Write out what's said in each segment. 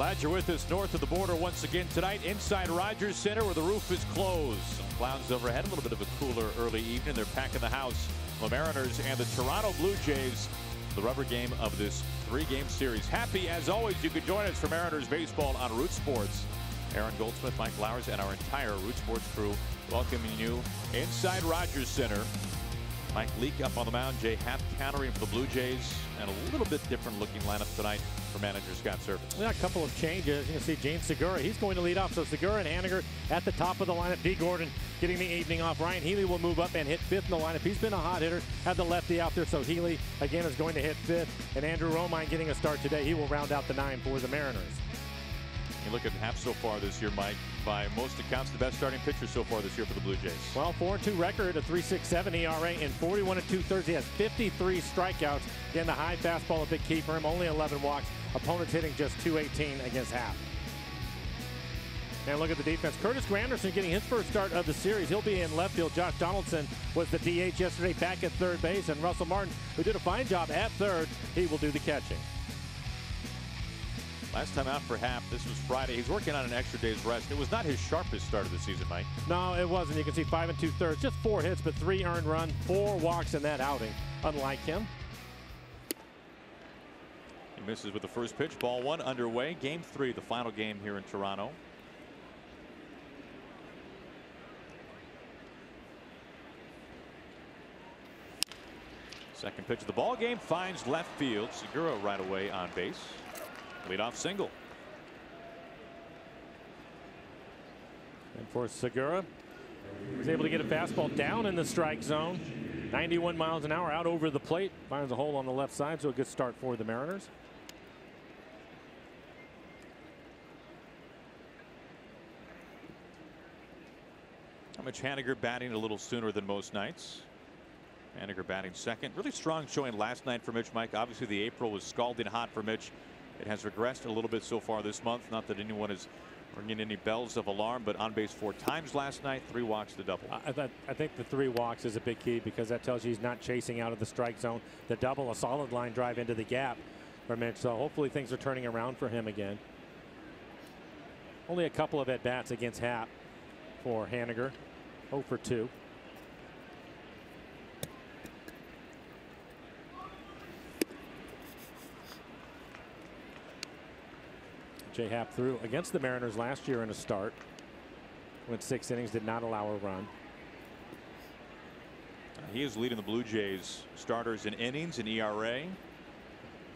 Glad you're with us north of the border once again tonight inside Rogers Center where the roof is closed. Some clouds overhead, a little bit of a cooler early evening. They're packing the house. The Mariners and the Toronto Blue Jays, the rubber game of this 3-game series. Happy as always you could join us for Mariners baseball on Root Sports. Aaron Goldsmith, Mike Flowers, and our entire Root Sports crew welcoming you inside Rogers Center. Mike Leake up on the mound, Jay Happ countering for the Blue Jays, and a little bit different looking lineup tonight for manager Scott Servais. Yeah, a couple of changes. You can see James Segura, he's going to lead off. So Segura and Haniger at the top of the lineup. D. Gordon getting the evening off. Ryan Healy will move up and hit 5th in the lineup. He's been a hot hitter, had the lefty out there, so Healy again is going to hit 5th. And Andrew Romine getting a start today. He will round out the 9 for the Mariners. You look at Happ so far this year, Mike. By most accounts, the best starting pitcher so far this year for the Blue Jays. Well, 4-2 record, a 3.67 ERA, and 41 2/3. He has 53 strikeouts. Again, the high fastball a big key for him. Only 11 walks. Opponents hitting just .218 against Happ. And look at the defense. Curtis Granderson getting his first start of the series. He'll be in left field. Josh Donaldson was the DH yesterday, back at third base, and Russell Martin, who did a fine job at third, he will do the catching. Last time out for Happ, this was Friday. He's working on an extra day's rest. It was not his sharpest start of the season, Mike. No, it wasn't. You can see 5 2/3, just 4 hits, but 3 earned runs, 4 walks in that outing, unlike him. He misses with the first pitch. Ball 1 underway. Game 3, the final game here in Toronto. Second pitch of the ball game finds left field. Segura right away on base. Leadoff single. And for Segura, he was able to get a fastball down in the strike zone. 91 miles an hour out over the plate. Finds a hole on the left side, so a good start for the Mariners. Mitch Haniger batting a little sooner than most nights. Haniger batting second. Really strong showing last night for Mitch, Mike. Obviously the April was scalding hot for Mitch. It has regressed a little bit so far this month. Not that anyone is ringing any bells of alarm, but on base 4 times last night, 3 walks to double. I think the 3 walks is a big key because that tells you he's not chasing out of the strike zone. The double, a solid line drive into the gap for Mitch. So hopefully things are turning around for him again. Only a couple of at-bats against Happ for Haniger. 0 for 2. Jay Happ threw against the Mariners last year in a start. Went 6 innings, did not allow a run. He is leading the Blue Jays starters in innings and ERA.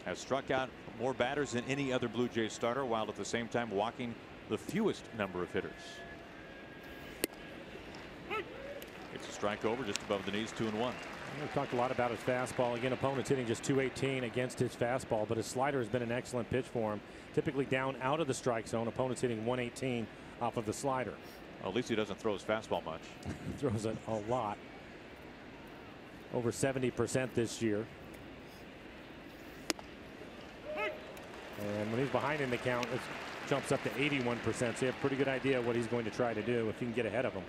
Has struck out more batters than any other Blue Jays starter, while at the same time walking the fewest number of hitters. It's a strike over just above the knees, 2-1. We talked a lot about his fastball. Again, opponents hitting just .218 against his fastball, but his slider has been an excellent pitch for him. Typically down out of the strike zone. Opponents hitting .118 off of the slider. Well, at least he doesn't throw his fastball much. Throws it a lot. Over 70% this year. And when he's behind in the count, it jumps up to 81%. So you have a pretty good idea what he's going to try to do if you can get ahead of him.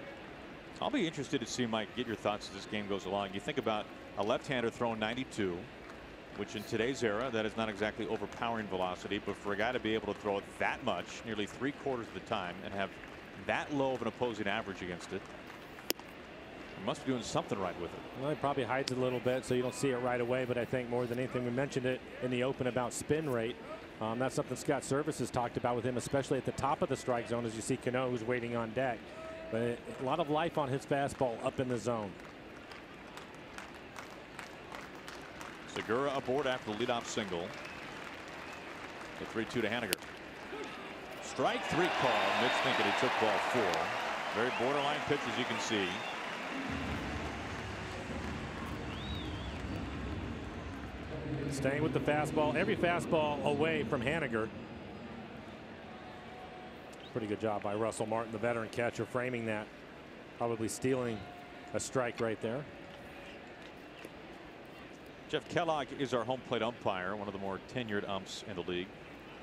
I'll be interested to see, Mike, get your thoughts as this game goes along. You think about a left-hander throwing 92, which in today's era, that is not exactly overpowering velocity, but for a guy to be able to throw it that much, nearly 3/4 of the time, and have that low of an opposing average against it, he must be doing something right with it. Well, he probably hides it a little bit so you don't see it right away, but I think more than anything, we mentioned it in the open about spin rate. That's something Scott Servais has talked about with him, especially at the top of the strike zone, as you see Cano, who's waiting on deck. But a lot of life on his fastball up in the zone. Segura aboard after the leadoff single. The 3-2 to Haniger. Strike 3 call. Mitch thinking he took ball 4. Very borderline pitch, as you can see. Staying with the fastball. Every fastball away from Haniger. Pretty good job by Russell Martin, the veteran catcher, framing that. Probably stealing a strike right there. Jeff Kellogg is our home plate umpire, one of the more tenured umps in the league.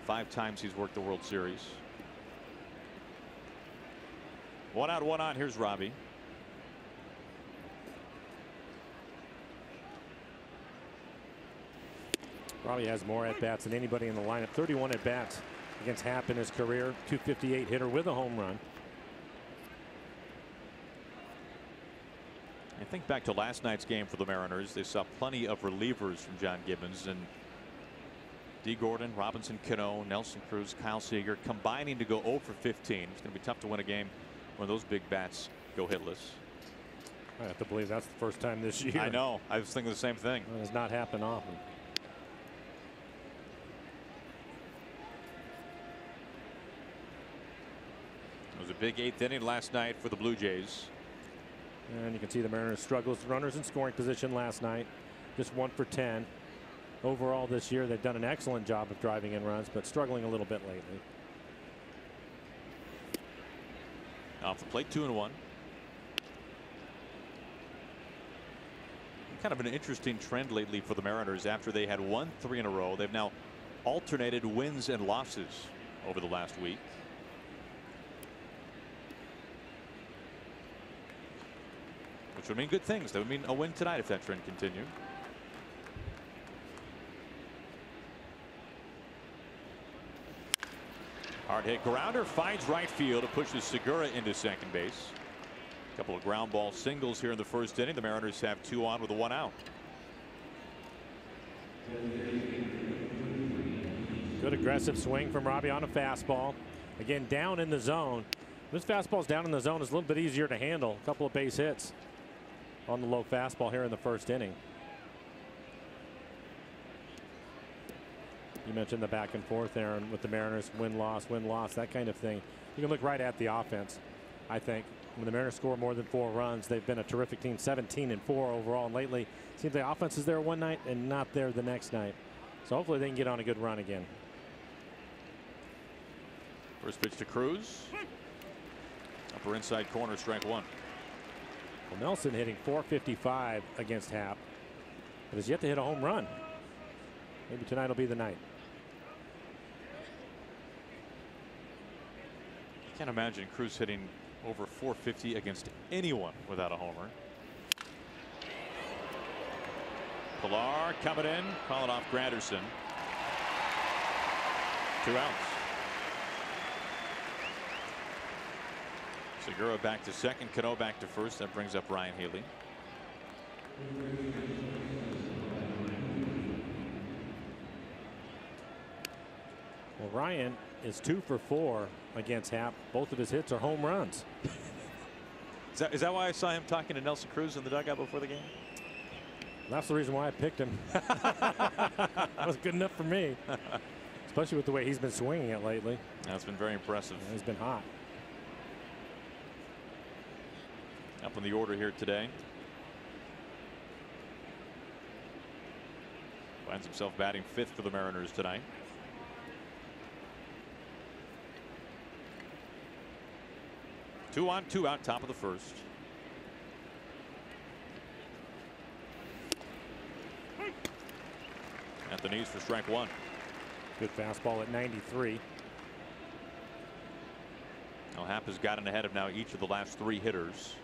5 times he's worked the World Series. 1 out, 1 on. Here's Robbie. Robbie has more at-bats than anybody in the lineup. 31 at-bats against Happ in his career. .258 hitter with a home run. I think back to last night's game for the Mariners. They saw plenty of relievers from John Gibbons, and D. Gordon, Robinson Cano, Nelson Cruz, Kyle Seager combining to go 0 for 15. It's going to be tough to win a game when those big bats go hitless. I have to believe that's the first time this year. I know. I was thinking the same thing. That does not happen often. It was a big 8th inning last night for the Blue Jays. And you can see the Mariners struggles. Runners in scoring position last night. Just 1 for 10. Overall this year, they've done an excellent job of driving in runs, but struggling a little bit lately. Off the plate, 2-1. Kind of an interesting trend lately for the Mariners. After they had won 3 in a row, they've now alternated wins and losses over the last week. Which would mean good things. That would mean a win tonight if that trend continued. Hard hit grounder finds right field. It pushes Segura into second base. A couple of ground ball singles here in the first inning. The Mariners have 2 on with a 1 out. Good aggressive swing from Robbie on a fastball. Again, down in the zone. This fastball's down in the zone is a little bit easier to handle. A couple of base hits on the low fastball here in the first inning. You mentioned the back and forth, Aaron, with the Mariners, win-loss, that kind of thing. You can look right at the offense, I think. When the Mariners score more than 4 runs, they've been a terrific team, 17-4 overall. And lately, it seems the offense is there one night and not there the next night. So hopefully they can get on a good run again. First pitch to Cruz. Upper inside corner, strike 1. Well, Nelson hitting .455 against Happ, but has yet to hit a home run. Maybe tonight will be the night. Can't imagine Cruz hitting over .450 against anyone without a homer. Pilar coming in, calling off Granderson. 2 outs. Segura back to second, Cano back to first. That brings up Ryan Healy. Well, Ryan is 2 for 4 against Happ. Both of his hits are home runs. Is that why I saw him talking to Nelson Cruz in the dugout before the game? That's the reason why I picked him. That was good enough for me, especially with the way he's been swinging it lately. That's been very impressive. Yeah, he's been hot. Up in the order here today. Finds himself batting 5th for the Mariners tonight. Two on, 2 out, top of the first. At the knees for strike 1. Good fastball at 93. Now Happ has gotten ahead of now each of the last 3 hitters.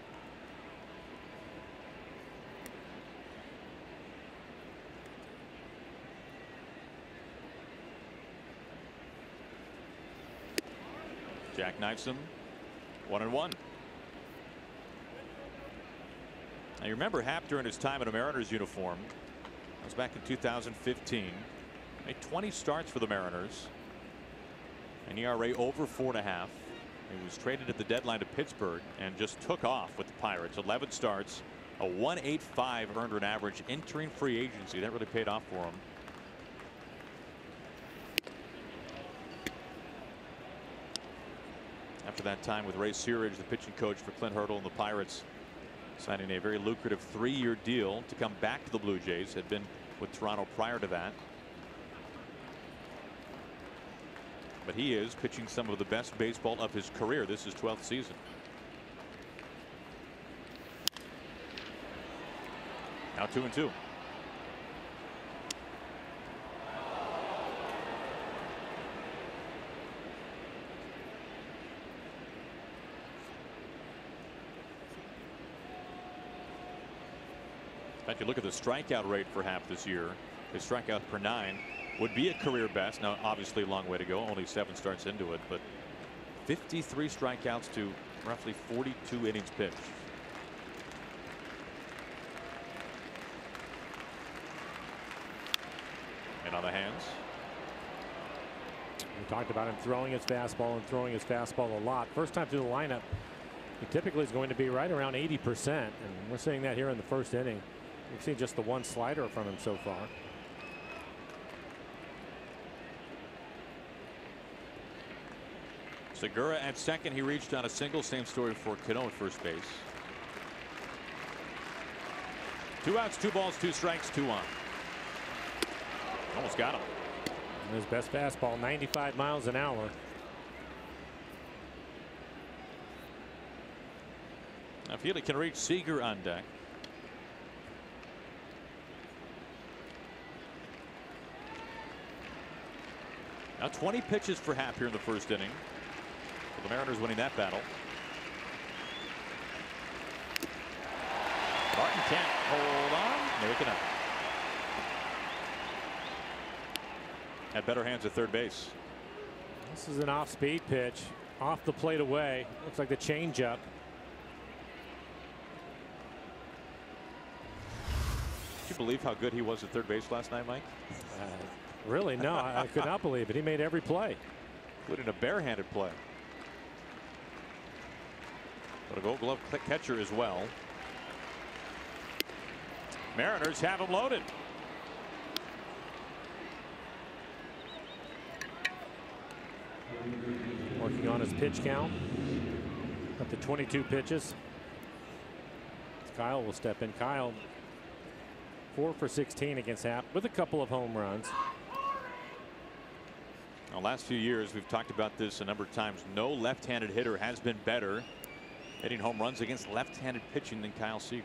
Jackknifes him. 1-1. Now you remember Happ during his time in a Mariners uniform. That was back in 2015. Made 20 starts for the Mariners. An ERA over 4.5. He was traded at the deadline to Pittsburgh and just took off with the Pirates. 11 starts, a 1.85 earned run average entering free agency. That really paid off for him. After that time with Ray Searage, the pitching coach for Clint Hurdle and the Pirates, signing a very lucrative 3-year deal to come back to the Blue Jays. Had been with Toronto prior to that. But he is pitching some of the best baseball of his career. This is 12th season. Now 2-2. In fact, you look at the strikeout rate for Happ this year. His strikeout per 9 would be a career best. Now, obviously, a long way to go. Only 7 starts into it, but 53 strikeouts to roughly 42 innings pitched. And on the hands. We talked about him throwing his fastball and throwing his fastball a lot. First time through the lineup, he typically is going to be right around 80%. And we're seeing that here in the first inning. We've seen just the 1 slider from him so far. Segura at second. He reached on a single. Same story for Cano at first base. 2 outs, 2 balls, 2 strikes, 2 on. Almost got him. And his best fastball, 95 miles an hour. Now Fieldy can reach. Seager on deck. Now 20 pitches for Happ here in the first inning. So the Mariners winning that battle. Martin can't hold on. Make it up. Had better hands at third base. This is an off-speed pitch, off the plate away. Looks like the changeup. Did you believe how good he was at third base last night, Mike? Really, no, I could not believe it. He made every play, including a barehanded play. But a Gold Glove catcher as well. Mariners have him loaded. Working on his pitch count. Up to 22 pitches. Kyle will step in. Kyle 4 for 16 against Happ with a couple of home runs. The last few years we've talked about this a number of times. No left-handed hitter has been better hitting home runs against left-handed pitching than Kyle Seager.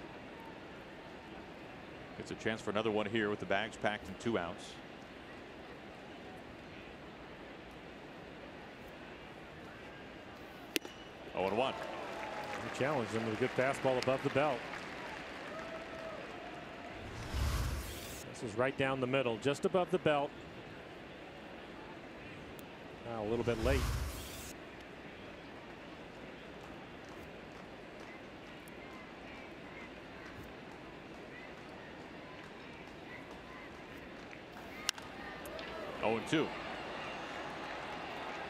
Gets a chance for another one here with the bags packed and 2 outs. Oh, and 1. He challenged him with a good fastball above the belt. This is right down the middle, just above the belt. Now a little bit late. Oh, and 2.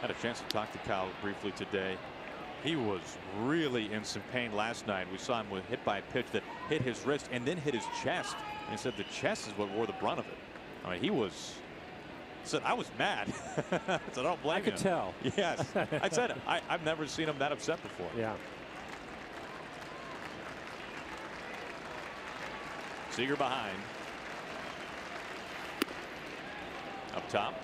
Had a chance to talk to Kyle briefly today. He was really in some pain last night. We saw him hit by a pitch that hit his wrist and then hit his chest. And he said the chest is what wore the brunt of it. I mean, he said, I was mad. I said, I don't blame him. I could tell. Yes. I said it. I've never seen him that upset before. Yeah. Seager behind. Up top.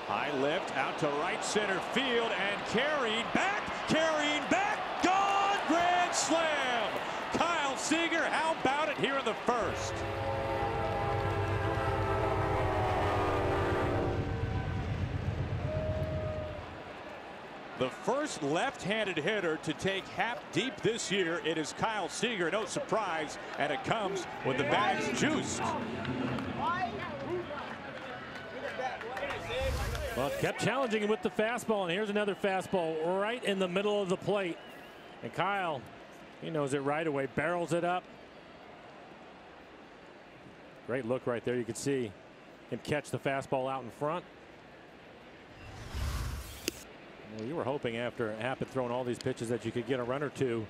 High lift out to right center field and carried back, gone, grand slam. Kyle Seager, how about it here in the first? The first left-handed hitter to take Happ deep this year. It is Kyle Seager, no surprise, and it comes with the bags juiced. Well, kept challenging him with the fastball, and here's another fastball right in the middle of the plate. And Kyle, he knows it right away, barrels it up. Great look right there. You can see him catch the fastball out in front. Well, you were hoping after Happ had thrown all these pitches that you could get a run or two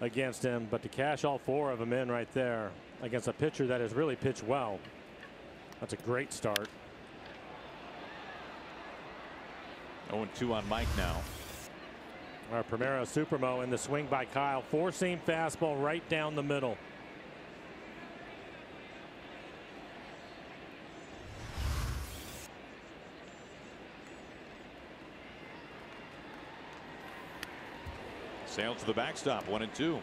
against him, but to cash all 4 of them in right there against a pitcher that has really pitched well, that's a great start. 0-2 on Mike now. Our Primero Supermo in the swing by Kyle. 4-seam fastball right down the middle. Sails to the backstop, 1-2.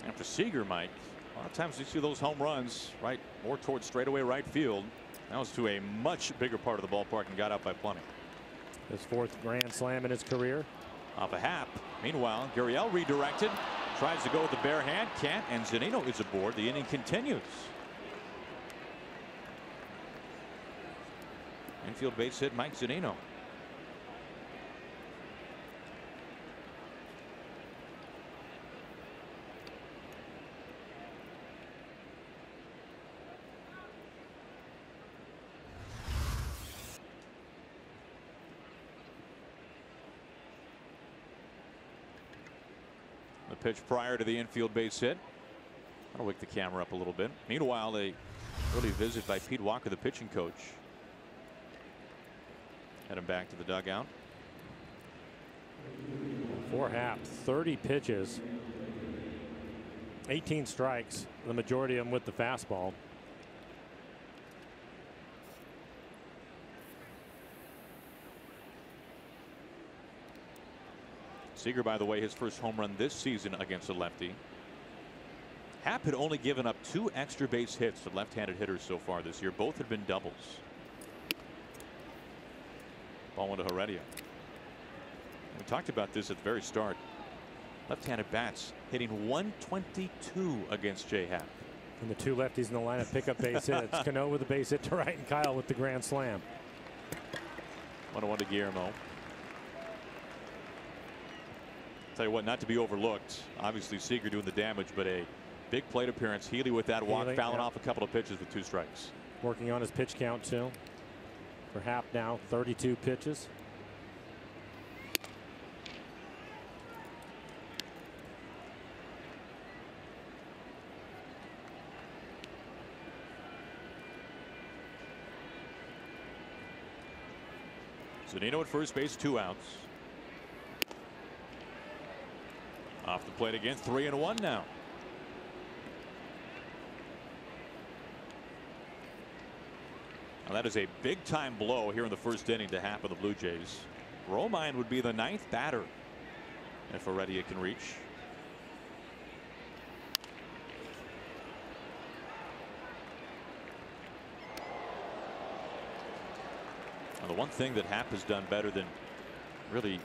And for Seager, Mike, a lot of times you see those home runs right more towards straightaway right field. That was to a much bigger part of the ballpark and got out by plenty. His 4th grand slam in his career. Off a Happ. Meanwhile, Gurriel redirected. Tries to go with the bare hand. Can't. And Zunino is aboard. The inning continues. Infield base hit, Mike Zunino. The pitch prior to the infield base hit. That'll wake the camera up a little bit. Meanwhile, a early visit by Pete Walker, the pitching coach. Head him back to the dugout. For Happ, 30 pitches, 18 strikes, the majority of them with the fastball. Seager, by the way, his first home run this season against a lefty. Happ had only given up 2 extra base hits to left-handed hitters so far this year. Both had been doubles. Ball went to Heredia. We talked about this at the very start. Left-handed bats hitting 122 against J. Happ. And the 2 lefties in the lineup pick up base hits. Cano with the base hit to right, and Kyle with the grand slam. 1-1 to Guillermo. Tell you what, not to be overlooked. Obviously, Seager doing the damage, but a big plate appearance. Healy with that walk, fouling off a couple of pitches with 2 strikes. Working on his pitch count too. For Happ now, 32 pitches. Zunino at first base, 2 outs. Off the plate again, 3-1 now. Now that is a big time blow here in the first inning to Happ of the Blue Jays. Romine would be the 9th batter if Heredia can reach. Now the one thing that Happ has done better than really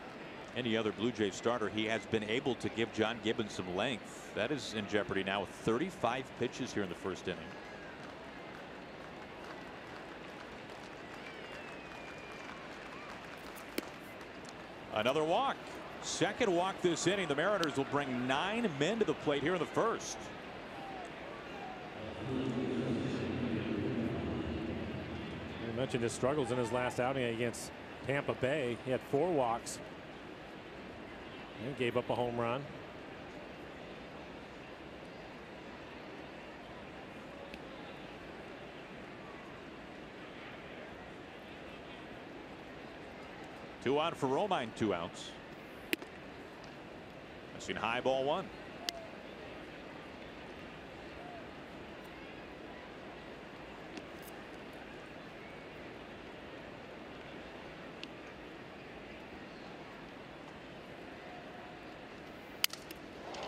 any other Blue Jay starter, he has been able to give John Gibbons some length. That is in jeopardy now with 35 pitches here in the first inning. Another walk. Second walk this inning. The Mariners will bring 9 men to the plate here in the first. You mentioned his struggles in his last outing against Tampa Bay. He had 4 walks. And gave up a home run. Two out for Romine, 2 outs. I've seen high ball 1.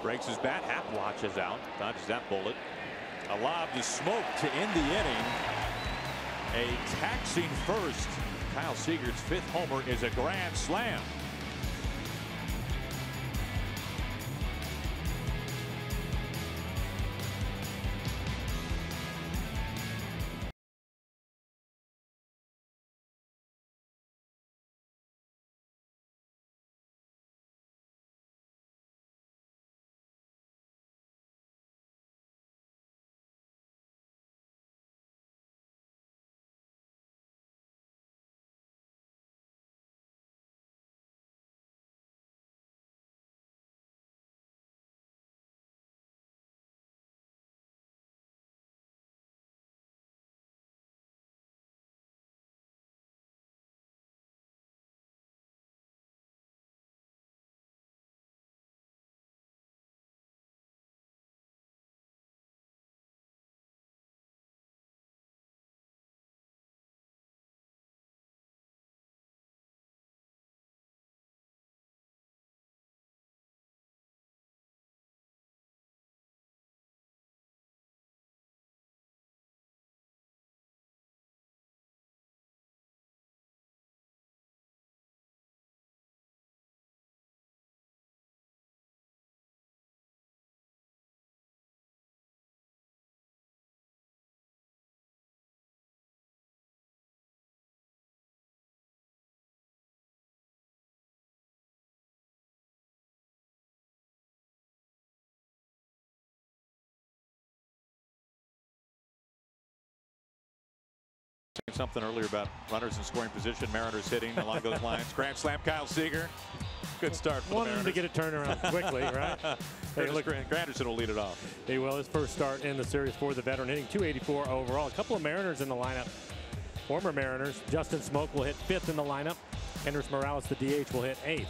Breaks his bat. Happ watches out. Dodges that bullet. A lob to Smoke to end the inning. A taxing first. Kyle Seager's 5th homer is a grand slam. saying something earlier about runners in scoring position, Mariners hitting along those lines. Grand slam, Kyle Seager. Good start for the Mariners. To get a turnaround quickly, right? Hey, look, Granderson will lead it off. He will. His first start in the series for the veteran, hitting .284 overall. A couple of Mariners in the lineup. Former Mariners. Justin Smoke will hit 5th in the lineup. Henderson Morales, the DH, will hit 8th.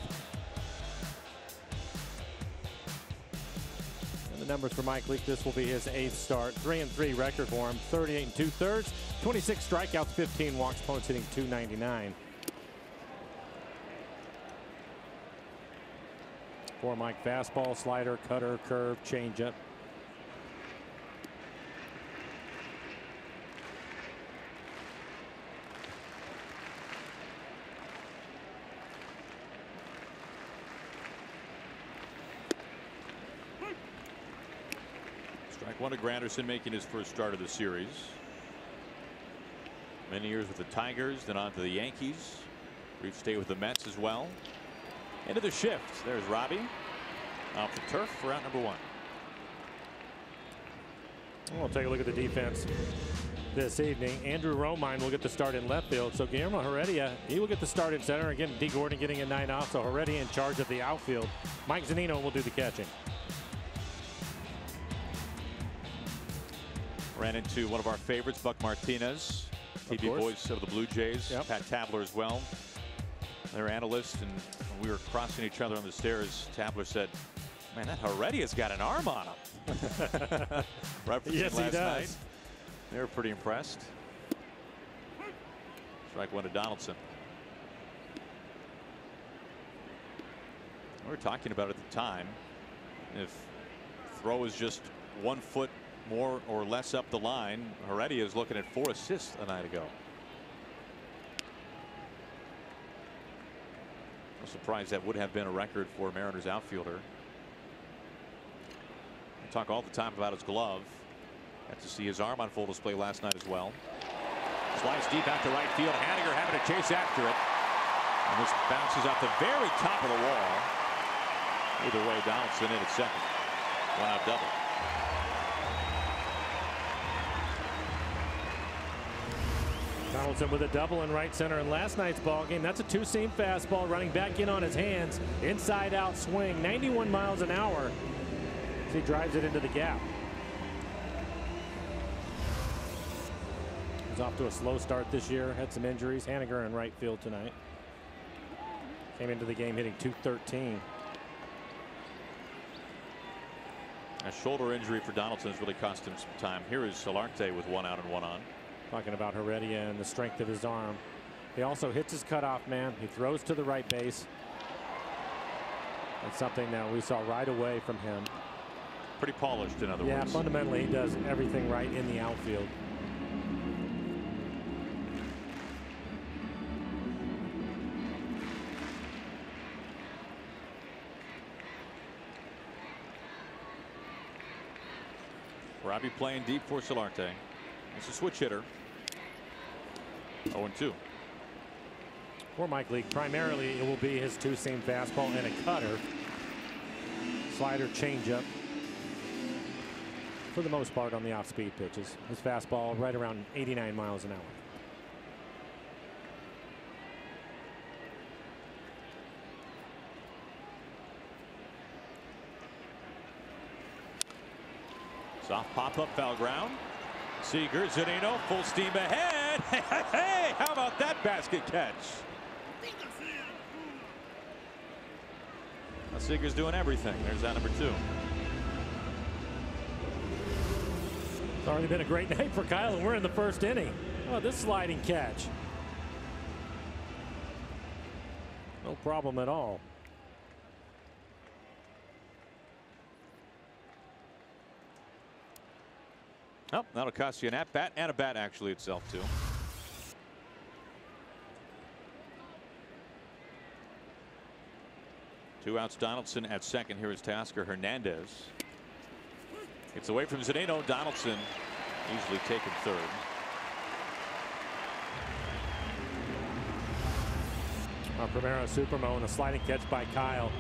And the numbers for Mike Leake, this will be his 8th start. 3-3 record for him. 38 2/3. 26 strikeouts, 15 walks. Opponents hitting .299. For Mike, fastball, slider, cutter, curve, changeup. Strike one to Granderson, making his first start of the series. Many years with the Tigers, then on to the Yankees. Brief stay with the Mets as well. Into the shift. There's Robbie off the turf for out number 1. We'll take a look at the defense this evening. Andrew Romine will get the start in left field. So Guillermo Heredia, he will get the start in center. Again, D. Gordon getting a night off. So Heredia in charge of the outfield. Mike Zunino will do the catching. Ran into one of our favorites, Buck Martinez, TV voice of the Blue Jays. Yep. Pat Tabler as well. Their analyst, and when we were crossing each other on the stairs, Tabler said, "Man, that Heredia's got an arm on him." Yes, he does. Night. They were pretty impressed. Strike one to Donaldson. We were talking about it at the time. If throw is just 1 foot more or less up the line, Heredia is looking at 4 assists a night ago. I'm surprised that would have been a record for a Mariners outfielder. We talk all the time about his glove. Got to see his arm on full display last night as well. Slides deep out to right field. Haniger having to chase after it. And this bounces off the very top of the wall. Either way, Donaldson in at second. 1-out double. Donaldson with a double in right center in last night's ball game. That's a 2-seam fastball running back in on his hands. Inside out swing, 91 miles an hour as he drives it into the gap. He's off to a slow start this year. Had some injuries. Haniger in right field tonight. Came into the game hitting .213. A shoulder injury for Donaldson has really cost him some time. Here is Solarte with 1 out and 1 on. Talking about Heredia and the strength of his arm. He also hits his cutoff man. He throws to the right base. That's something that we saw right away from him. Pretty polished, in other words. Yeah, fundamentally, he does everything right in the outfield. Robbie playing deep for Solarte. It's a switch hitter. 0-2. For Mike Leake, primarily it will be his 2-seam fastball and a cutter. Slider, changeup. For the most part on the off-speed pitches. His fastball right around 89 miles an hour. Soft pop-up, foul ground. Seager, Zunino, full steam ahead. Hey, how about that basket catch? Now Seager's doing everything. There's that number 2. It's already been a great night for Kyle, and we're in the first inning. Oh, this sliding catch. No problem at all. Oh, that'll cost you an at-bat and a bat actually itself too. Two outs, Donaldson at second. Here is Tasker Hernandez. It's away from Zunino. Donaldson easily taken third. Primero Supermo and a sliding catch by Kyle.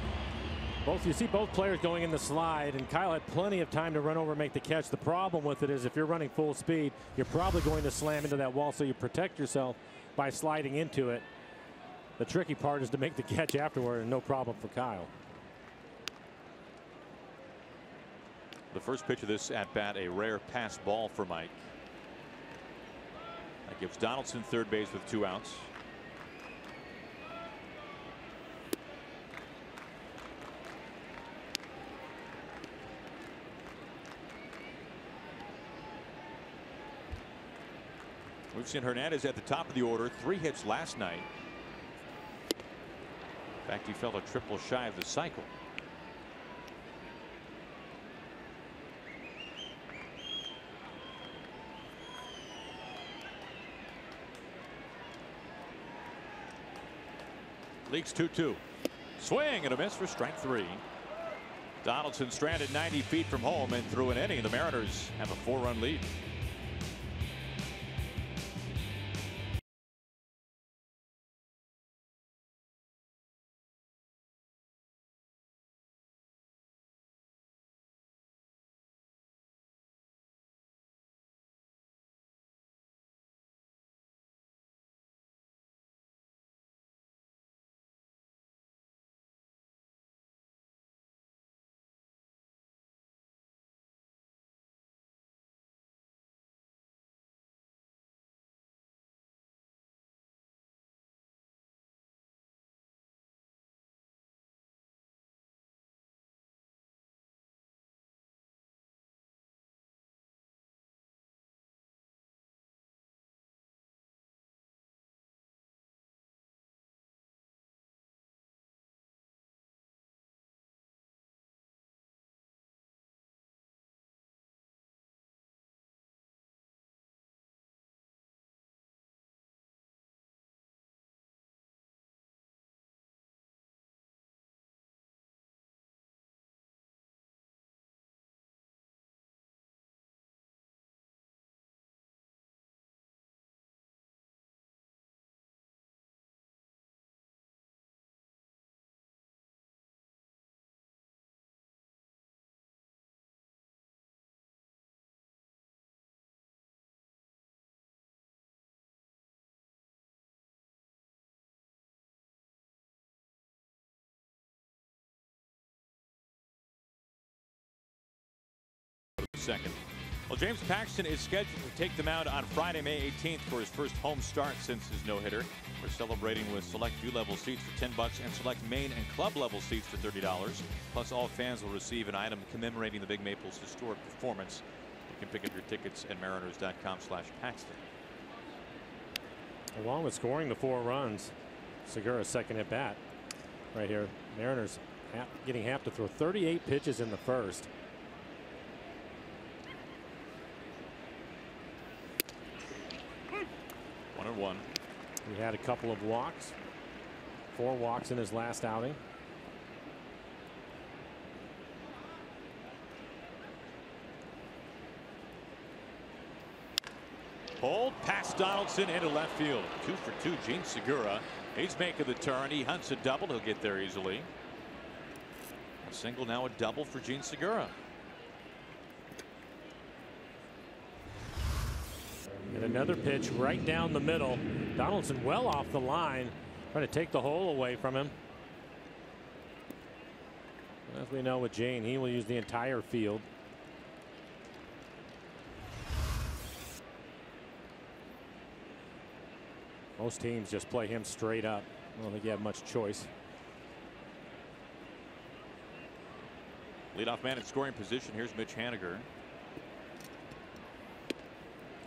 You see both players going in the slide, and Kyle had plenty of time to run over and make the catch. The problem with it is if you're running full speed, you're probably going to slam into that wall, so you protect yourself by sliding into it. The tricky part is to make the catch afterward, and no problem for Kyle. The first pitch of this at bat, a rare pass ball for Mike. That gives Donaldson third base with 2 outs. We've seen Hernandez at the top of the order, 3 hits last night. In fact, he fell a triple shy of the cycle. Leaks 2-2. Swing and a miss for strike 3. Donaldson stranded 90 feet from home, and through an inning, the Mariners have a 4-run lead. Second. Well, James Paxton is scheduled to take the mound on Friday, May 18th for his first home start since his no-hitter. We're celebrating with select view-level seats for $10 and select main and club-level seats for $30. Plus, all fans will receive an item commemorating the Big Maple's historic performance. You can pick up your tickets at mariners.com/Paxton. Along with scoring the 4 runs, Segura's second at bat right here. Mariners getting half to throw 38 pitches in the first. One. He had a couple of walks, 4 walks in his last outing. Pulled past Donaldson into left field. 2 for 2, Gene Segura. He's making the turn. He hunts a double. He'll get there easily. A single, now a double for Gene Segura. And another pitch right down the middle. Donaldson well off the line, trying to take the hole away from him. As we know with Gene, he will use the entire field. Most teams just play him straight up. I don't think you have much choice. Leadoff man in scoring position. Here's Mitch Haniger.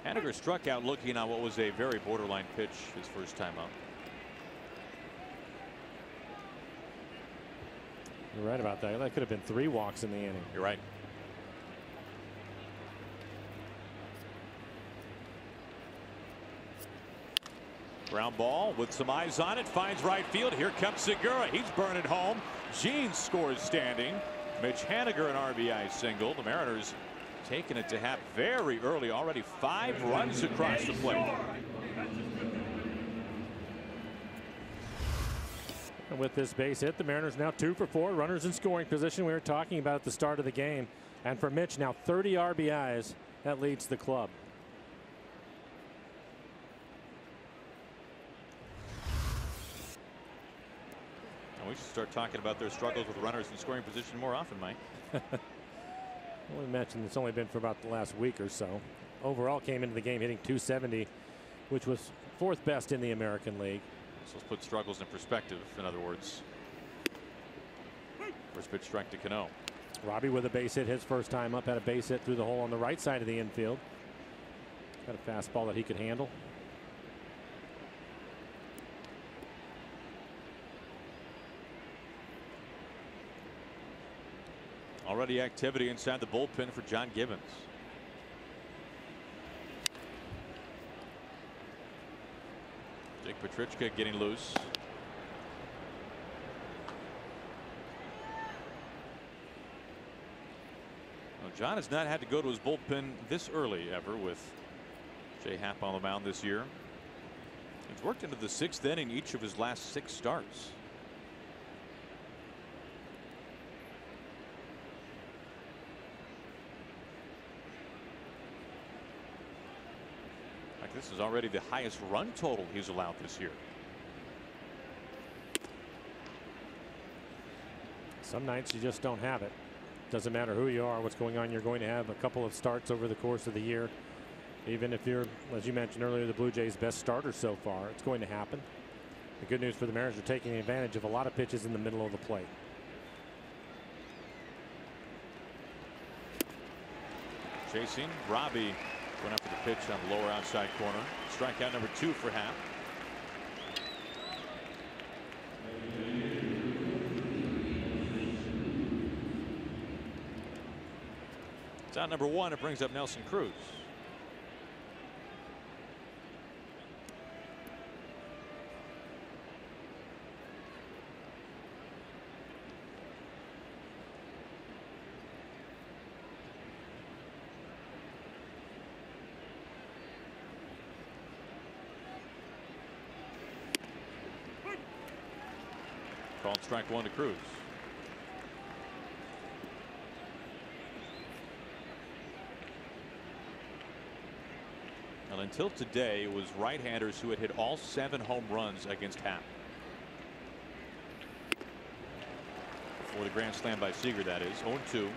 Haniger struck out looking on what was a very borderline pitch his first time up. You're right about that. That could have been 3 walks in the inning. You're right. Ground ball with some eyes on it. Finds right field. Here comes Segura. He's burning home. Gene scores standing. Mitch Haniger an RBI single. The Mariners taking it to half very early. Already 5 runs across the plate. And with this base hit, the Mariners now 2 for 4. Runners in scoring position. We were talking about at the start of the game. And for Mitch, now 30 RBIs. That leads the club. And we should start talking about their struggles with runners in scoring position more often, Mike. Well, we mentioned it's only been for about the last week or so. Overall, came into the game hitting .270, which was 4th best in the American League. So let's put struggles in perspective, in other words. First pitch strike to Cano. Robbie with a base hit his first time up, had a base hit through the hole on the right side of the infield. Got a fastball that he could handle. Already activity inside the bullpen for John Gibbons. Jake Petrichka getting loose. Well, John has not had to go to his bullpen this early ever with Jay Happ on the mound this year. He's worked into the 6th inning each of his last 6 starts. This is already the highest run total he's allowed this year. Some nights you just don't have it. Doesn't matter who you are, what's going on. You're going to have a couple of starts over the course of the year. Even if you're, as you mentioned earlier, the Blue Jays' best starter so far, it's going to happen. The good news for the Mariners are taking advantage of a lot of pitches in the middle of the plate. Chasing Robbie. Went after the pitch on the lower outside corner. Strikeout number 2 for Happ. It's out number 1. It brings up Nelson Cruz. Called strike 1 to Cruz. And until today, it was right-handers who had hit all 7 home runs against Happ. Before the grand slam by Seager, that is. 0-2.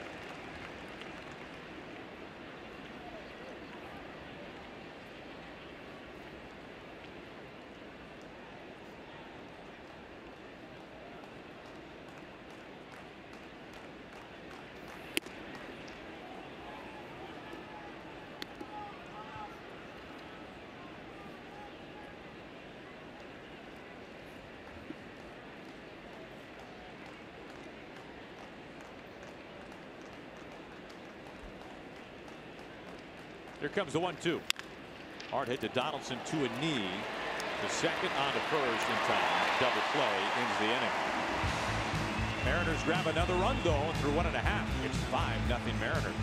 Here comes the 1-2. Hard hit to Donaldson to a knee. The second on to first in time. Double play ends the inning. Mariners grab another run though through 1.5. It's 5-0 Mariners.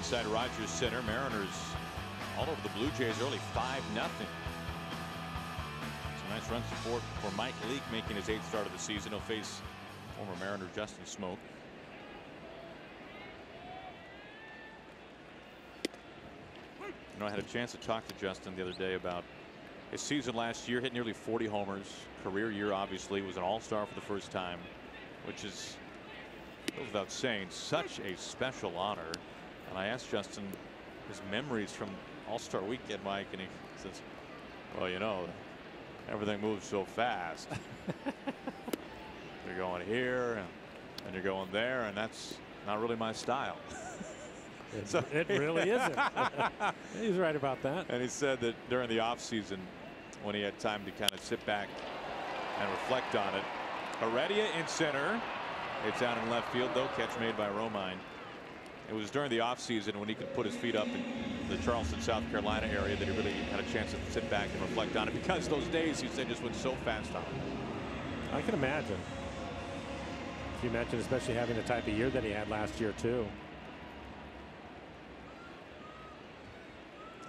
inside Rogers Center. Mariners all over the Blue Jays early, 5-0. Some nice run support for Mike Leake, making his 8th start of the season. He'll face former Mariner Justin Smoke. You know, I had a chance to talk to Justin the other day about his season last year. Hit nearly 40 homers. Career year, obviously. Was an all-star for the first time, which is, goes without saying, such a special honor. And I asked Justin his memories from All-Star Weekend, Mike, and he says, well, you know, everything moves so fast. You're going here and you're going there, and that's not really my style. It really isn't. He's right about that. And he said that during the offseason, when he had time to kind of sit back and reflect on it. Heredia in center. It's out in left field, though. Catch made by Romine. It was during the offseason when he could put his feet up in the Charleston, South Carolina area that he really had a chance to sit back and reflect on it, because those days, he said, just went so fast on him. I can imagine. Can you imagine, especially having the type of year that he had last year, too?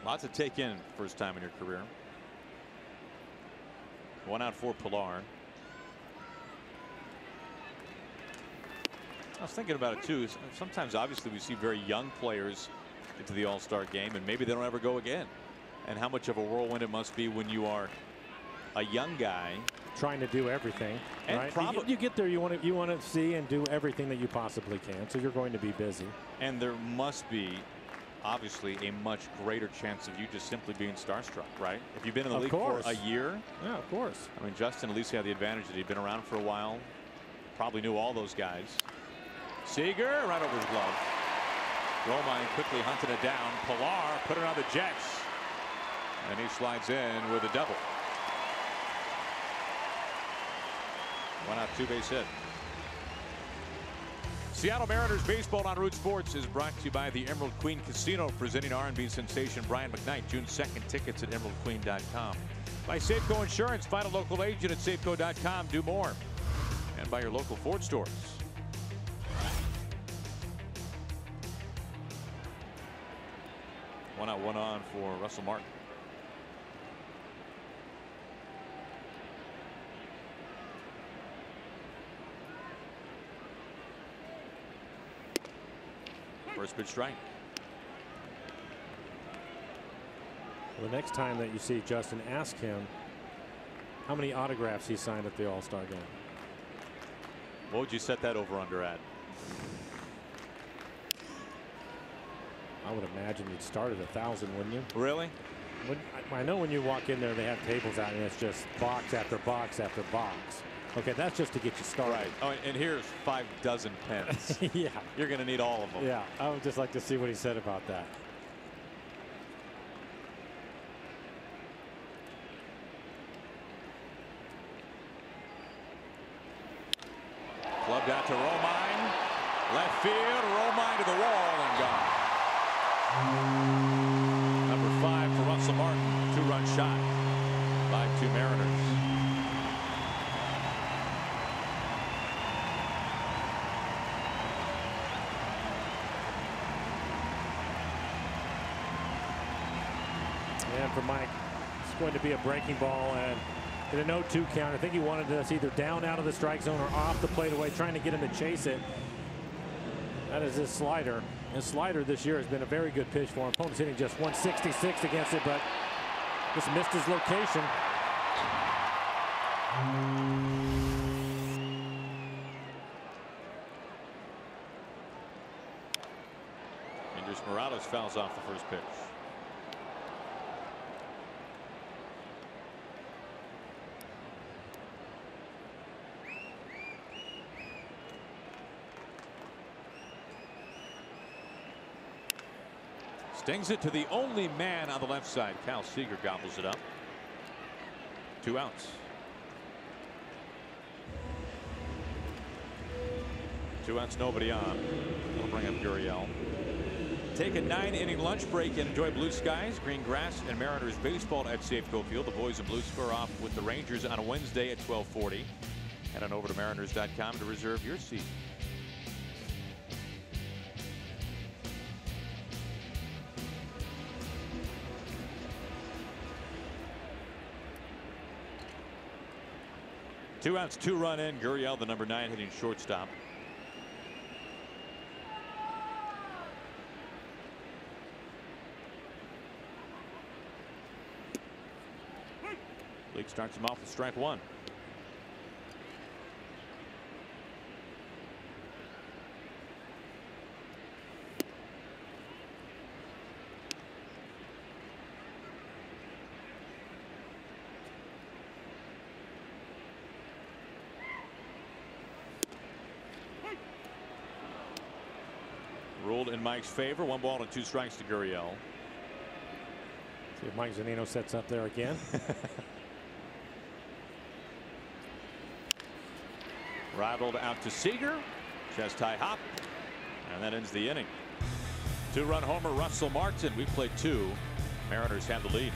Lots to take in first time in your career. 1 out for Pilar. I was thinking about it too. Sometimes obviously we see very young players into the All-Star game and maybe they don't ever go again. And how much of a whirlwind it must be when you are a young guy trying to do everything. And right? You get there, you want to see and do everything that you possibly can. So you're going to be busy. And there must be obviously a much greater chance of you just simply being starstruck, right? If you've been in the league for a year. Yeah, of course. I mean, Justin at least had the advantage that he'd been around for a while. Probably knew all those guys. Seager right over his glove. Romine quickly hunted it down. Pilar put it on the Jets. And he slides in with a double. 1 out, 2 base hit. Seattle Mariners baseball on Root Sports is brought to you by the Emerald Queen Casino, presenting R&B sensation Brian McKnight. June 2nd. Tickets at emeraldqueen.com. By Safeco Insurance. Find a local agent at safeco.com. Do more. And by your local Ford stores. One out, one on for Russell Martin. First pitch strike. The next time that you see Justin, ask him how many autographs he signed at the All-Star game. What would you set that over under at? I would imagine you'd start at 1,000, wouldn't you? Really? I know when you walk in there, they have tables out and it's just box after box after box. Okay, that's just to get you started. Right. Oh, and here's 5 dozen pens. Yeah. You're going to need all of them. Yeah, I would just like to see what he said about that. Clubbed out to Romine. Left field. Romine to the wall and gone. Number 5 for Russell Martin. 2-run shot. 5-2 Mariners. And for Mike, it's going to be a breaking ball and in an 0-2 count. I think he wanted us either down out of the strike zone or off the plate away, trying to get him to chase it. That is his slider. His slider this year has been a very good pitch for him. Opponent's hitting just 166 against it, but just missed his location. Andres Morales fouls off the first pitch. Stings it to the only man on the left side. Cal Seager gobbles it up. 2 outs. 2 outs, nobody on. We'll bring up Gurriel. Take a 9-inning lunch break and enjoy blue skies, green grass, and Mariners baseball at Safeco Field. The boys in blue square off with the Rangers on a Wednesday at 12:40. Head on over to Mariners.com to reserve your seat. 2 outs, 2-run in. Gurriel, the number 9, hitting shortstop. League starts him off with strike 1. Ruled in Mike's favor. 1 ball and 2 strikes to Gurriel. See if Mike Zunino sets up there again. Rivaled out to Seager. Chest high hop. And that ends the inning. 2-run homer, Russell Martin. We played 2. Mariners have the lead.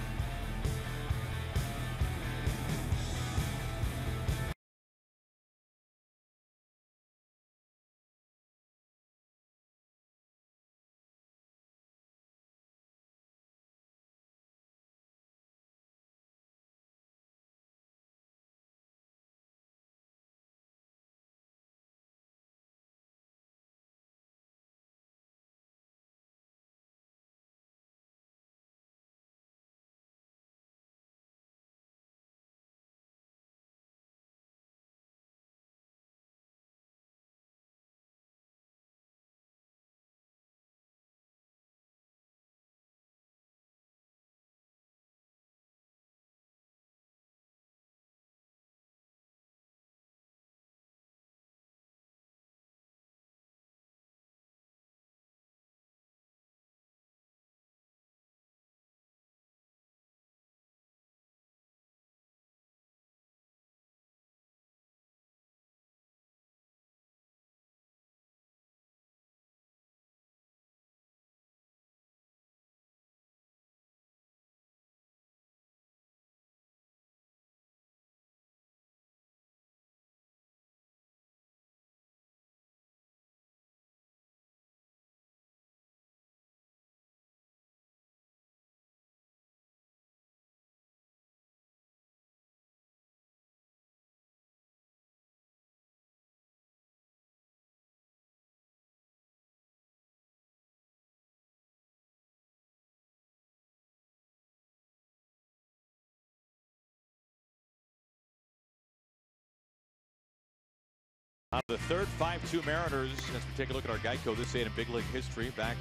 On the third 5-2 Mariners, as we take a look at our Geico this day in big league history back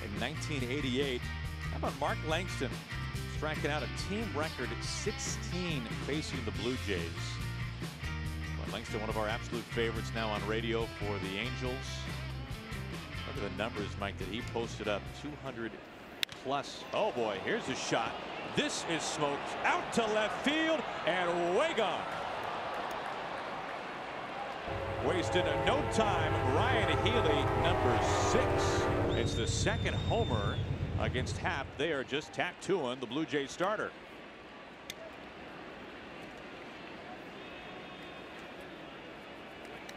in 1988. How about Mark Langston striking out a team record 16 facing the Blue Jays? Well, Langston, one of our absolute favorites now on radio for the Angels. Look at the numbers, Mike, that he posted up. 200 plus. Oh boy, here's a shot. This is smoked out to left field and way gone. Wasted no time. Ryan Healy, number 6. It's the second homer against Happ. They are just tattooing the Blue Jays starter.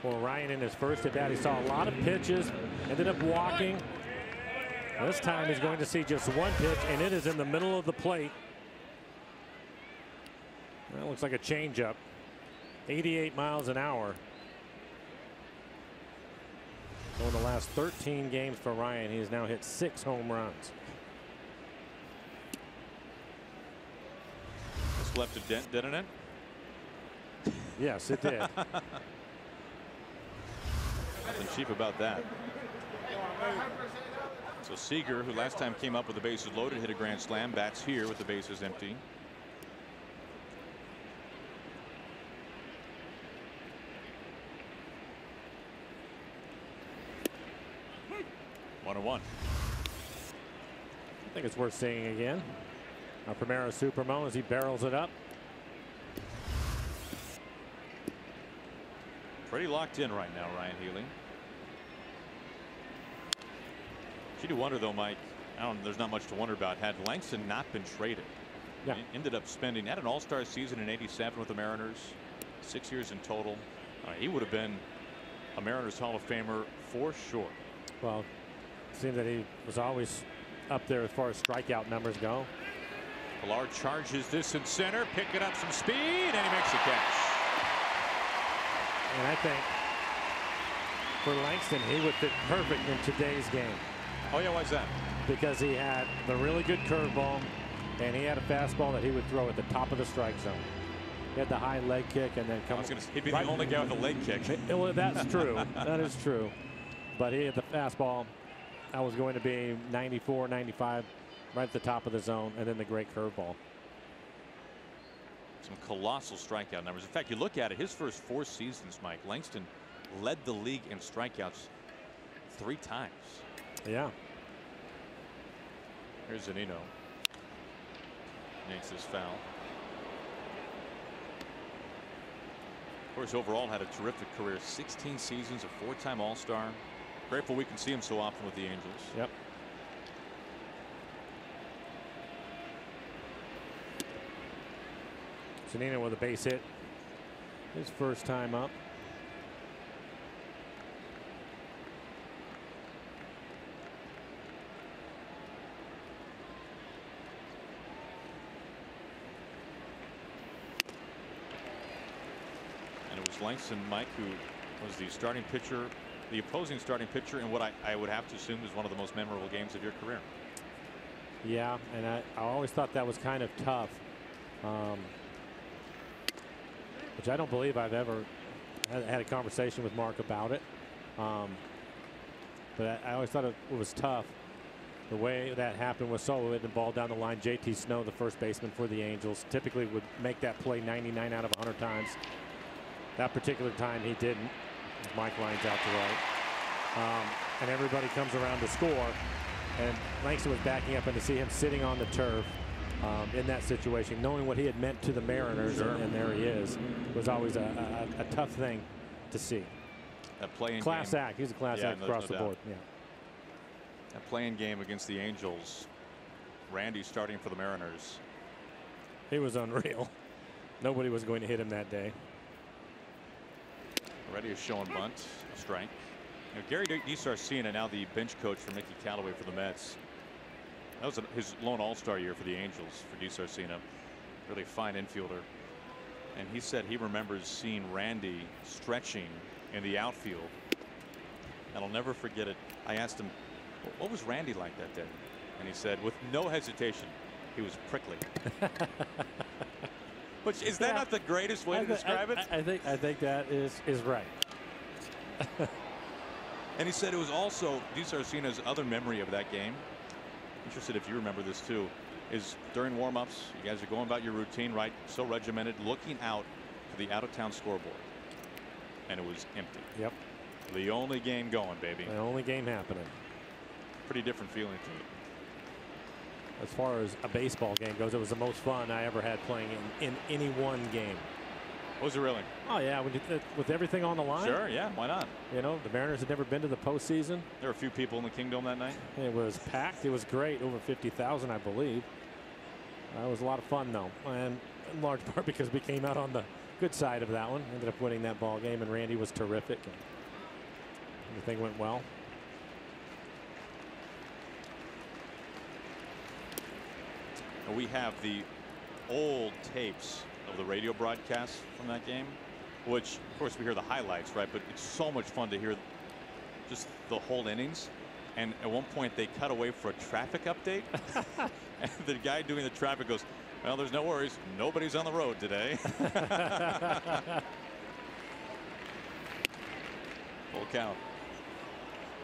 Well, Ryan in his first at bat, he saw a lot of pitches, ended up walking. This time he's going to see just 1 pitch, and it is in the middle of the plate. That looks like a changeup. 88 miles an hour. So in the last 13 games for Ryan, he has now hit 6 home runs. This left a dent, didn't it? Yes, it did. Nothing cheap about that. So Seager, who last time came up with the bases loaded, hit a grand slam. Bats here with the bases empty. One. I think it's worth seeing again. Our Primera Supermo as he barrels it up. Pretty locked in right now, Ryan Healy. You do wonder, though, Mike. There's not much to wonder about. Had Langston not been traded, yeah, he ended up spending had an all-star season in '87 with the Mariners, 6 years in total. He would have been a Mariners Hall of Famer for sure. Well, it seemed that he was always up there as far as strikeout numbers go. Pilar charges this in center, picking up some speed, and he makes the catch. And I think for Langston, he would fit perfect in today's game. Oh, yeah, why is that? Because he had the really good curveball, and he had a fastball that he would throw at the top of the strike zone. He had the high leg kick, and then come. He'd be the only guy with a leg kick. Well, that's true. That is true. But he had the fastball. That was going to be 94, 95, right at the top of the zone, and then the great curveball. Some colossal strikeout numbers. In fact, you look at it, his first 4 seasons, Mike, Langston led the league in strikeouts 3 times. Yeah. Here's Zunino. Makes this foul. Of course, overall had a terrific career. 16 seasons, a 4-time All-Star. Grateful we can see him so often with the Angels. Yep. Zunino with a base hit. His first time up. And it was Langston, Mike, who was the starting pitcher, the opposing starting pitcher, in what I would have to assume is one of the most memorable games of your career. Yeah, and I always thought that was kind of tough. Which I don't believe I've ever had a conversation with Mark about it. But I always thought it was tough. The way that happened was so it the ball down the line. JT Snow, the first baseman for the Angels, typically would make that play 99 out of 100 times. That particular time he didn't. Mike lines out to right. And everybody comes around to score. And Langston was backing up, and to see him sitting on the turf in that situation, knowing what he had meant to the Mariners, sure. and there he is, was always a tough thing to see. That playing class game. act. He's a class act across the board. Yeah. That playing game against the Angels. Randy starting for the Mariners. He was unreal. Nobody was going to hit him that day. Already is showing bunt, a strike. You know, Gary DiSarcina, now the bench coach for Mickey Callaway for the Mets. That was his lone All-Star year for the Angels for DiSarcina. Really fine infielder. And he said he remembers seeing Randy stretching in the outfield. And I'll never forget it. I asked him, what was Randy like that day? And he said, with no hesitation, he was prickly. Which, is that not the greatest way to describe it? I think that is right. And he said it was also DiSarcina's other memory of that game. Interested if you remember this too. Is during warm-ups, you guys are going about your routine, right? So regimented, looking out to the out-of-town scoreboard, and it was empty. Yep. The only game going, baby. The only game happening. Pretty different feeling to it. As far as a baseball game goes, it was the most fun I ever had playing in any one game. Was it really? Oh yeah, with everything on the line. Sure, yeah, why not? You know, the Mariners had never been to the postseason. There were a few people in the Kingdome that night. It was packed. It was great. Over 50,000, I believe. It was a lot of fun, though, and in large part because we came out on the good side of that one. Ended up winning that ball game, and Randy was terrific. And everything went well. We have the old tapes of the radio broadcast from that game, which of course we hear the highlights, right? But it's so much fun to hear just the whole innings. And at one point they cut away for a traffic update. And the guy doing the traffic goes, well, there's no worries. Nobody's on the road today. Full count.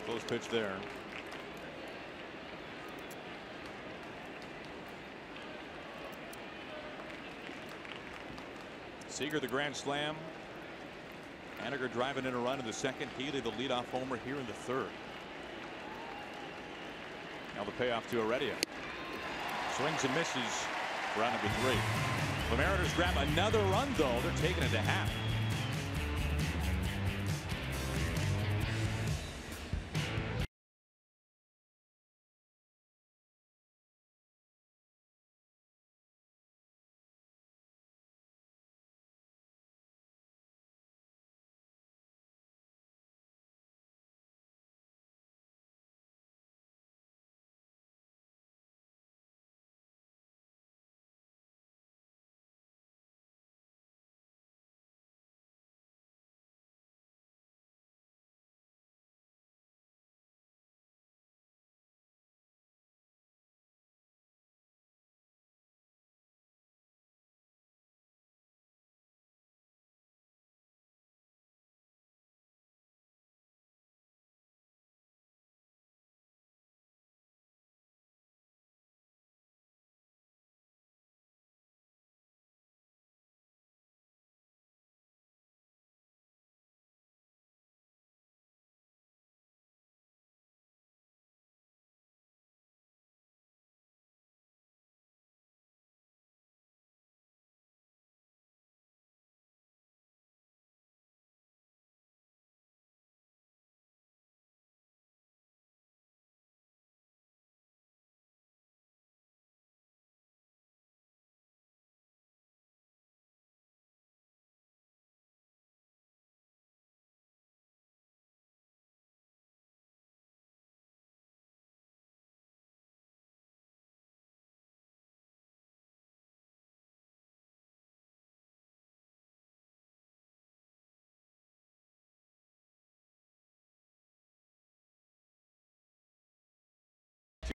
Close pitch there. Seager the grand slam. Haniger driving in a run in the second. Healy the leadoff homer here in the third. Now the payoff to Heredia. Swings and misses. Round number 3. The Mariners grab another run, though. They're taking it to half.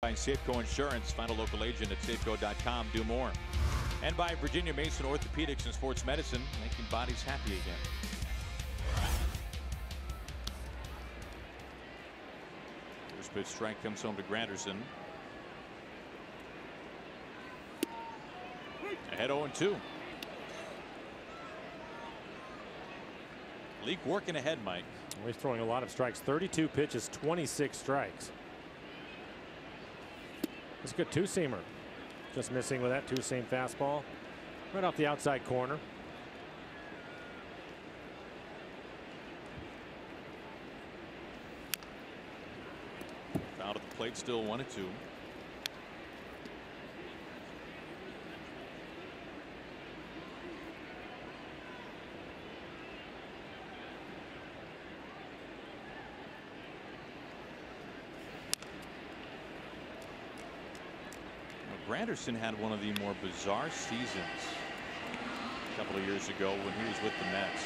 By Safeco Insurance. Find a local agent at safeco.com. Do more. And by Virginia Mason Orthopedics and Sports Medicine, making bodies happy again. First pitch strike comes home to Granderson. Ahead 0-2. Leak working ahead, Mike. He's throwing a lot of strikes. 32 pitches, 26 strikes. It's a good two-seamer. Just missing with that two-seam fastball. Right off the outside corner. Out at the plate, still 1-2. Granderson had one of the more bizarre seasons a couple of years ago when he was with the Mets.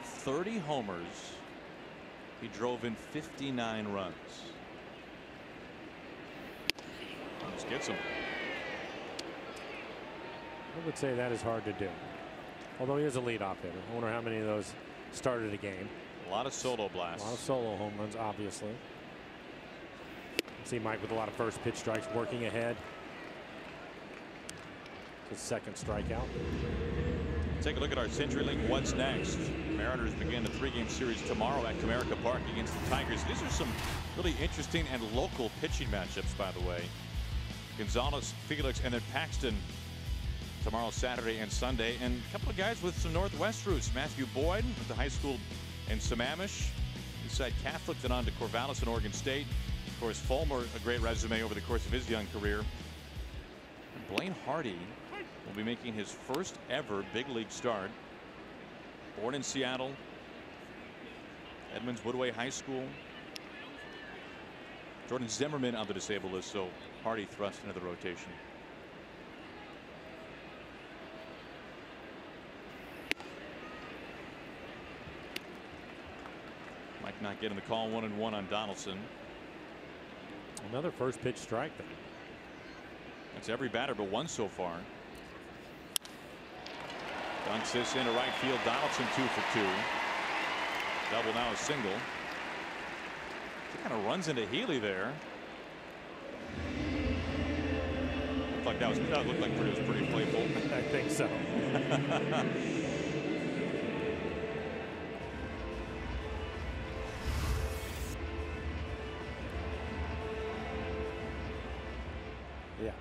30 homers. He drove in 59 runs. Almost gets him. I would say that is hard to do. Although he is a leadoff hitter. I wonder how many of those started a game. A lot of solo blasts. A lot of solo home runs, obviously. See Mike with a lot of first pitch strikes working ahead. His second strikeout. Take a look at our CenturyLink What's Next. Mariners begin a 3-game series tomorrow at Comerica Park against the Tigers. These are some really interesting and local pitching matchups, by the way. Gonzalez, Felix, and then Paxton tomorrow, Saturday and Sunday. And a couple of guys with some Northwest roots. Matthew Boyd with the high school in Sammamish. Eastside Catholic, then on to Corvallis and Oregon State. Of course, Fulmer, a great resume over the course of his young career. And Blaine Hardy will be making his first ever big league start. Born in Seattle. Edmonds Woodway High School. Jordan Zimmerman on the disabled list, so Hardy thrust into the rotation. Mike not getting the call. 1-1 on Donaldson. Another first pitch strike there. That's every batter but one so far. Dunks this into right field. Donaldson 2 for 2. Double now, a single. He kind of runs into Healy there. Looked like that looked like it was pretty playful. I think so. Yeah.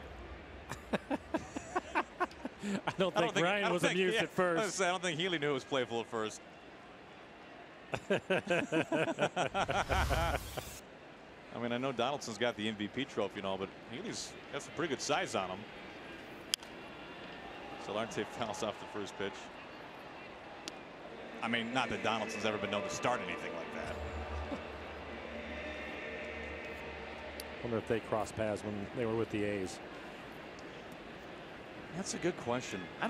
I don't think Ryan was amused at first. I don't think Healy knew it was playful at first. I mean, I know Donaldson's got the MVP trophy and all, but Healy's got some pretty good size on him. Solarte fouls off the first pitch. I mean, not that Donaldson's ever been known to start anything like that. Wonder if they crossed paths when they were with the A's. That's a good question. I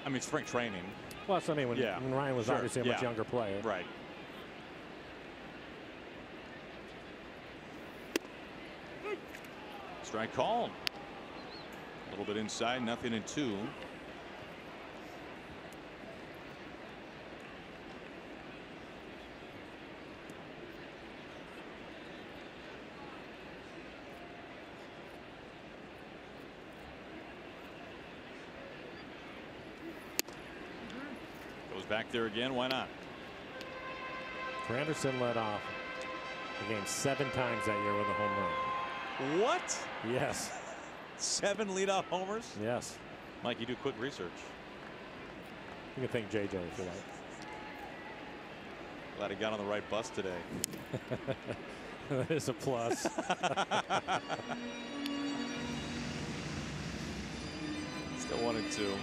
mean, spring training. Well, that's what I mean. When Ryan was obviously a much younger player. Right. Strike called. A little bit inside, nothing in 2. Back there again. Why not? Granderson led off the game 7 times that year with a home run. What? Yes. 7 leadoff homers? Yes. Mike, you do quick research. You can thank JJ if you like. Glad he got on the right bus today. That is a plus. Still 1-2.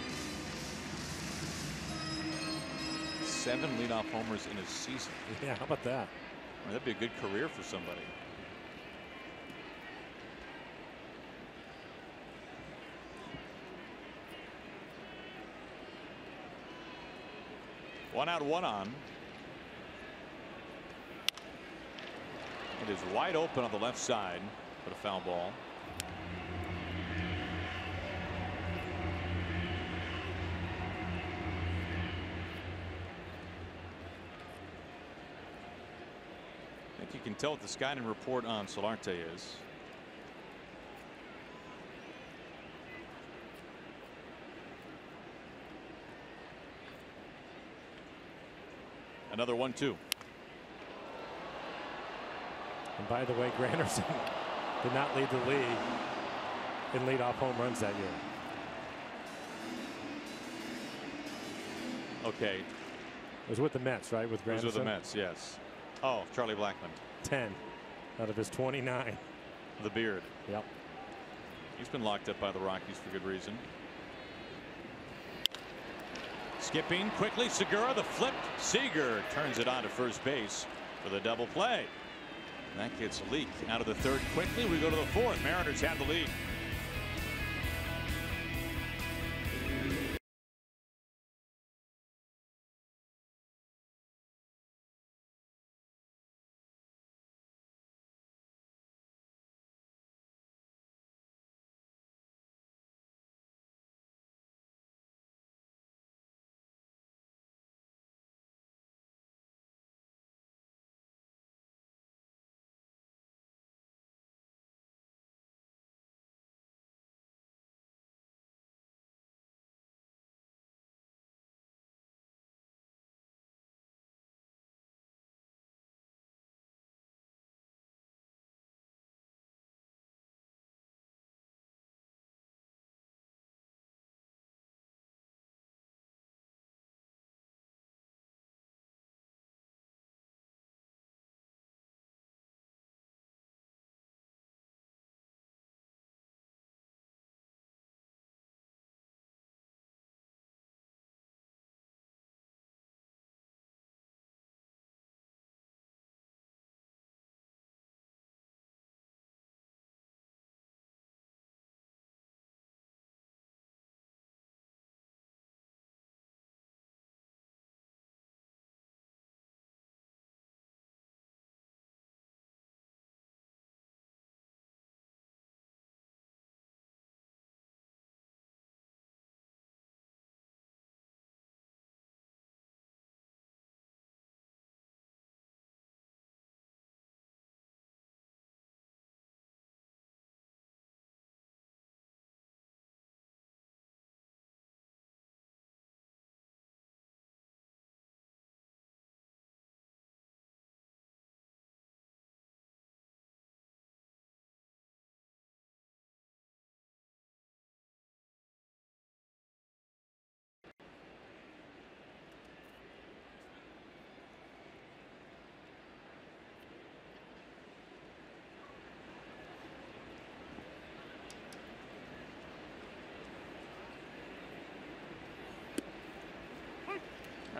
7 leadoff homers in a season. Yeah, how about that? I mean, that'd be a good career for somebody. One out, one on. It is wide open on the left side for the foul ball. I think you can tell what the scouting report on Solarte is. Another 1-2. And by the way, Granderson did not lead the league in leadoff home runs that year. Okay. It was with the Mets, right? With Granderson? It was with the Mets, yes. Oh, Charlie Blackmon. 10 out of his 29. The beard. Yep. He's been locked up by the Rockies for good reason. Skipping quickly, Segura, the flip. Seager turns it on to first base for the double play. And that gets a leak out of the third quickly. We go to the fourth. Mariners have the lead.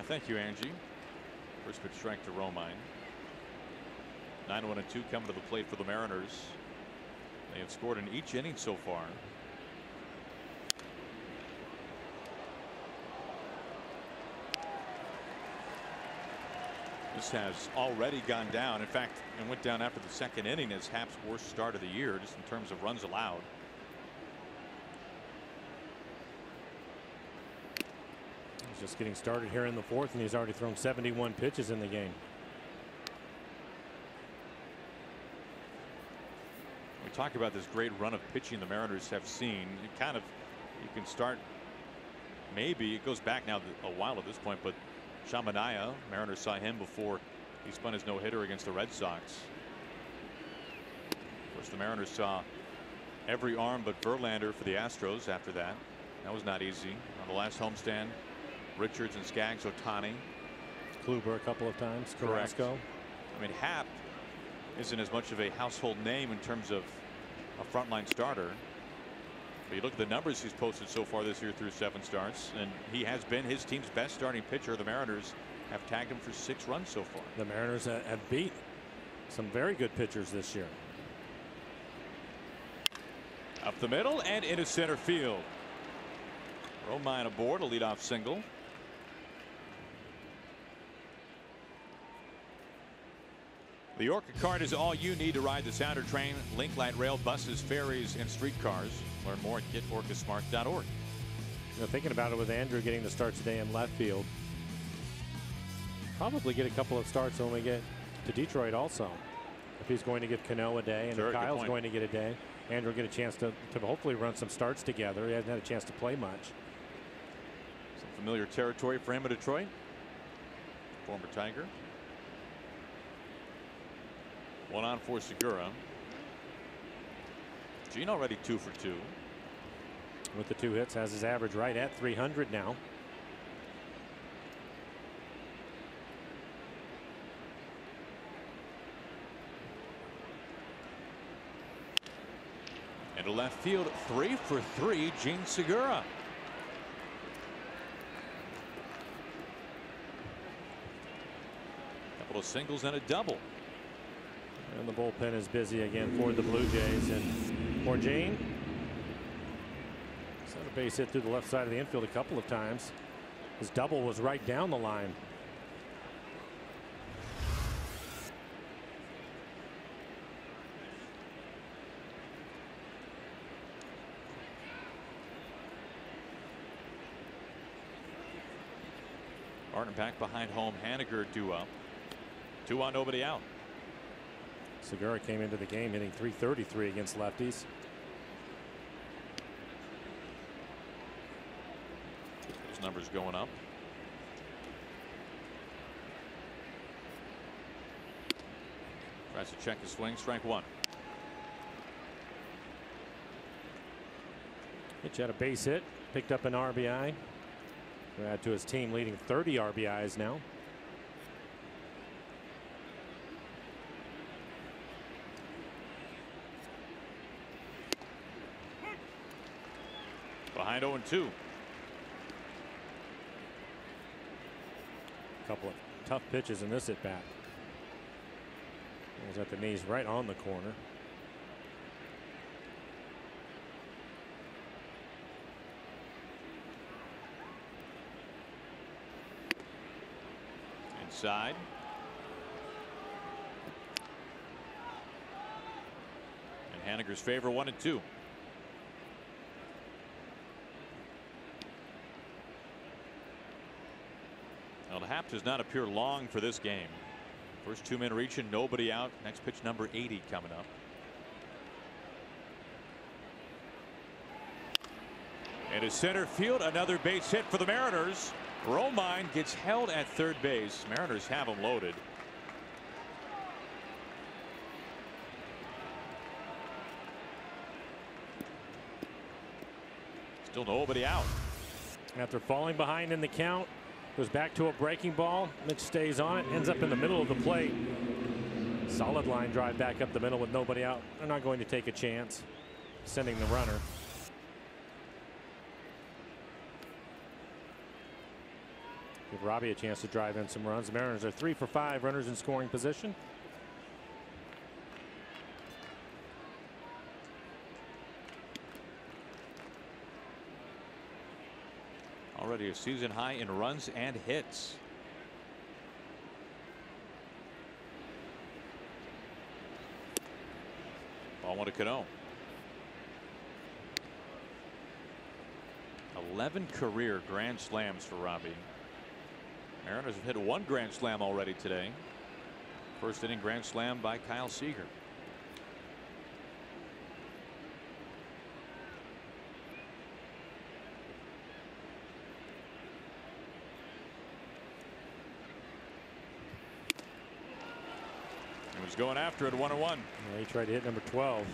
Thank you, Angie. First pitch strike to Romine. 9-1-2 coming to the plate for the Mariners. They have scored in each inning so far. This has already gone down. In fact, it went down after the second inning as Hap's worst start of the year, just in terms of runs allowed. He's just getting started here in the fourth, and he's already thrown 71 pitches in the game. We talk about this great run of pitching the Mariners have seen. It kind of, you can start, maybe it goes back now a while at this point, but Shamanaya, Mariners saw him before he spun his no-hitter against the Red Sox. Of course, the Mariners saw every arm but Verlander for the Astros after that. That was not easy. On the last homestand, Richards and Skaggs, Ohtani. Kluber a couple of times. Carrasco. I mean, Hap isn't as much of a household name in terms of a frontline starter. But you look at the numbers he's posted so far this year through 7 starts, and he has been his team's best starting pitcher. The Mariners have tagged him for 6 runs so far. The Mariners have beat some very good pitchers this year. Up the middle and into center field. Romine aboard, a leadoff single. The Orca card is all you need to ride the Sounder train, link light rail, buses, ferries, and streetcars. Learn more at getorcasmart.org. Thinking about it with Andrew getting the start today in left field. Probably get a couple of starts when we get to Detroit also. If he's going to give Cano a day and if Kyle's going to get a day, Andrew will get a chance to hopefully run some starts together. He hasn't had a chance to play much. Some familiar territory for him in Detroit. Former Tiger. 1 on for Segura. Gene already 2 for 2. With the 2 hits, has his average right at 300 now. Into left field, 3 for 3, Gene Segura. Couple of singles and a double. And the bullpen is busy again for the Blue Jays. And for Gene, he's had a base hit through the left side of the infield a couple of times. His double was right down the line. Martin back behind home. Haniger due up. 2 on, nobody out. Segura came into the game hitting .333 against lefties. His numbers going up. Tries to check the swing. Strike 1. Hitch had a base hit, picked up an RBI. To add to his team leading 30 RBIs now. Behind 0-2. A couple of tough pitches in this at bat. He's at the knees right on the corner. Inside. In Haniger's favor, 1-2. Well, the Hap does not appear long for this game. First 2 men reaching, nobody out. Next pitch, number 80 coming up. And his center field, another base hit for the Mariners. Romine gets held at third base. Mariners have him loaded. Still nobody out. After falling behind in the count, goes back to a breaking ball. Mitch stays on it, ends up in the middle of the plate. Solid line drive back up the middle with nobody out. They're not going to take a chance sending the runner. Give Robbie a chance to drive in some runs. The Mariners are 3 for 5 runners in scoring position. Already a season high in runs and hits. Ball 1 to Cano. 11 career grand slams for Robbie. Mariners have hit 1 grand slam already today. First inning grand slam by Kyle Seager. He was going after it 1-1. Yeah, he tried to hit number 12.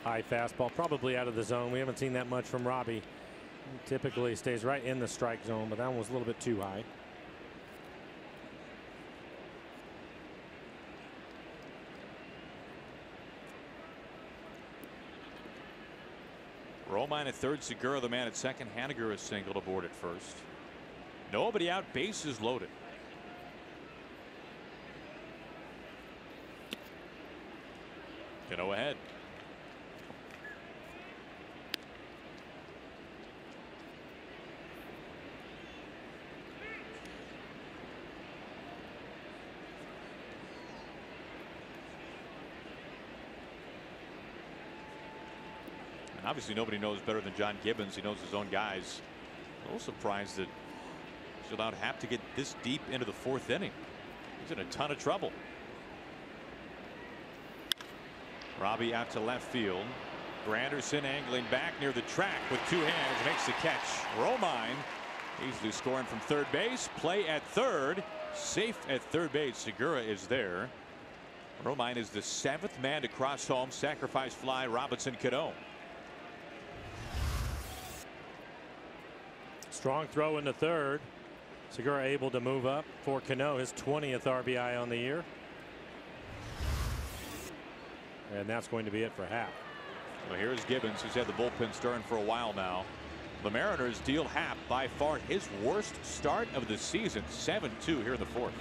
High fastball, probably out of the zone. We haven't seen that much from Robbie. He typically stays right in the strike zone, but that one was a little bit too high. Romine at third, Segura the man at second. Haniger is singled aboard at first. Nobody out, bases loaded. Cano ahead. Obviously, nobody knows better than John Gibbons. He knows his own guys. A little surprised that he's allowed Happ to get this deep into the 4th inning. He's in a ton of trouble. Robbie out to left field. Granderson angling back near the track with 2 hands, makes the catch. Romine easily scoring from third base. Play at third. Safe at third base. Segura is there. Romine is the 7th man to cross home. Sacrifice fly, Robinson Cano. Strong throw into third. Segura able to move up for Cano, his 20th RBI on the year. And that's going to be it for Happ. Well, here's Gibbons, who's had the bullpen stirring for a while now. The Mariners deal Happ by far his worst start of the season. 7-2 here in the 4th.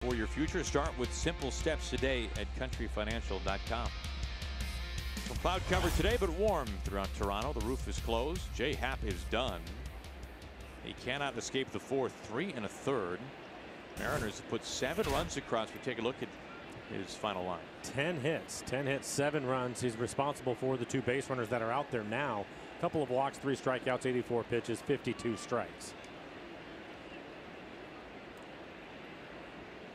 For your future, start with simple steps today at countryfinancial.com. Some cloud cover today, but warm throughout Toronto. The roof is closed. Jay Happ is done. He cannot escape the 4th. 3 1/3. Mariners have put 7 runs across. We take a look at his final line. 10 hits, 7 runs. He's responsible for the 2 base runners that are out there now. A couple of walks, 3 strikeouts, 84 pitches, 52 strikes.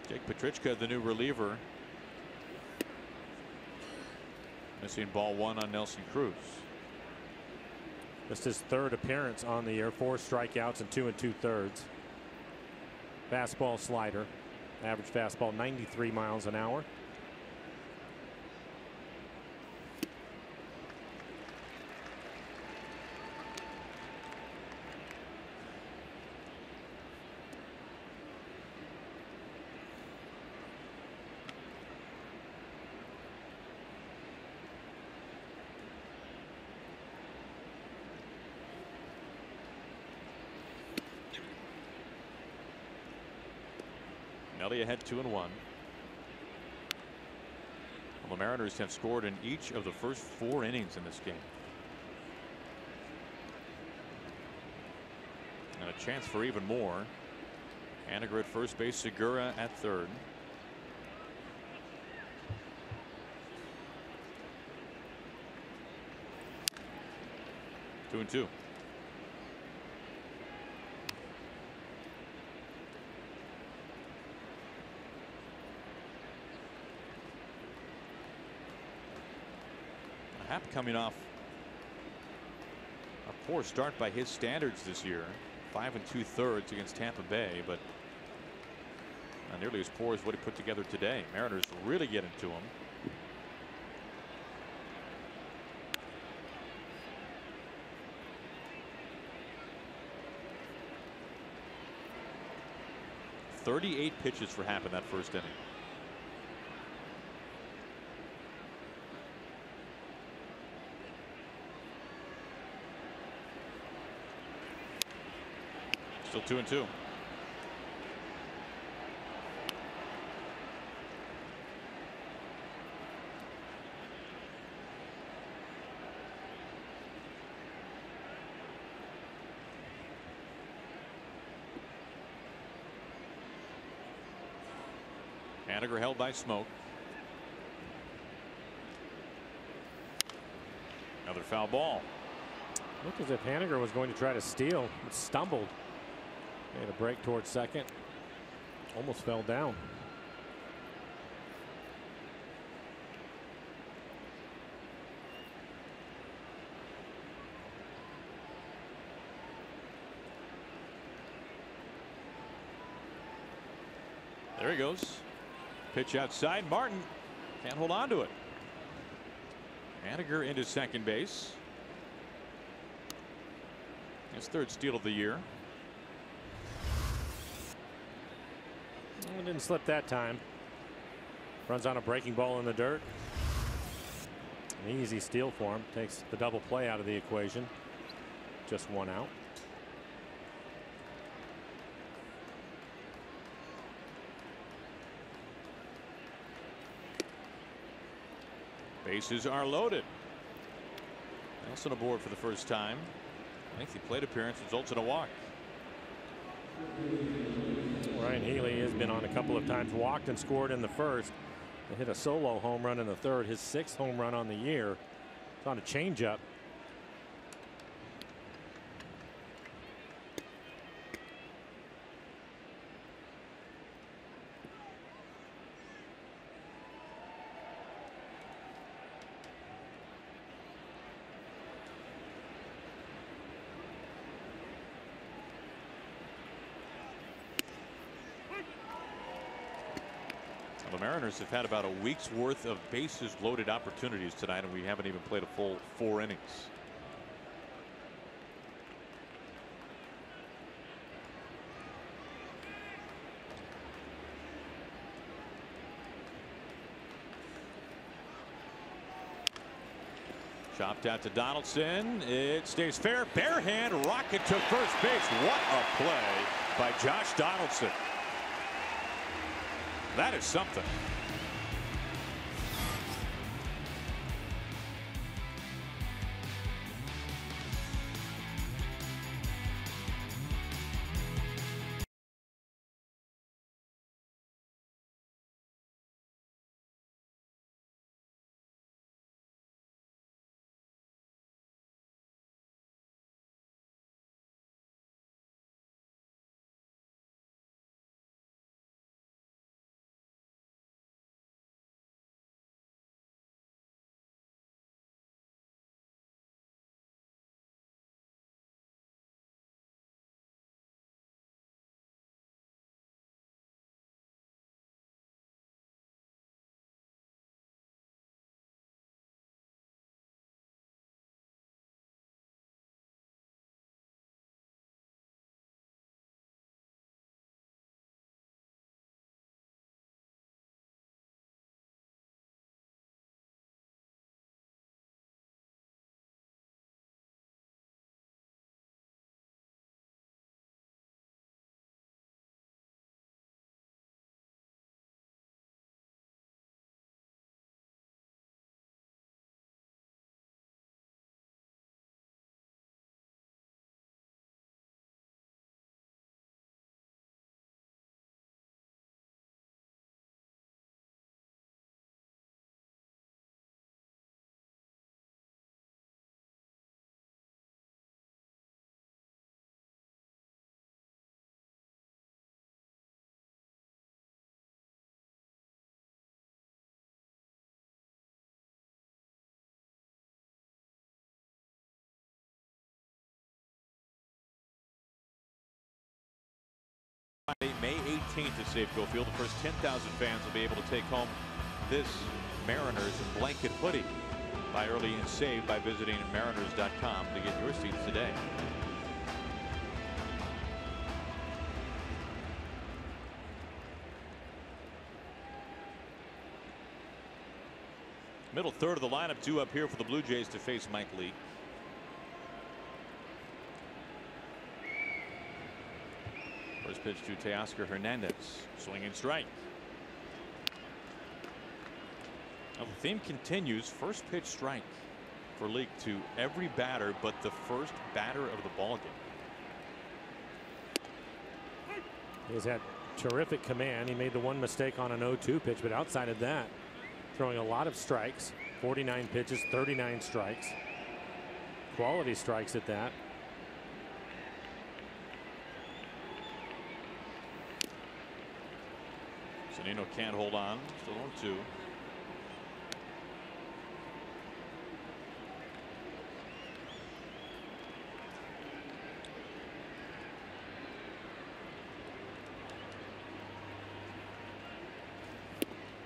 Jake Petrichka, the new reliever. Missing ball 1 on Nelson Cruz. Just his 3rd appearance on the year. 4 strikeouts and 2 2/3. Fastball slider. Average fastball 93 miles an hour. Nelly ahead 2-1. Well, the Mariners have scored in each of the first 4 innings in this game. And a chance for even more. Haniger at first base, Segura at third. Two and two. Happ coming off a poor start by his standards this year. 5 2/3 against Tampa Bay, but not nearly as poor as what he put together today. Mariners really getting to him. .38 pitches for Happ in that first inning. Still 2 and 2. Haniger held by Smoke. Another foul ball. Looked as if Haniger was going to try to steal. It stumbled. Made a break towards second. Almost fell down. There he goes. Pitch outside. Martin can't hold on to it. Haniger into second base. His third steal of the year. Well, didn't slip that time. Runs on a breaking ball in the dirt. An easy steal for him. Takes the double play out of the equation. Just one out. Bases are loaded. Nelson aboard for the first time. Lengthy plate appearance results in a walk. Ryan Healy has been on a couple of times, walked and scored in the first. He hit a solo home run in the third, his 6th home run on the year. It's on a changeup. The Mariners have had about a week's worth of bases loaded opportunities tonight, and we haven't even played a full 4 innings. Chopped out to Donaldson. It stays fair. Bare hand rocket to first base. What a play by Josh Donaldson. That is something. May 18th at Safeco Field. The first 10,000 fans will be able to take home this Mariners blanket hoodie. Buy early and save by visiting mariners.com to get your seats today. Middle third of the lineup, 2 up here for the Blue Jays to face Mike Lee. First pitch to Teoscar Hernandez. Swing and strike. Now the theme continues. First pitch strike for Leake to every batter but the first batter of the ballgame. He's had Terrific command. He made the one mistake on an 0-2 pitch, but outside of that, throwing a lot of strikes. 49 pitches, 39 strikes. Quality strikes at that. Zunino can't hold on. Still 0-2.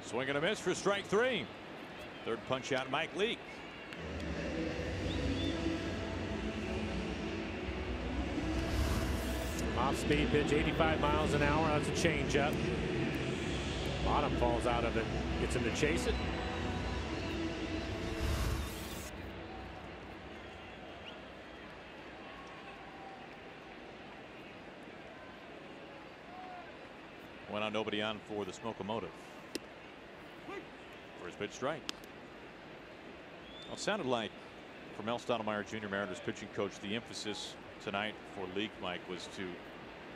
Swing and a miss for strike 3. Third punch out, Mike Leake. Off speed pitch, 85 miles an hour. That's a changeup. Bottom falls out of it. Gets him to chase it. Went on, nobody on for the Smoke-O-Motive. First pitch strike. Well, it sounded like from Mel Stottlemyre Jr., Mariners pitching coach, the emphasis tonight for Leake, Mike, was to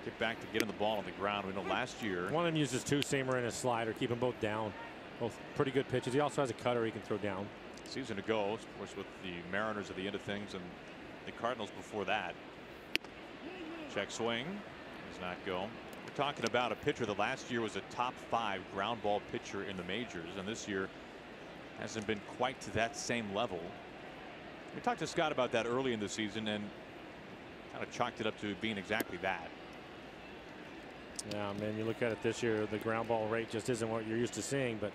get back to getting the ball on the ground. We know last year one of them uses two-seamer and a slider, keep them both down. Both pretty good pitches. He also has a cutter he can throw down. Season ago, of course, with the Mariners at the end of things and the Cardinals before that. Check swing does not go. We're talking about a pitcher that last year was a top 5 ground ball pitcher in the majors, and this year hasn't been quite to that same level. We talked to Scott about that early in the season and kind of chalked it up to being exactly that. Yeah, man, you look at it this year, the ground ball rate just isn't what you're used to seeing, but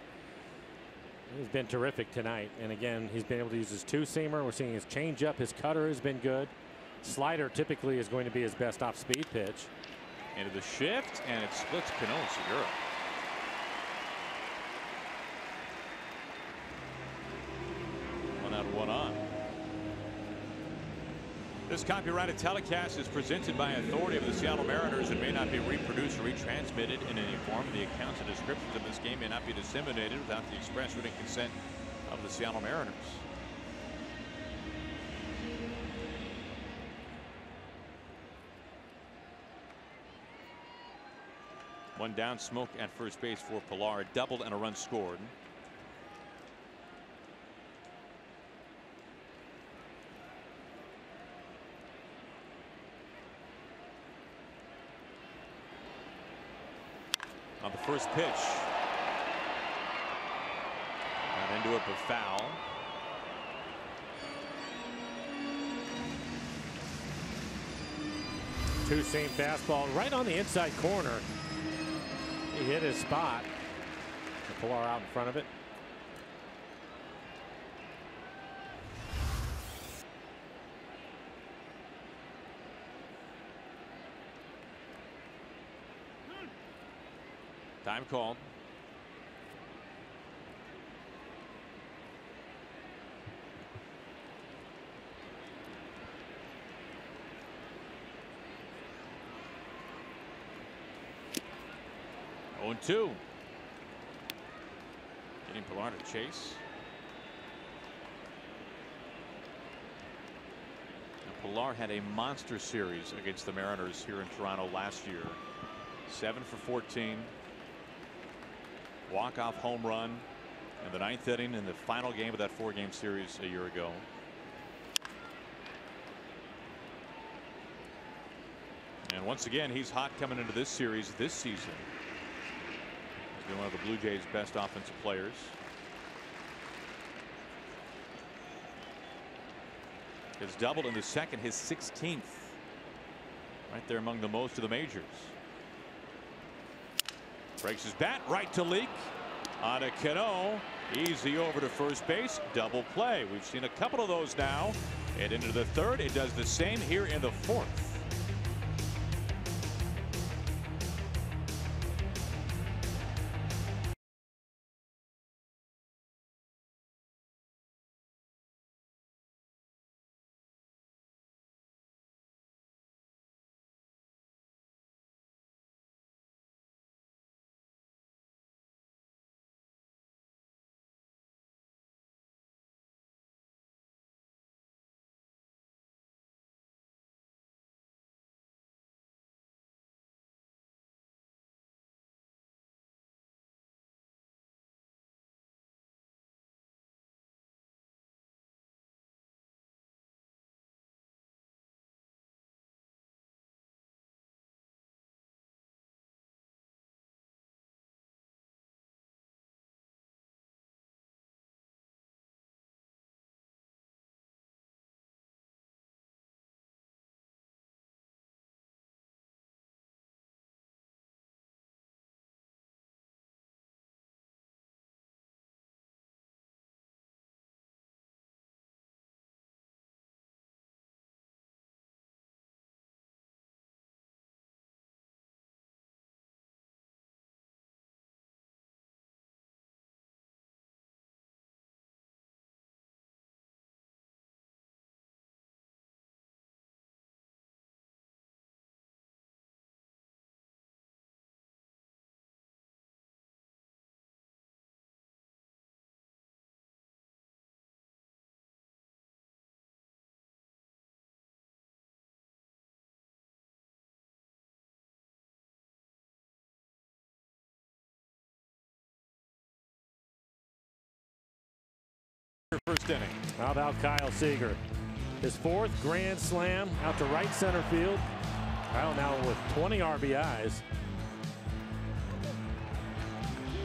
he's been terrific tonight. And again, he's been able to use his two-seamer. We're seeing his changeup. His cutter has been good. Slider typically is going to be his best off-speed pitch. Into the shift, and it splits Cano and Segura. One out, one on. This copyrighted telecast is presented by authority of the Seattle Mariners and may not be reproduced or retransmitted in any form. The accounts and descriptions of this game may not be disseminated without the express written consent of the Seattle Mariners. One down, Smoke at first base for Pilar. A double and a run scored. On the first pitch. Got into it, but foul. Two-seam fastball right on the inside corner. He hit his spot. Pilar out in front of it. Time called. Oh, 2. Getting Pilar to chase. Now, Pilar had a monster series against the Mariners here in Toronto last year. 7 for 14. Walk-off home run in the 9th inning in the final game of that 4-game series a year ago. And once again, he's hot coming into this series this season. He's been one of the Blue Jays' best offensive players. Has doubled in the second, his 16th. Right there among the most of the majors. Breaks his bat right to Leake. On a Cano. Easy over to first base. Double play. We've seen a couple of those now. And into the 3rd. It does the same here in the 4th. First inning. How about Kyle Seager? His 4th grand slam out to right center field. Kyle now with 20 RBIs.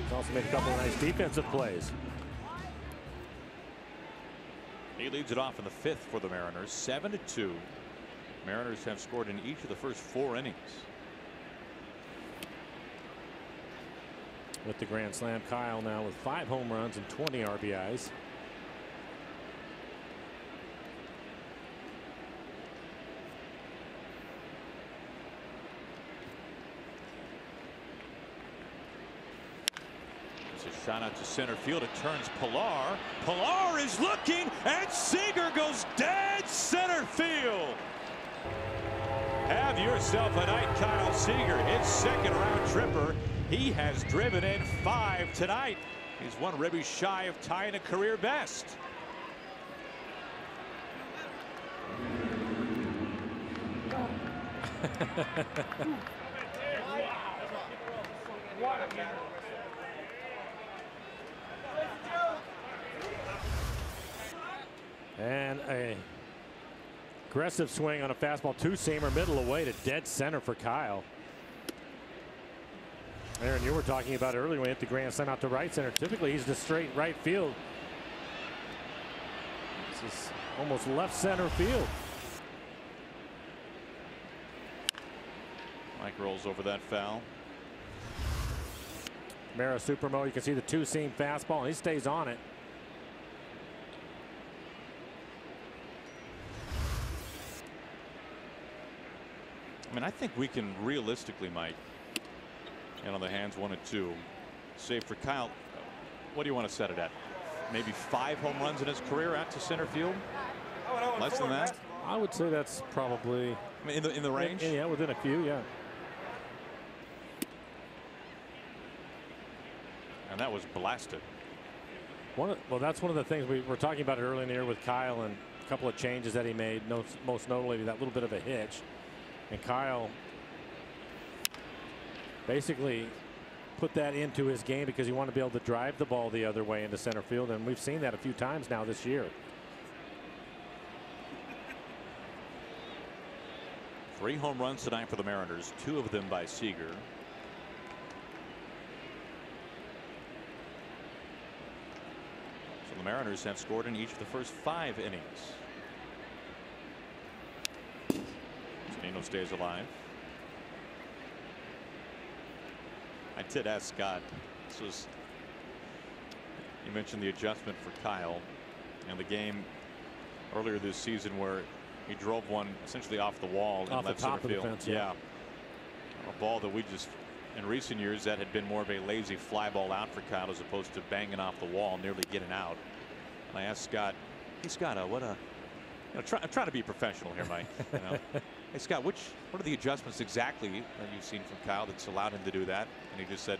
He's also made a couple of nice defensive plays. He leads it off in the 5th for the Mariners, 7-2. Mariners have scored in each of the first 4 innings. With the grand slam, Kyle now with 5 home runs and 20 RBIs. Shot out to center field. It turns Pilar. Pilar is looking, and Seager goes dead center field. Have yourself a night, Kyle Seager. His 2nd round tripper. He has driven in 5 tonight. He's 1 ribby shy of tying a career best. And a aggressive swing on a fastball, 2-seamer, middle away to dead center for Kyle. Aaron, you were talking about earlier when he hit the grand slam out to right center. Typically, he's the straight right field. This is almost left center field. Mike rolls over that foul. Mara Supermo, you can see the 2-seam fastball, and he stays on it. I mean, I think we can realistically, Mike, and on the hands 1 and 2, say for Kyle, what do you want to set it at? Maybe 5 home runs in his career out to center field? Less than that? I would say that's probably, I mean, in the range? Yeah, within a few, yeah. And that was blasted. Well, that's one of the things we were talking about earlier in the year with Kyle, and a couple of changes that he made, most notably that little bit of a hitch. And Kyle basically put that into his game because he wanted to be able to drive the ball the other way into center field, and we've seen that a few times now this year. 3 home runs tonight for the Mariners, 2 of them by Seager. So the Mariners have scored in each of the first 5 innings. Zunino stays alive. I did ask Scott, you mentioned the adjustment for Kyle and the game earlier this season where he drove one essentially off the wall in left center field. Fence, yeah. A ball that we just, in recent years, that had been more of a lazy fly ball out for Kyle as opposed to banging off the wall, nearly getting out. And I asked Scott, hey Scott, I'm trying to be professional here, Mike. Hey Scott, what are the adjustments exactly that you've seen from Kyle that's allowed him to do that? And he just said,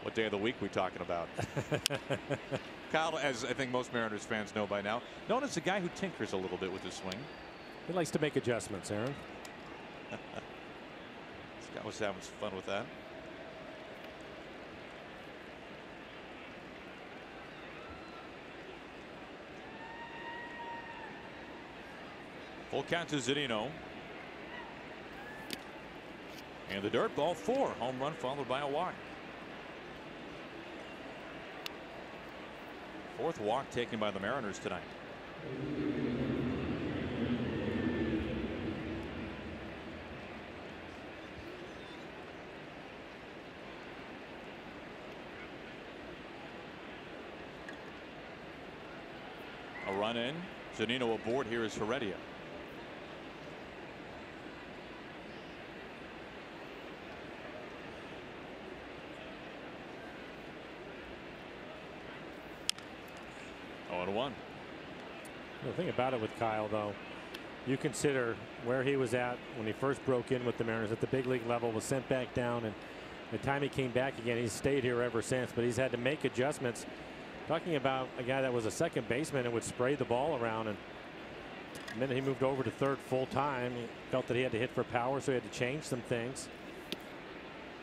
what day of the week we talking about? Kyle, as I think most Mariners fans know by now, known as the guy who tinkers a little bit with his swing. He likes to make adjustments, Aaron. Scott was having some fun with that. Full count to Zunino. And the dirt ball, 4. Home run followed by a walk. 4th walk taken by the Mariners tonight. A run in. Zunino aboard. Here is Heredia. The thing about it with Kyle, though, you consider where he was at when he first broke in with the Mariners at the big league level, was sent back down, and the time he came back again, he's stayed here ever since, but he's had to make adjustments. Talking about a guy that was a second baseman and would spray the ball around, and the minute he moved over to third full time, he felt that he had to hit for power, so he had to change some things.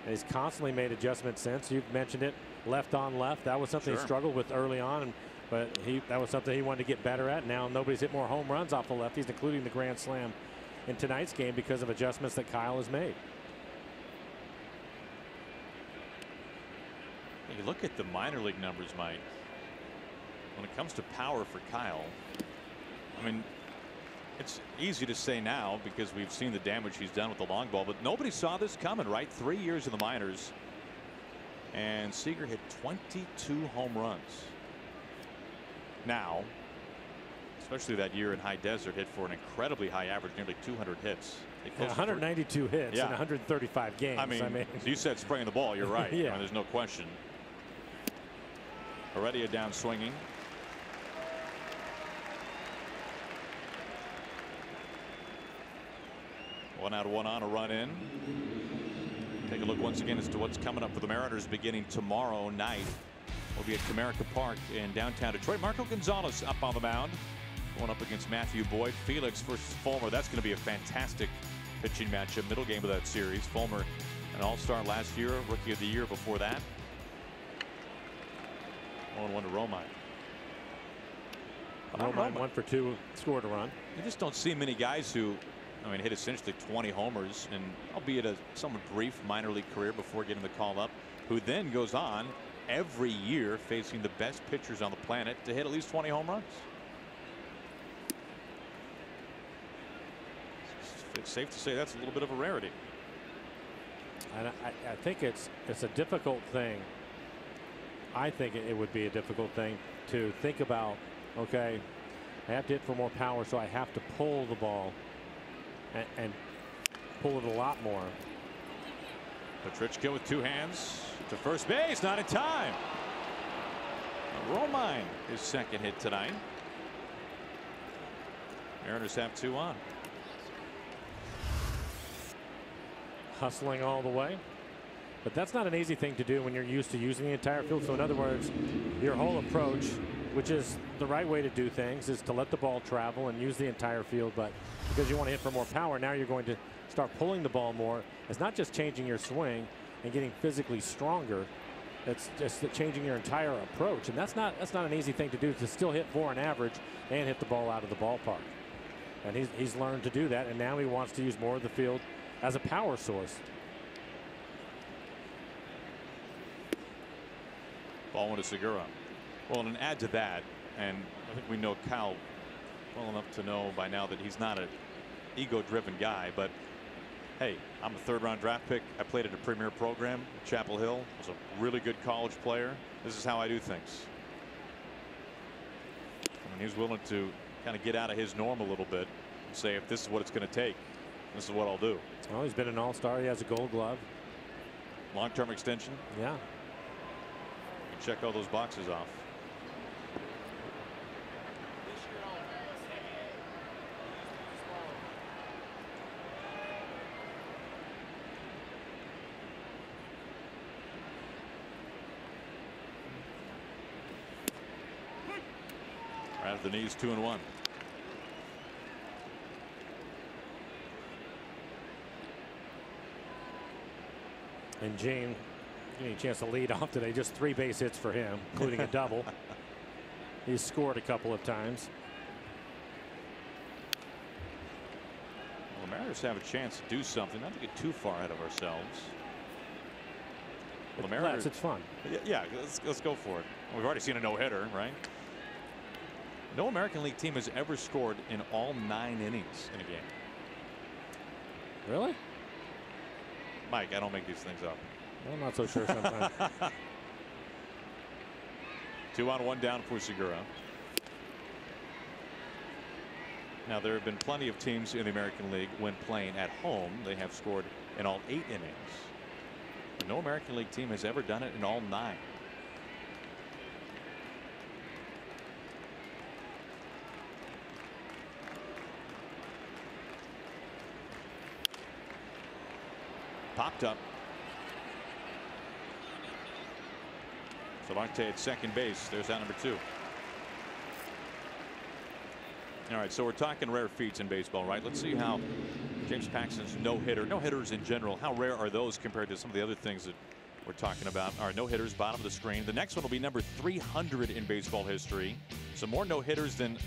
And he's constantly made adjustments since. You've mentioned it. left on left. That was something he struggled with early on, but that was something he wanted to get better at. Now nobody's hit more home runs off the lefties, including the grand slam in tonight's game, because of adjustments that Kyle has made. You look at the minor league numbers, Mike. When it comes to power for Kyle, I mean, it's easy to say now because we've seen the damage he's done with the long ball, but nobody saw this coming, right? 3 years in the minors, and Seager hit 22 home runs. Now, especially that year in High Desert, hit for an incredibly high average, nearly 200 hits. Yeah, 192 hits in 135 games. I mean, you said spraying the ball. You're right. Yeah. I mean, there's no question. Already a down swinging. One out, one on, a run in. Take a look once again as to what's coming up for the Mariners beginning tomorrow night. We'll be at Comerica Park in downtown Detroit. Marco Gonzalez up on the mound, going up against Matthew Boyd. Felix versus Fulmer. That's going to be a fantastic pitching matchup. Middle game of that series. Fulmer, an all-star last year, rookie of the year before that. 1-1 to Romine. Romine 1 for 2, scored a run. You just don't see many guys who, I mean, hit essentially 20 homers, and albeit a somewhat brief minor league career before getting the call up, who then goes on every year facing the best pitchers on the planet to hit at least 20 home runs. It's safe to say that's a little bit of a rarity. And I think it's a difficult thing. I think it would be a difficult thing to think about. Okay, I have to hit for more power, so I have to pull the ball and pull it a lot more. Petrichka with 2 hands to first base, not in time. Romine, his second hit tonight. Mariners have 2 on. Hustling all the way. But that's not an easy thing to do when you're used to using the entire field. So in other words, your whole approach, which is the right way to do things, is to let the ball travel and use the entire field. But because you want to hit for more power, now you're going to start pulling the ball more. It's not just changing your swing and getting physically stronger. It's just changing your entire approach. And that's not an easy thing to do, to still hit for an average and hit the ball out of the ballpark. And he's learned to do that, and now he wants to use more of the field as a power source. Ball went to Segura. Well, and add to that, and I think we know Kyle well enough to know by now that he's not an ego-driven guy, but hey, I'm a third-round draft pick. I played at a premier program, Chapel Hill. Was a really good college player. This is how I do things. I mean, he's willing to kind of get out of his norm a little bit and say, if this is what it's going to take, this is what I'll do. Well, he's been an all-star. He has a Gold Glove. Long-term extension. Yeah. Check all those boxes off. Right at the knees, 2-1. And Gene getting a chance to lead off today. Just 3 base hits for him, including a double. He's scored a couple of times. Well, the Mariners have a chance to do something, not to get too far ahead of ourselves. Well, the Mariners, it's fun. Yeah, let's go for it. We've already seen a no-hitter, right? No American League team has ever scored in all 9 innings in a game. Really? Mike, I don't make these things up. I'm not so sure sometimes. 2 on, 1 down for Segura. Now, there have been plenty of teams in the American League when playing at home. They have scored in all 8 innings. But no American League team has ever done it in all 9. Popped up. Solarte at second base. There's out number 2. All right, so we're talking rare feats in baseball, right? Let's see how James Paxton's no-hitters in general, how rare are those compared to some of the other things that We're talking about our no-hitters, bottom of the screen. The next one will be number 300 in baseball history. So more no-hitters than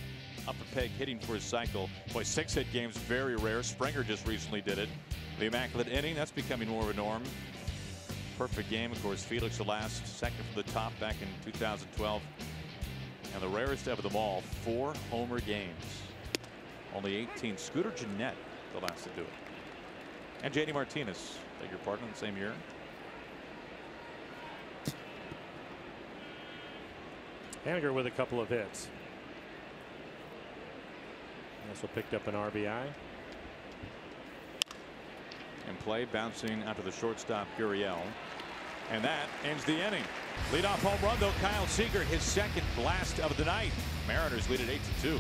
up a peg hitting for his cycle. Boy, 6-hit games, very rare. Springer just recently did it. The immaculate inning, that's becoming more of a norm. Perfect game, of course, Felix the last, second from the top back in 2012. And the rarest of them all, 4 homer games. Only 18. Scooter Gennett, the last to do it. And JD Martinez, beg your pardon, the same year. Haniger with a couple of hits. Also picked up an RBI. In play, bouncing out to the shortstop, Gurriel. And that ends the inning. Leadoff home run, though, Kyle Seager, his second blast of the night. Mariners lead at 8-2.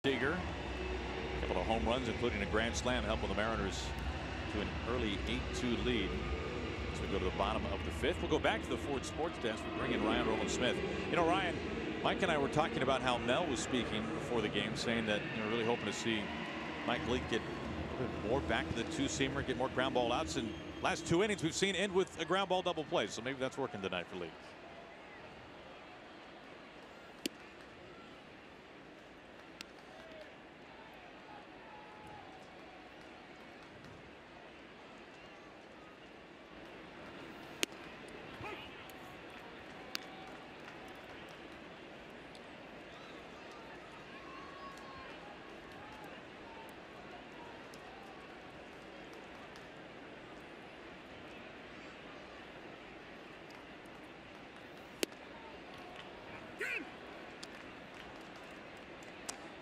Seager, a couple of home runs, including a grand slam, helping the Mariners to an early 8-2 lead. As we go to the bottom of the 5th, we'll go back to the Ford Sports Desk. We bring in Ryan Rowland-Smith. You know, Ryan, Mike and I were talking about how Mel was speaking before the game, saying that really hoping to see Mike Leake get more back to the two-seamer, get more ground ball outs. And last 2 innings we've seen end with a ground ball double play, so maybe that's working tonight for Leake.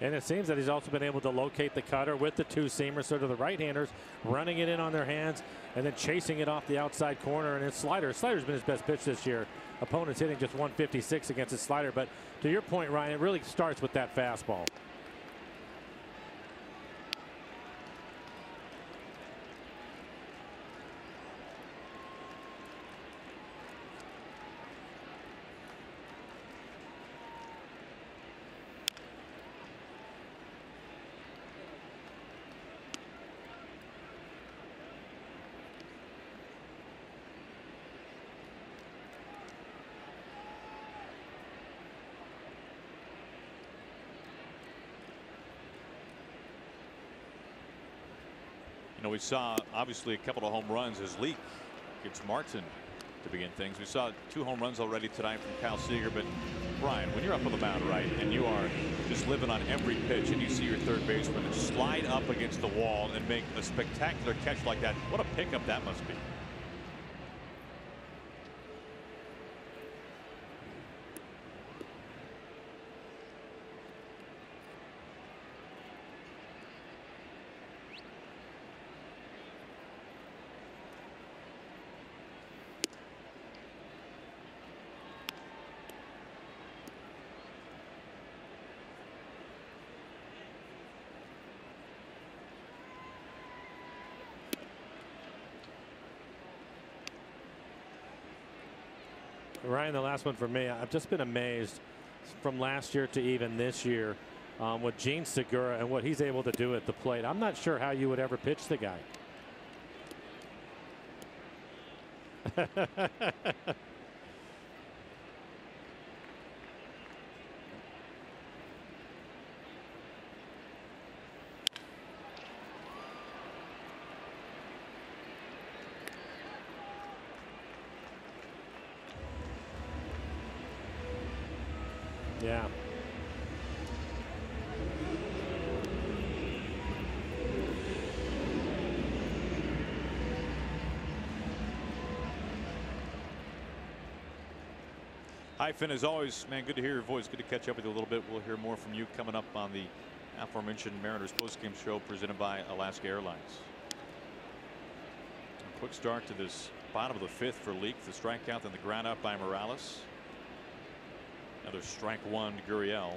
And it seems that he's also been able to locate the cutter with the two-seamer, so to the right-handers running it in on their hands and then chasing it off the outside corner. And his slider. Slider's been his best pitch this year. Opponents hitting just 156 against his slider. But to your point, Ryan, it really starts with that fastball. You know, we saw obviously a couple of home runs as Leake gets Martin to begin things. We saw 2 home runs already tonight from Kyle Seager. But Brian, when you're up on the mound, right, and you are just living on every pitch, and you see your third baseman slide up against the wall and make a spectacular catch like that, what a pickup that must be. Ryan, the last one for me. I've just been amazed from last year to even this year with Gene Segura and what he's able to do at the plate. I'm not sure how you would ever pitch the guy. Yeah. Hi, Finn, as always, man, good to hear your voice. Good to catch up with you a little bit. We'll hear more from you coming up on the aforementioned Mariners postgame show presented by Alaska Airlines. A quick start to this bottom of the fifth for Leake. The strikeout, then the ground out by Morales. Another strike one to Gurriel.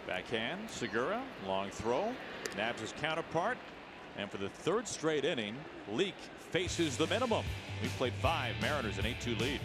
Backhand, Segura, long throw, nabs his counterpart, and for the third straight inning, Leake faces the minimum. We've played 5, Mariners an 8-2 lead.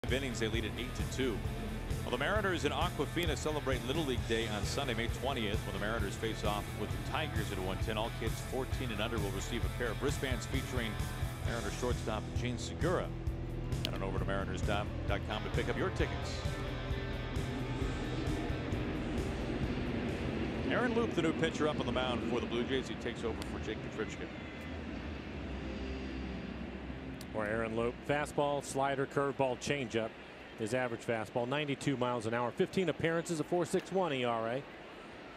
Five innings, they lead at 8-2. Well, the Mariners in Aquafina celebrate Little League Day on Sunday, May 20th, when the Mariners face off with the Tigers at 110. All kids 14 and under will receive a pair of wristbands featuring Mariners shortstop Gene Segura. Head on over to Mariners.com to pick up your tickets. Aaron Loup, the new pitcher, up on the mound for the Blue Jays. He takes over for Jake Petrichka. Or Aaron Loup. Fastball, slider, curveball, changeup. His average fastball, 92 miles an hour. 15 appearances, a 4.61 ERA.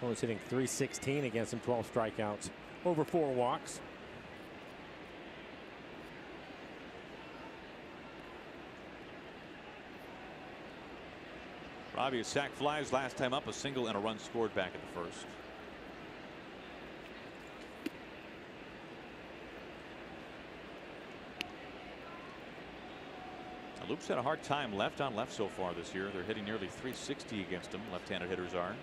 Only hitting .316 against him, 12 strikeouts, over 4 walks. Robbie, a sac flies last time up, a single and a run scored back in the first. Loop's had a hard time left on left so far this year. They're hitting nearly .360 against him. Left-handed hitters are.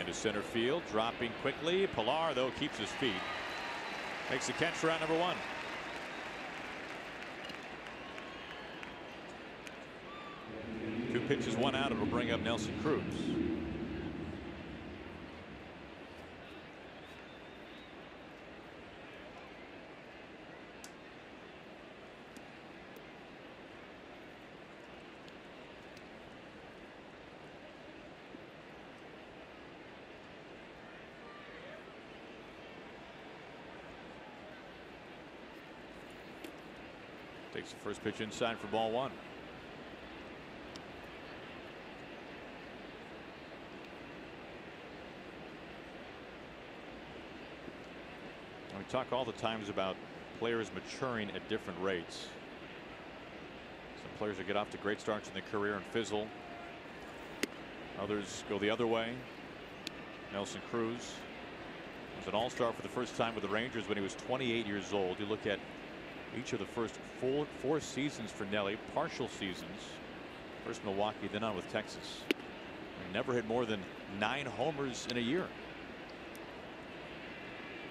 Into center field, dropping quickly. Pilar, though, keeps his feet. Makes the catch for out number 1. Two pitches, 1 out. It'll bring up Nelson Cruz. Takes the first pitch inside for ball 1. talk all the times about players maturing at different rates. Some players that get off to great starts in their career and fizzle. Others go the other way. Nelson Cruz was an all-star for the first time with the Rangers when he was 28 years old. You look at each of the first four seasons for Nelly, partial seasons. First Milwaukee, then on with Texas. He never hit more than 9 homers in a year.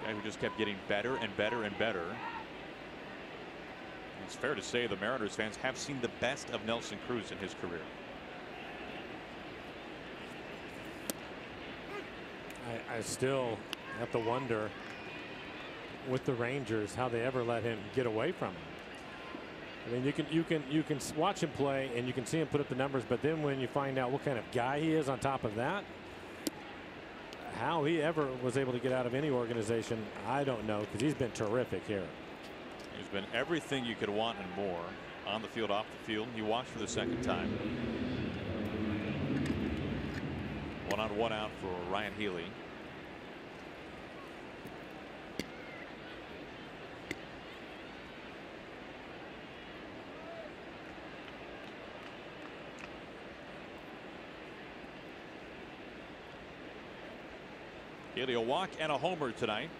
Guy who just kept getting better and better and better. It's fair to say the Mariners fans have seen the best of Nelson Cruz in his career. I still have to wonder with the Rangers how they ever let him get away from him. I mean, you can watch him play and you can see him put up the numbers, but then when you find out what kind of guy he is on top of that, how he ever was able to get out of any organization, I don't know, because he's been terrific here. He's been everything you could want and more on the field, off the field. He walked for the second time. 1 on 1 out for Ryan Healy. Healy a walk and a homer tonight.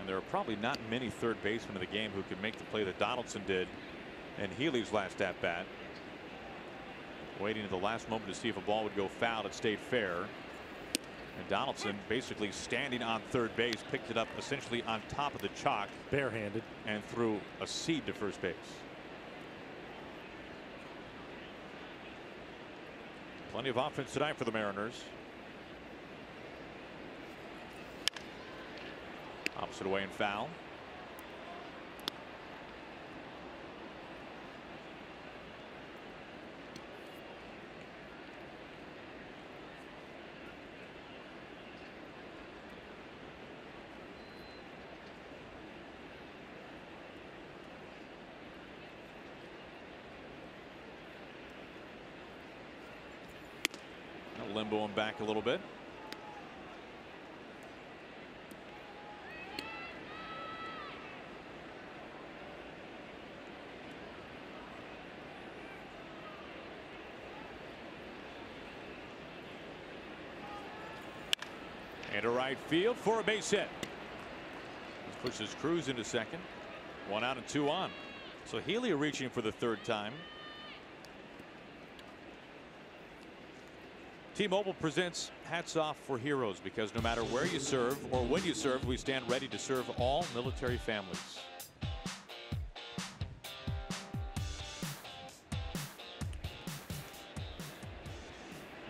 And there are probably not many third basemen in the game who could make the play that Donaldson did in Healy's last at bat. Waiting at the last moment to see if a ball would go foul. It stayed fair. And Donaldson basically standing on third base picked it up essentially on top of the chalk barehanded and threw a seed to first base. Plenty of offense tonight for the Mariners. Opposite away and foul. Limbo him back a little bit. Into right field for a base hit. This pushes Cruz into second. 1 out and 2 on. So Healy reaching for the third time. T-Mobile presents Hats Off for Heroes, because no matter where you serve or when you serve, we stand ready to serve all military families.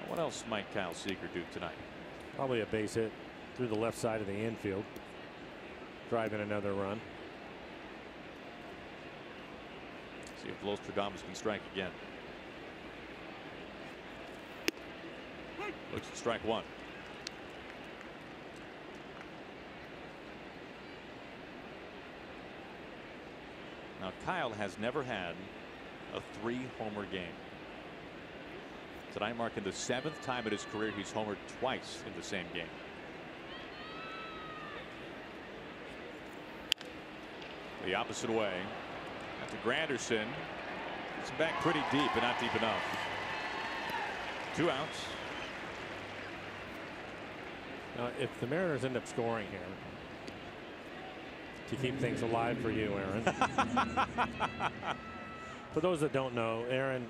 What else might Kyle Seager do tonight? Probably a base hit through the left side of the infield, driving another run. See if Lostradamus can strike again. Looks at strike 1. Now Kyle has never had a 3-homer game. Tonight marking the 7th time in his career he's homered twice in the same game. The opposite way. That's to Granderson. It's back pretty deep, but not deep enough. 2 outs. Now, if the Mariners end up scoring here to keep things alive for you, Aaron. For those that don't know, Aaron,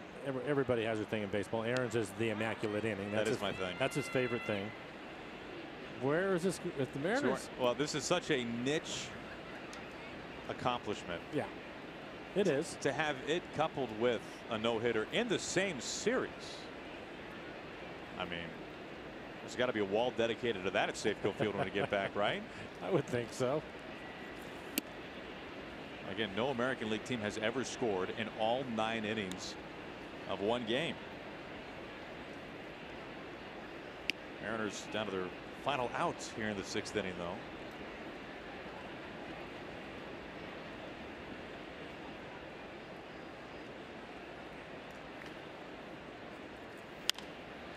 everybody has their thing in baseball. Aaron's is the immaculate inning. That is my thing. That's his favorite thing. Where is this? If the Mariners. Well, this is such a niche accomplishment. Yeah, it is. To have it coupled with a no-hitter in the same series. I mean, there's got to be a wall dedicated to that at Safeco Field when we get back, right? I would think so. Again, no American League team has ever scored in all 9 innings of one game. Mariners down to their final out here in the 6th inning, though.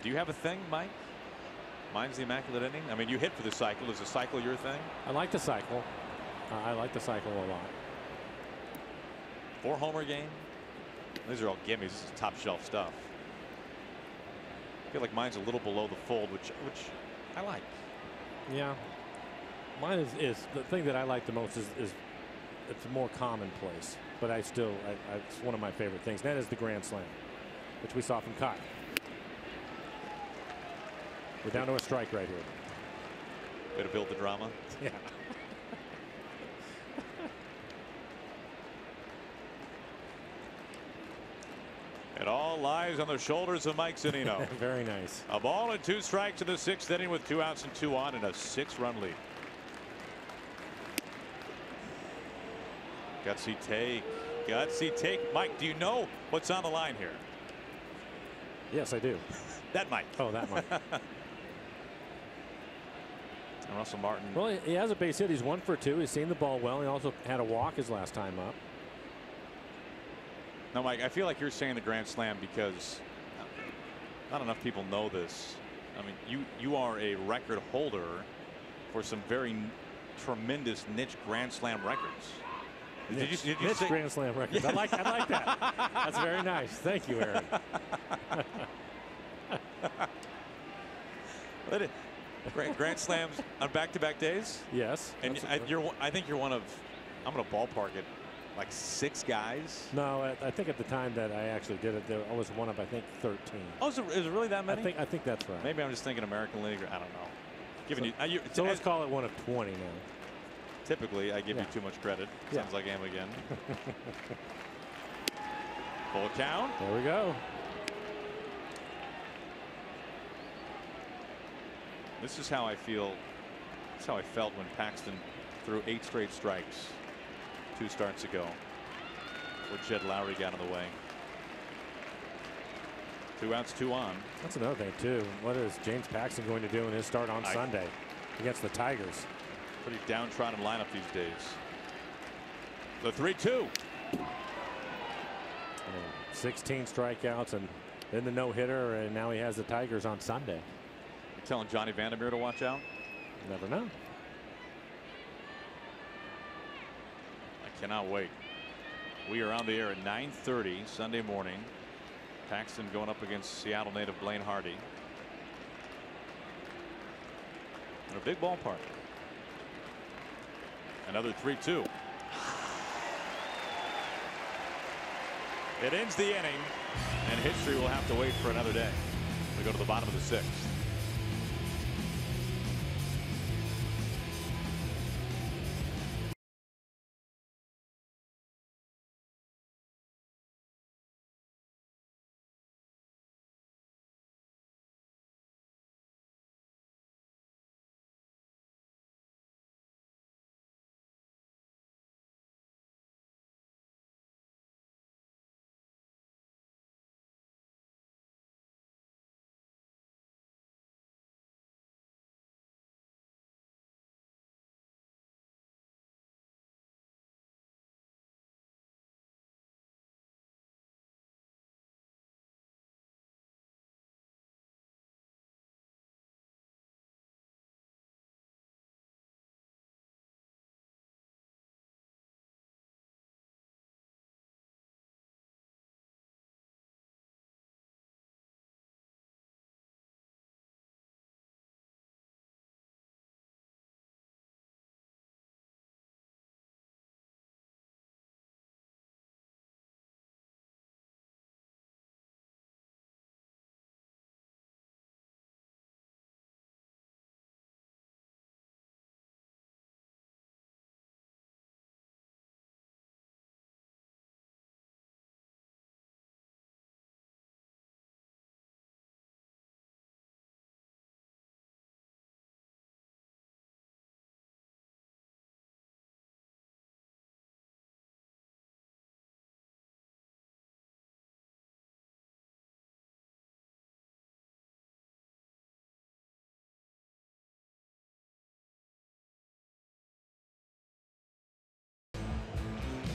Do you have a thing, Mike? Mine's the immaculate inning. I mean, you hit for the cycle. Is the cycle your thing? I like the cycle. I like the cycle a lot. 4-homer game. These are all gimmies. This is top shelf stuff. I feel like mine's a little below the fold, which I like. Yeah. Mine is the thing that I like the most is it's more commonplace, but it's one of my favorite things. That is the grand slam, which we saw from Kyle. We're down to a strike right here. Way to build the drama. Yeah. It all lies on the shoulders of Mike Zunino. Very nice. A ball and 2 strikes in the 6th inning with 2 outs and 2 on and a 6-run lead. Gutsy take. Gutsy take. Mike, do you know what's on the line here? Yes, I do. That Mike. Oh, that Mike. And Russell Martin. Well, he has a base hit. He's 1 for 2. He's seen the ball well. He also had a walk his last time up. Now, Mike, I feel like you're saying the grand slam because not enough people know this. I mean, you are a record holder for some very tremendous niche grand slam records. Did you niche say grand slam records? I like that. That's very nice. Thank you, Aaron. Grand slams on back-to-back days. Yes. And I think you're one of. I'm going to ballpark it. Like 6 guys? No, I think at the time that I actually did it, I was one of, I think, 13. Oh, is it really that many? I think that's right. Maybe I'm just thinking American League, or I don't know. Giving so let's call it one of 20 now. Typically, I give you too much credit. Sounds like I am again. Full count. There we go. This is how I feel. This is how I felt when Paxton threw 8 straight strikes 2 starts ago, where Jed Lowry got in the way. 2 outs, 2 on. That's another thing too. What is James Paxton going to do in his start on Sunday against the Tigers? Pretty downtrodden lineup these days. The 3-2. 16 strikeouts and then the no-hitter, and now he has the Tigers on Sunday. You're telling Johnny Vandermeer to watch out? Never know. Cannot wait. We are on the air at 9:30 Sunday morning. Paxton going up against Seattle native Blaine Hardy. In a big ballpark. Another 3-2. It ends the inning, and history will have to wait for another day. We go to the bottom of the 6th.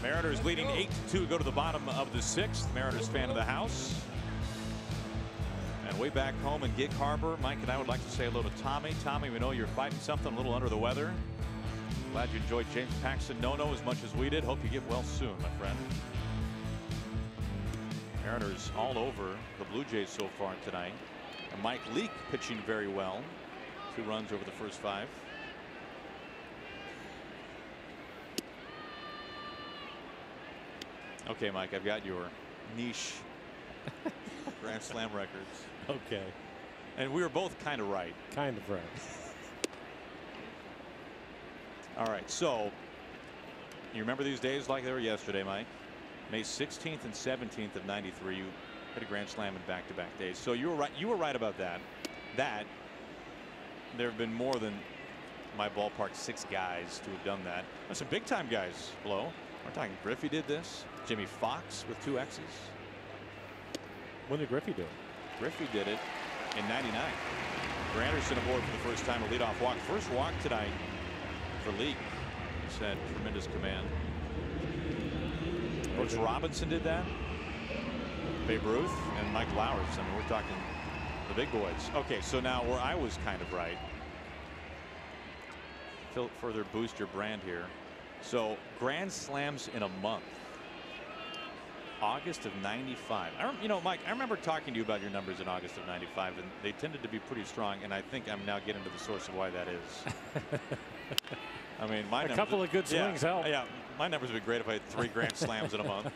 Mariners leading 8-2, go to the bottom of the 6th. Mariners fan of the house. And way back home in Gig Harbor, Mike and I would like to say hello to Tommy. Tommy, we know you're fighting something a little under the weather. Glad you enjoyed James Paxton no-no as much as we did. Hope you get well soon, my friend. Mariners all over the Blue Jays so far tonight. And Mike Leake pitching very well. 2 runs over the first 5. Okay, Mike, I've got your niche Grand Slam records. Okay. And we were both kind of right. Kind of right. All right, so you remember these days like they were yesterday, Mike? May 16th and 17th of '93, you hit a Grand Slam in back-to-back days. So you were right. You were right about that. That there have been more than my ballpark 6 guys to have done that. There's some big-time guys below. We're talking Griffey did this. Jimmy Fox with 2 X's. When did Griffey do it? Griffey did it in '99. Granderson aboard for the first time, a leadoff walk. First walk tonight for Leake. He's had tremendous command. Brooks Robinson did that. Babe Ruth and Mike Lowers. I mean, we're talking the big boys. Okay, so now where I was kind of right. Further boost your brand here. So Grand Slams in a month. August of '95. You know, Mike, I remember talking to you about your numbers in August of '95, and they tended to be pretty strong. And I think I'm now getting to the source of why that is. I mean, my numbers, couple of good swings help. Yeah, my numbers would be great if I had 3 Grand Slams in a month.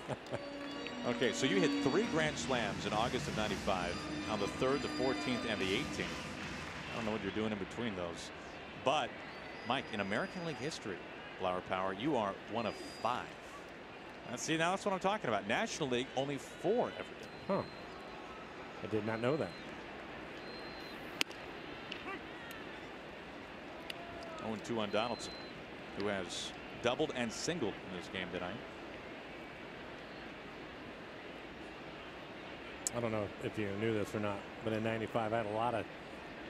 Okay, so you hit 3 Grand Slams in August of '95 on the 3rd, the 14th, and the 18th. I don't know what you're doing in between those, but Mike, in American League history, Flower Power, you are one of 5. See, now that's what I'm talking about. National League, only 4 ever did. Huh. I did not know that. 0-2 on Donaldson, who has doubled and singled in this game tonight. I don't know if you knew this or not, but in '95, I had a lot of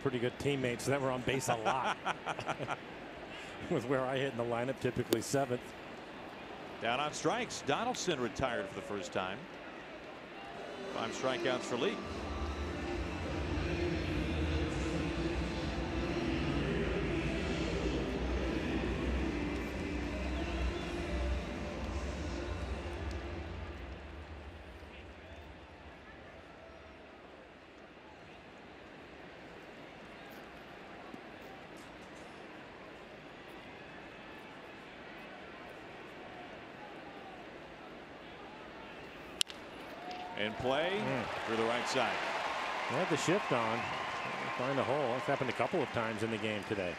pretty good teammates that were on base a lot. With where I hit in the lineup, typically 7th. Down on strikes. Donaldson retired for the first time. 5 strikeouts for Leake. In play through the right side. They had the shift on. Find a hole. It's happened a couple of times in the game today.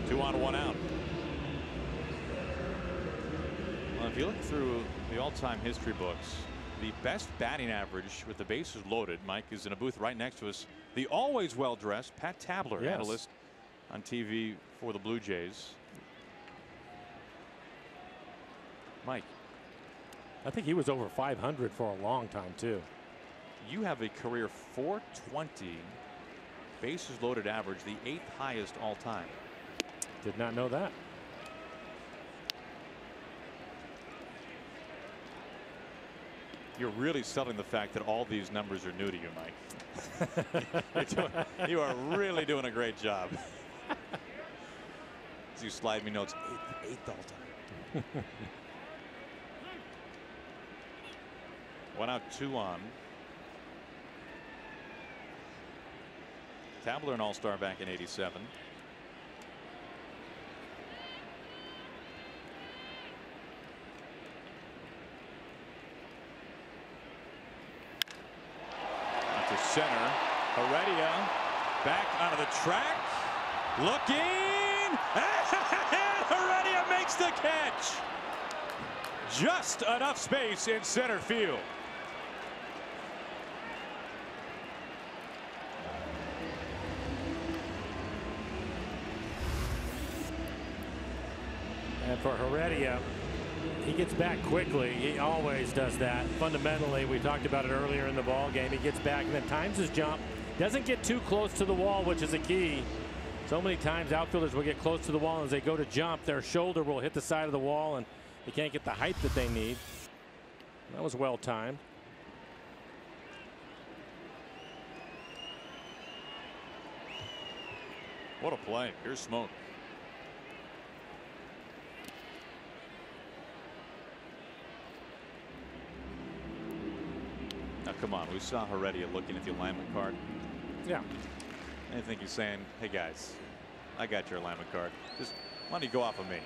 Two on, 1 out. Well, if you look through the all-time history books, the best batting average with the bases loaded, Mike, is in a booth right next to us. The always well-dressed Pat Tabler, yes, analyst on TV for the Blue Jays. Mike, I think he was over 500 for a long time too. You have a career .420 bases loaded average, the 8th highest all time. Did not know that. You're really selling the fact that all these numbers are new to you, Mike. You are really doing a great job. As you slide me notes, 8th all time. 1 out, 2 on. Tabler, an all-star back in '87. To center. Heredia back onto the track. Looking. Heredia makes the catch. Just enough space in center field. And for Heredia, he gets back quickly. He always does that. Fundamentally, we talked about it earlier in the ball game. He gets back and then times his jump. Doesn't get too close to the wall, which is a key. So many times outfielders will get close to the wall, and as they go to jump, their shoulder will hit the side of the wall, and They can't get the height that they need. That was well timed. What a play. Here's Smoke. Now, come on. We saw Heredia looking at the alignment card. Yeah. I think he's saying, hey, guys, I got your alignment card. Just why don't you go off of me?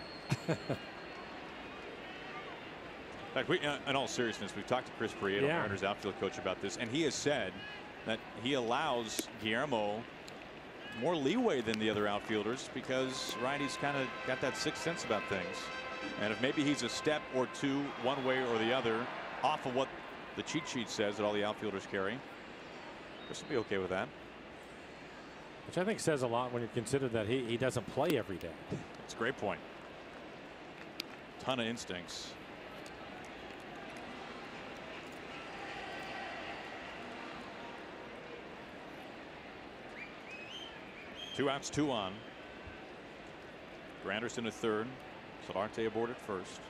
In fact, in all seriousness, we've talked to Chris Prieto, Mariners outfield coach, about this, and he has said that he allows Guillermo more leeway than the other outfielders because righties kind of got that sixth sense about things. And if maybe he's a step or two one way or the other off of what the cheat sheet says that all the outfielders carry, Chris will be okay with that. Which I think says a lot when you consider that he doesn't play every day. That's a great point. Ton of instincts. Two outs, two on. Granderson at third. Solarte aboard at first.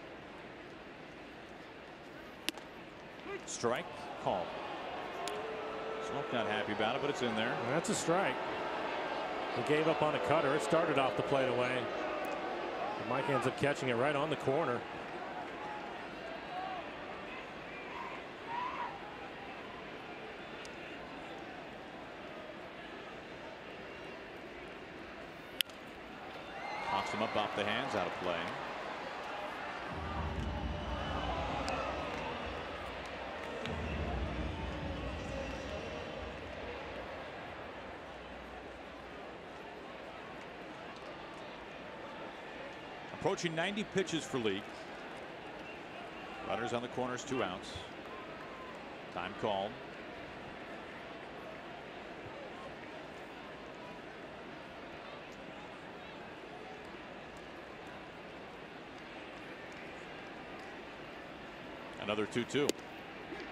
Strike call. Smoke not happy about it, but it's in there. That's a strike. He gave up on a cutter. It started off the plate away. But Mike ends up catching it right on the corner. Knocks him up off the hands, out of play. Approaching 90 pitches for Leake. Runners on the corners, 2 outs. Time called. Another 2-2.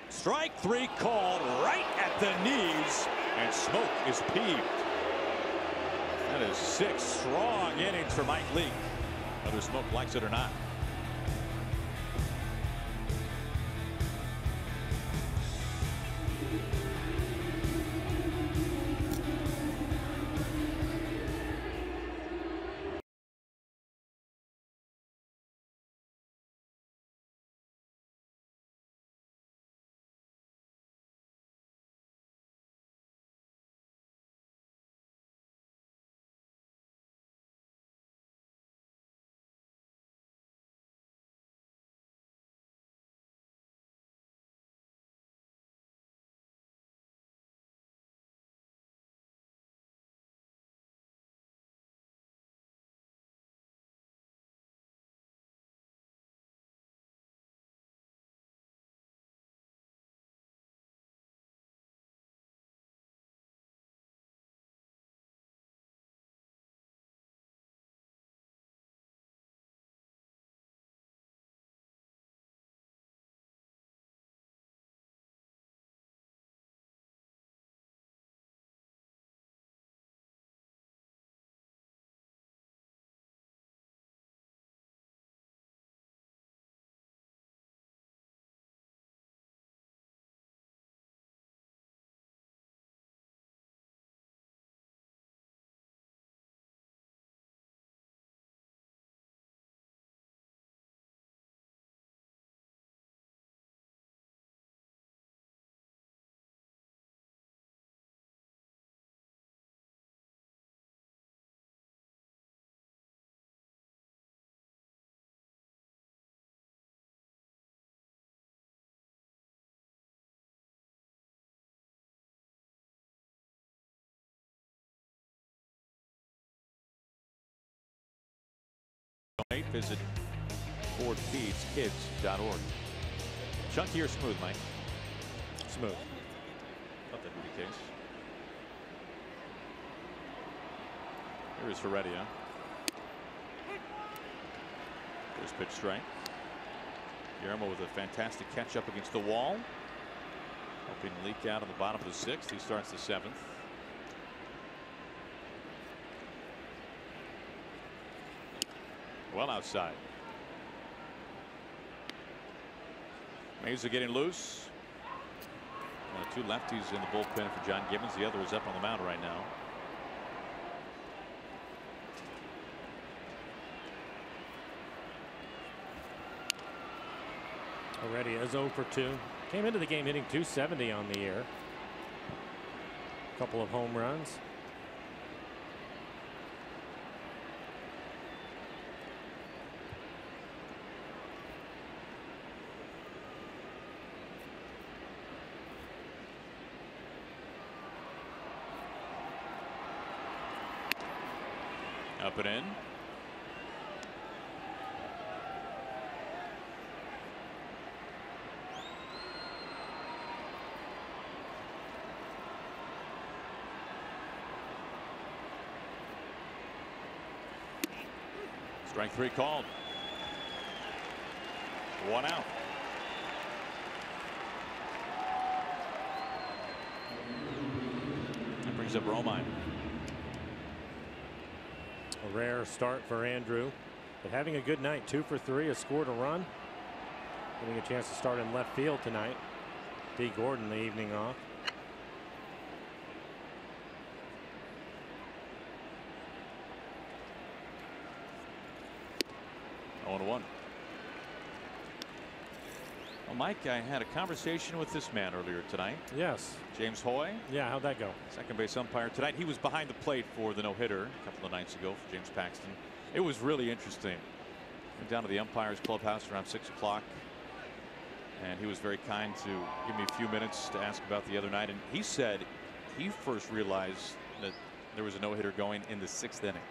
Strike 3 called right at the knees, and Smoke is peeved. That is 6 strong innings for Mike Leake. Whether Smoke likes it or not. Visit FordFeedsKids.org. Chunky or smooth, Mike? Smooth. Thought that'd be the case. Here is Heredia. First pitch strike. Guillermo with a fantastic catch up against the wall. Helping Leak out of the bottom of the 6th. He starts the 7th. Well outside. Mesa getting loose. Two lefties in the bullpen for John Gibbons. The other is up on the mound right now. Already is 0 for 2. Came into the game hitting .270 on the year. A couple of home runs. Up and in. Strike 3 called. 1 out. That brings up Romine. A rare start for Andrew, but having a good night. 2 for 3, has scored a run. Getting a chance to start in left field tonight. D. Gordon the evening off. On 1. Well, Mike, I had a conversation with this man earlier tonight. Yes. James Hoy. Yeah, how'd that go? Second base umpire tonight. He was behind the plate for the no-hitter a couple of nights ago for James Paxton. It was really interesting. Went down to the umpires clubhouse around 6 o'clock, and he was very kind to give me a few minutes to ask about the other night. And he said he first realized that there was a no-hitter going in the 6th inning.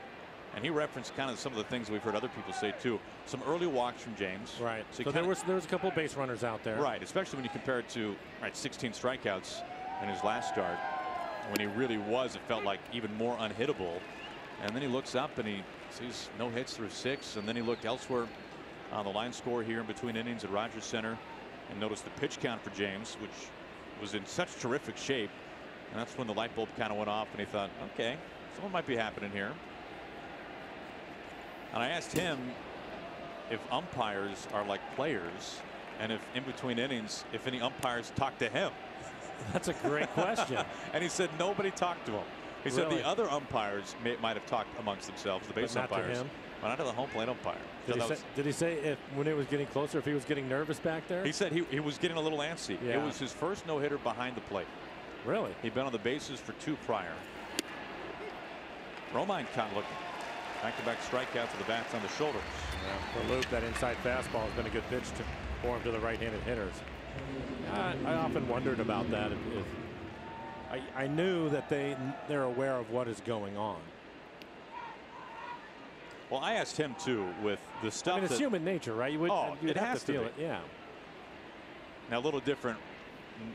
And he referenced kind of some of the things we've heard other people say too. Some early walks from James. Right. So there was a couple of base runners out there. Right. Especially when you compare it to 16 strikeouts in his last start, when he really was, it felt like even more unhittable. And then he looks up and he sees no hits through 6. And then he looked elsewhere on the line score here in between innings at Rogers Center and noticed the pitch count for James, which was in such terrific shape. And that's when the light bulb kind of went off and he thought, okay, something might be happening here. And I asked him if umpires are like players, and if in between innings, if any umpires talk to him. That's a great question. And he said nobody talked to him. He said the other umpires might have talked amongst themselves, the base umpires, but not to the home plate umpire. Did he say if when it was getting closer, if he was getting nervous back there? He said he was getting a little antsy. Yeah. It was his first no-hitter behind the plate. Really? He'd been on the bases for 2 prior. Romine kind of looking. Back-to-back strikeouts for the bats on the shoulders. Yeah, for Luke, that inside fastball has been a good pitch for him to the right-handed hitters. I often wondered about that. I knew that they're aware of what is going on. Well, I asked him too with the stuff. I mean, it's human nature, right? You would have to feel it. Yeah. Now a little different,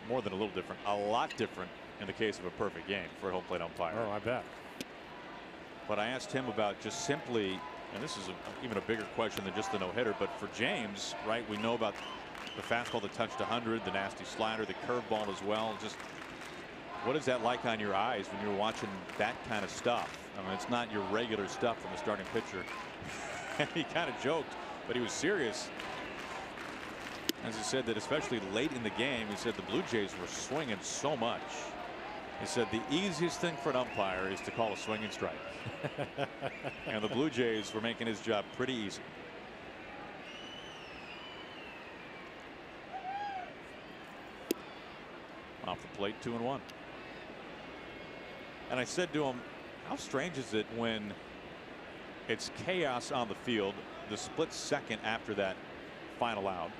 more than a little different, a lot different in the case of a perfect game for a home plate umpire. Oh, I bet. But I asked him about just simply, and this is even a bigger question than just the no-hitter, but for James, right, we know about the fastball that touched 100, the nasty slider, the curveball as well. Just what is that like on your eyes when you're watching that kind of stuff? I mean, it's not your regular stuff from a starting pitcher. And he kind of joked, but he was serious. As he said that especially late in the game, he said the Blue Jays were swinging so much. He said the easiest thing for an umpire is to call a swinging strike. And the Blue Jays were making his job pretty easy. Off the plate, 2-1. And I said to him, how strange is it when it's chaos on the field, the split second after that final out,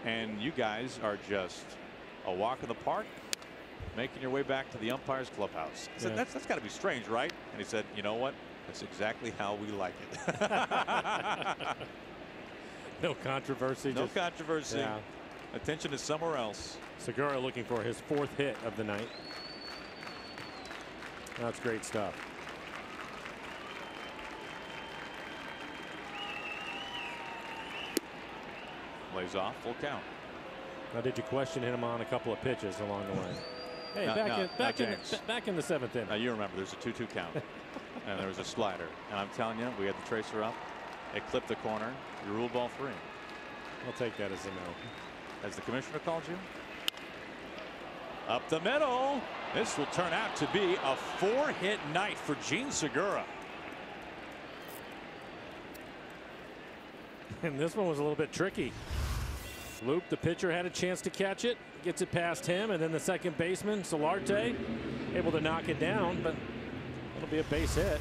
and you guys are just a walk in the park, making your way back to the umpire's clubhouse. I said, that's got to be strange, right? And he said, you know what? That's exactly how we like it. No controversy. No controversy. Yeah. Attention is somewhere else. Segura looking for his 4th hit of the night. That's great stuff. Lays off, full count. Now, did you question him on a couple of pitches along the way? Hey, back in the 7th inning. Now you remember there's a 2-2 count, and there was a slider, and I'm telling you, we had the tracer up. It clipped the corner. You ruled ball 3. I'll take that as a no. as the commissioner called you. Up the middle. This will turn out to be a 4-hit night for Jean Segura. And this one was a little bit tricky. Loop, the pitcher, had a chance to catch it, gets it past him, and then the second baseman, Solarte, able to knock it down, but it'll be a base hit.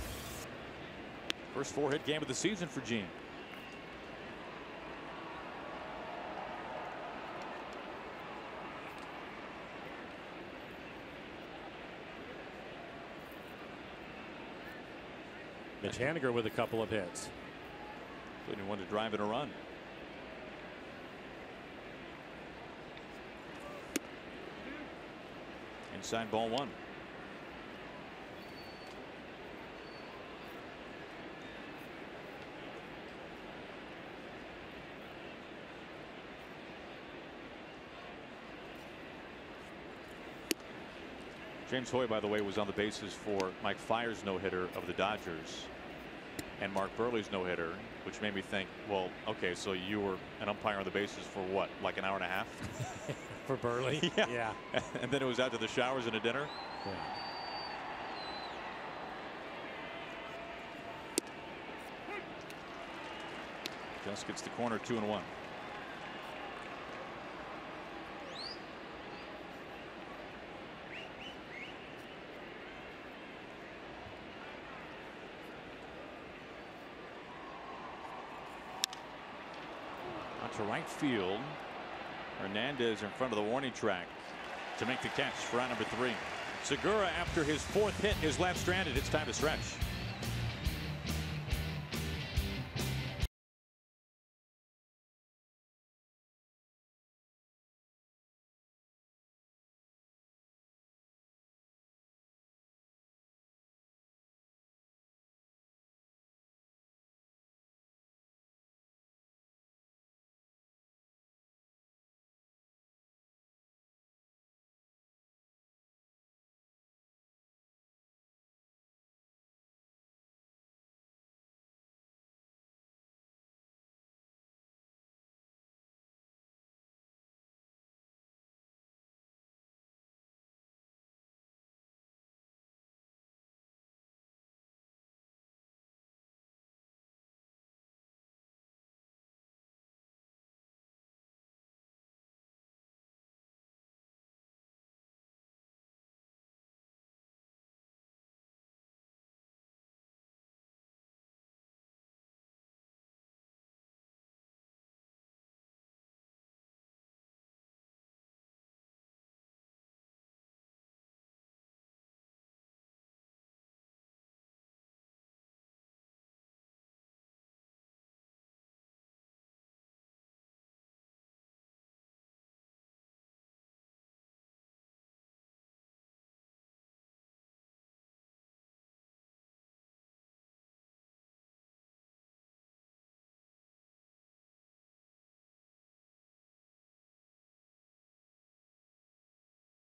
First 4-hit game of the season for Jean. Mitch Haniger with a couple of hits. Including one to drive in a run. Inside ball 1. James Hoy, by the way, was on the bases for Mike Fiers' no-hitter of the Dodgers and Mark Burley's no-hitter, which made me think, well, okay, so you were an umpire on the bases for what, like an hour and a half? For Burley? Yeah. And then it was out to the showers and a dinner? Yeah. Just gets the corner, 2-1. To right field. Hernandez in front of the warning track to make the catch for out number 3. Segura, after his 4th hit, is left stranded. It's time to stretch.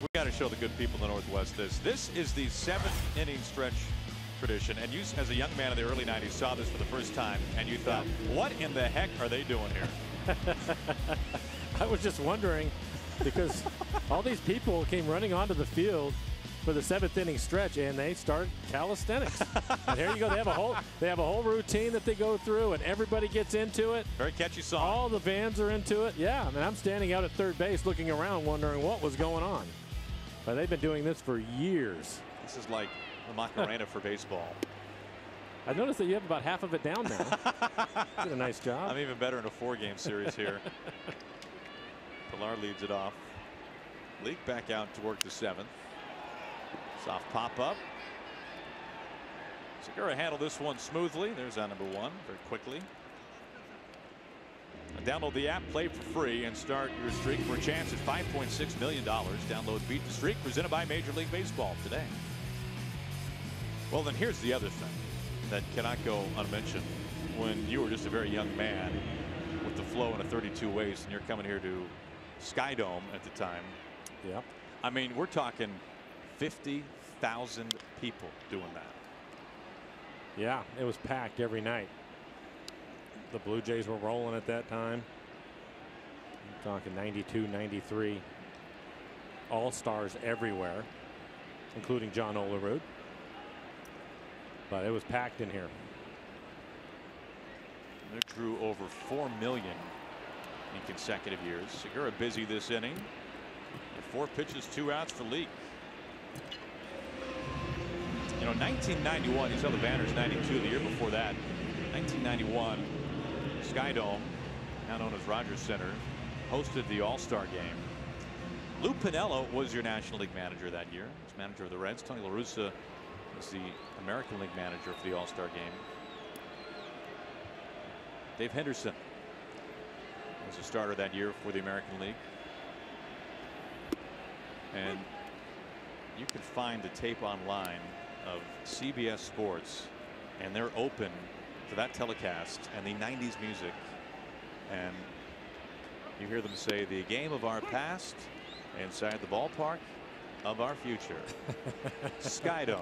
We got to show the good people in the Northwest this. This is the 7th inning stretch tradition, and you, as a young man in the early 90s, saw this for the first time, and you thought, what in the heck are they doing here? I was just wondering, because all these people came running onto the field for the 7th inning stretch, and they start calisthenics. And here you go. They have a whole routine that they go through, and everybody gets into it. Very catchy song. All the fans are into it. Yeah, I mean, I'm standing out at third base looking around wondering what was going on. But they've been doing this for years. This is like the Macarena for baseball. I noticed that you have about half of it down now. Did a nice job. I'm even better in a 4-game series here. Pilar leads it off. Leak back out to work the 7th. Soft pop up. Segura handled this one smoothly. There's our number 1 very quickly. Download the app, play for free, and start your streak for a chance at $5.6 million. Download Beat the Streak, presented by Major League Baseball today. Well, then here's the other thing that cannot go unmentioned. When you were just a very young man with the flow in a 32 waist, and you're coming here to Sky Dome at the time. Yep. I mean, we're talking 50,000 people doing that. Yeah, it was packed every night. The Blue Jays were rolling at that time. Talking 92, 93. All-stars everywhere, including John Olerud. But it was packed in here. They drew over 4 million in consecutive years. Segura busy this inning. 4 pitches, 2 outs for Leake. You know, 1991, you saw the banners 92 the year before that. 1991, Sky Dome, now known as Rogers Center, hosted the All-Star game. Lou Piniella was your National League manager that year. He was manager of the Reds. Tony La Russa was the American League manager for the All-Star game. Dave Henderson was a starter that year for the American League. And you can find the tape online of CBS Sports, and they're open to that telecast and the 90s music. And you hear them say, the game of our past inside the ballpark of our future. Sky Dome.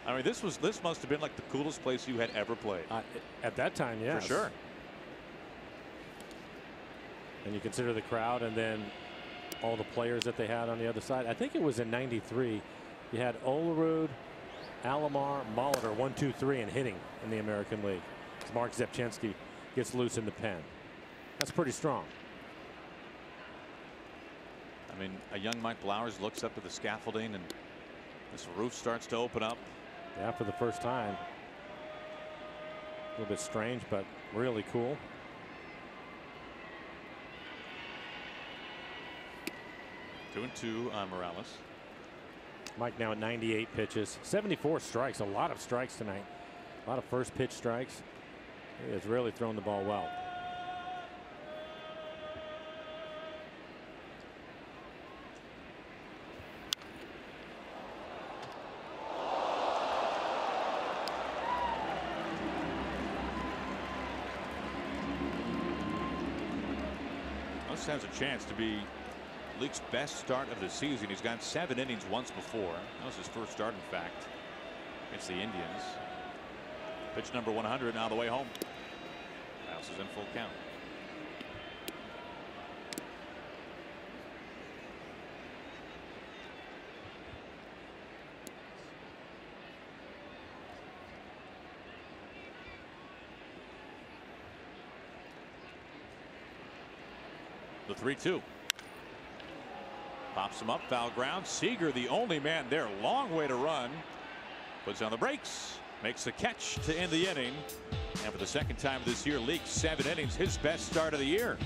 I mean, this must have been like the coolest place you had ever played. At that time, yes. For sure. And you consider the crowd and then all the players that they had on the other side. I think it was in '93. You had Olerud, Alomar, Molitor, 1, 2, 3 and hitting in the American League. Mark Zepchenski gets loose in the pen. That's pretty strong. I mean, a young Mike Blowers looks up at the scaffolding and this roof starts to open up. Yeah, for the first time. A little bit strange, but really cool. Two and two on Morales. Mike now at 98 pitches, 74 strikes. A lot of strikes tonight. A lot of first pitch strikes. He has really thrown the ball well. This has a chance to be Leake's best start of the season. He's got 7 innings once before. That was his first start, in fact, against the Indians. Pitch number 100 now the way home. House is in full count. The 3-2. Pops him up, foul ground. Seager, the only man there. Long way to run. Puts on the brakes. Makes the catch to end the inning. And for the second time this year, Leake 7 innings, his best start of the year.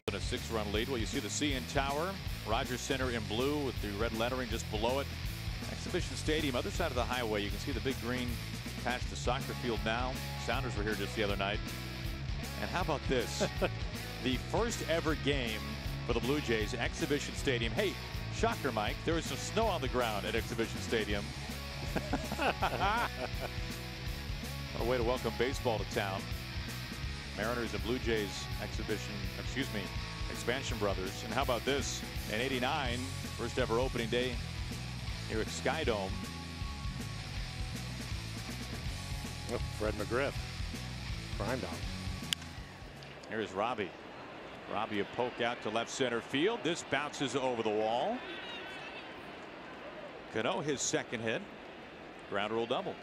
In a 6-run lead. Well, you see the CN Tower, Rogers Center in blue with the red lettering just below it. Exhibition Stadium, other side of the highway, you can see the big green past the soccer field now. Sounders were here just the other night. And how about this? The first ever game for the Blue Jays, Exhibition Stadium. Hey, shocker, Mike, there was some snow on the ground at Exhibition Stadium. What a way to welcome baseball to town. Mariners and Blue Jays expansion brothers. And how about this? In '89, first ever opening day here at Sky Dome. Oh, Fred McGriff, prime dog. Here's Robbie. Robbie a poke out to left center field. This bounces over the wall. Cano his second hit. Ground rule double.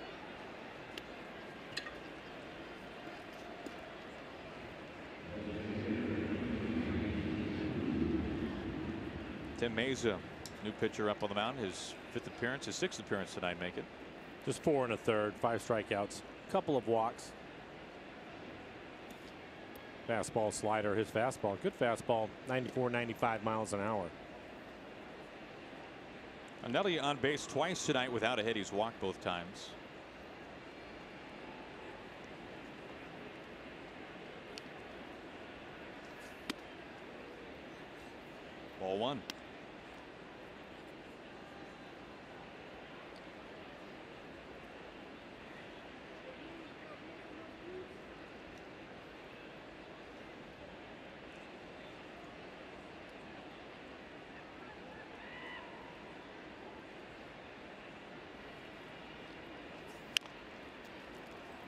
Tim Mesa, new pitcher up on the mound. His 5th appearance, his 6th appearance tonight. Make it. Just 4 1/3, 5 strikeouts, couple of walks. Fastball, slider, his fastball, good fastball, 94, 95 miles an hour. Anelli on base twice tonight without a hit. He's walked both times. Ball 1.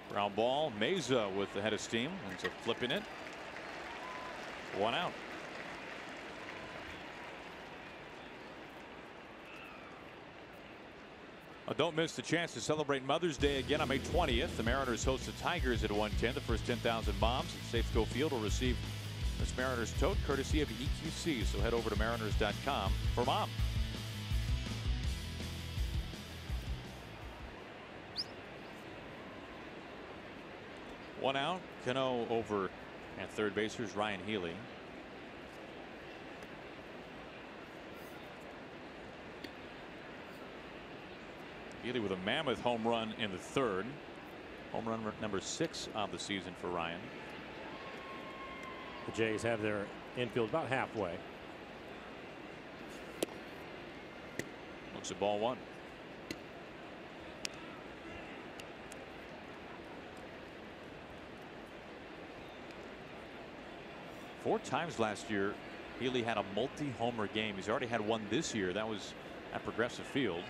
Ground ball. Mesa with the head of steam. Ends up flipping it. 1 out. Don't miss the chance to celebrate Mother's Day again on May 20th. The Mariners host the Tigers at 1:10. The first 10,000 moms at Safeco Field will receive this Mariners tote courtesy of EQC. So head over to mariners.com for mom. One out. Cano over at third base. Here's Ryan Healy. Healy with a mammoth home run in the 3rd. Home run number 6 of the season for Ryan. The Jays have their infield about halfway. Looks at ball 1. Four times last year, Healy had a multi-homer game. He's already had one this year. That was at Progressive Field.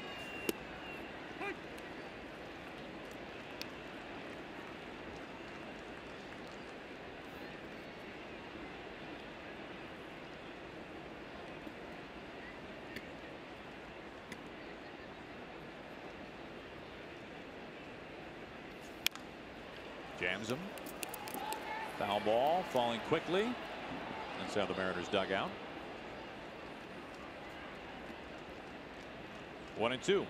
Jams him. Foul ball falling quickly. Inside the Mariners dugout. 1-2.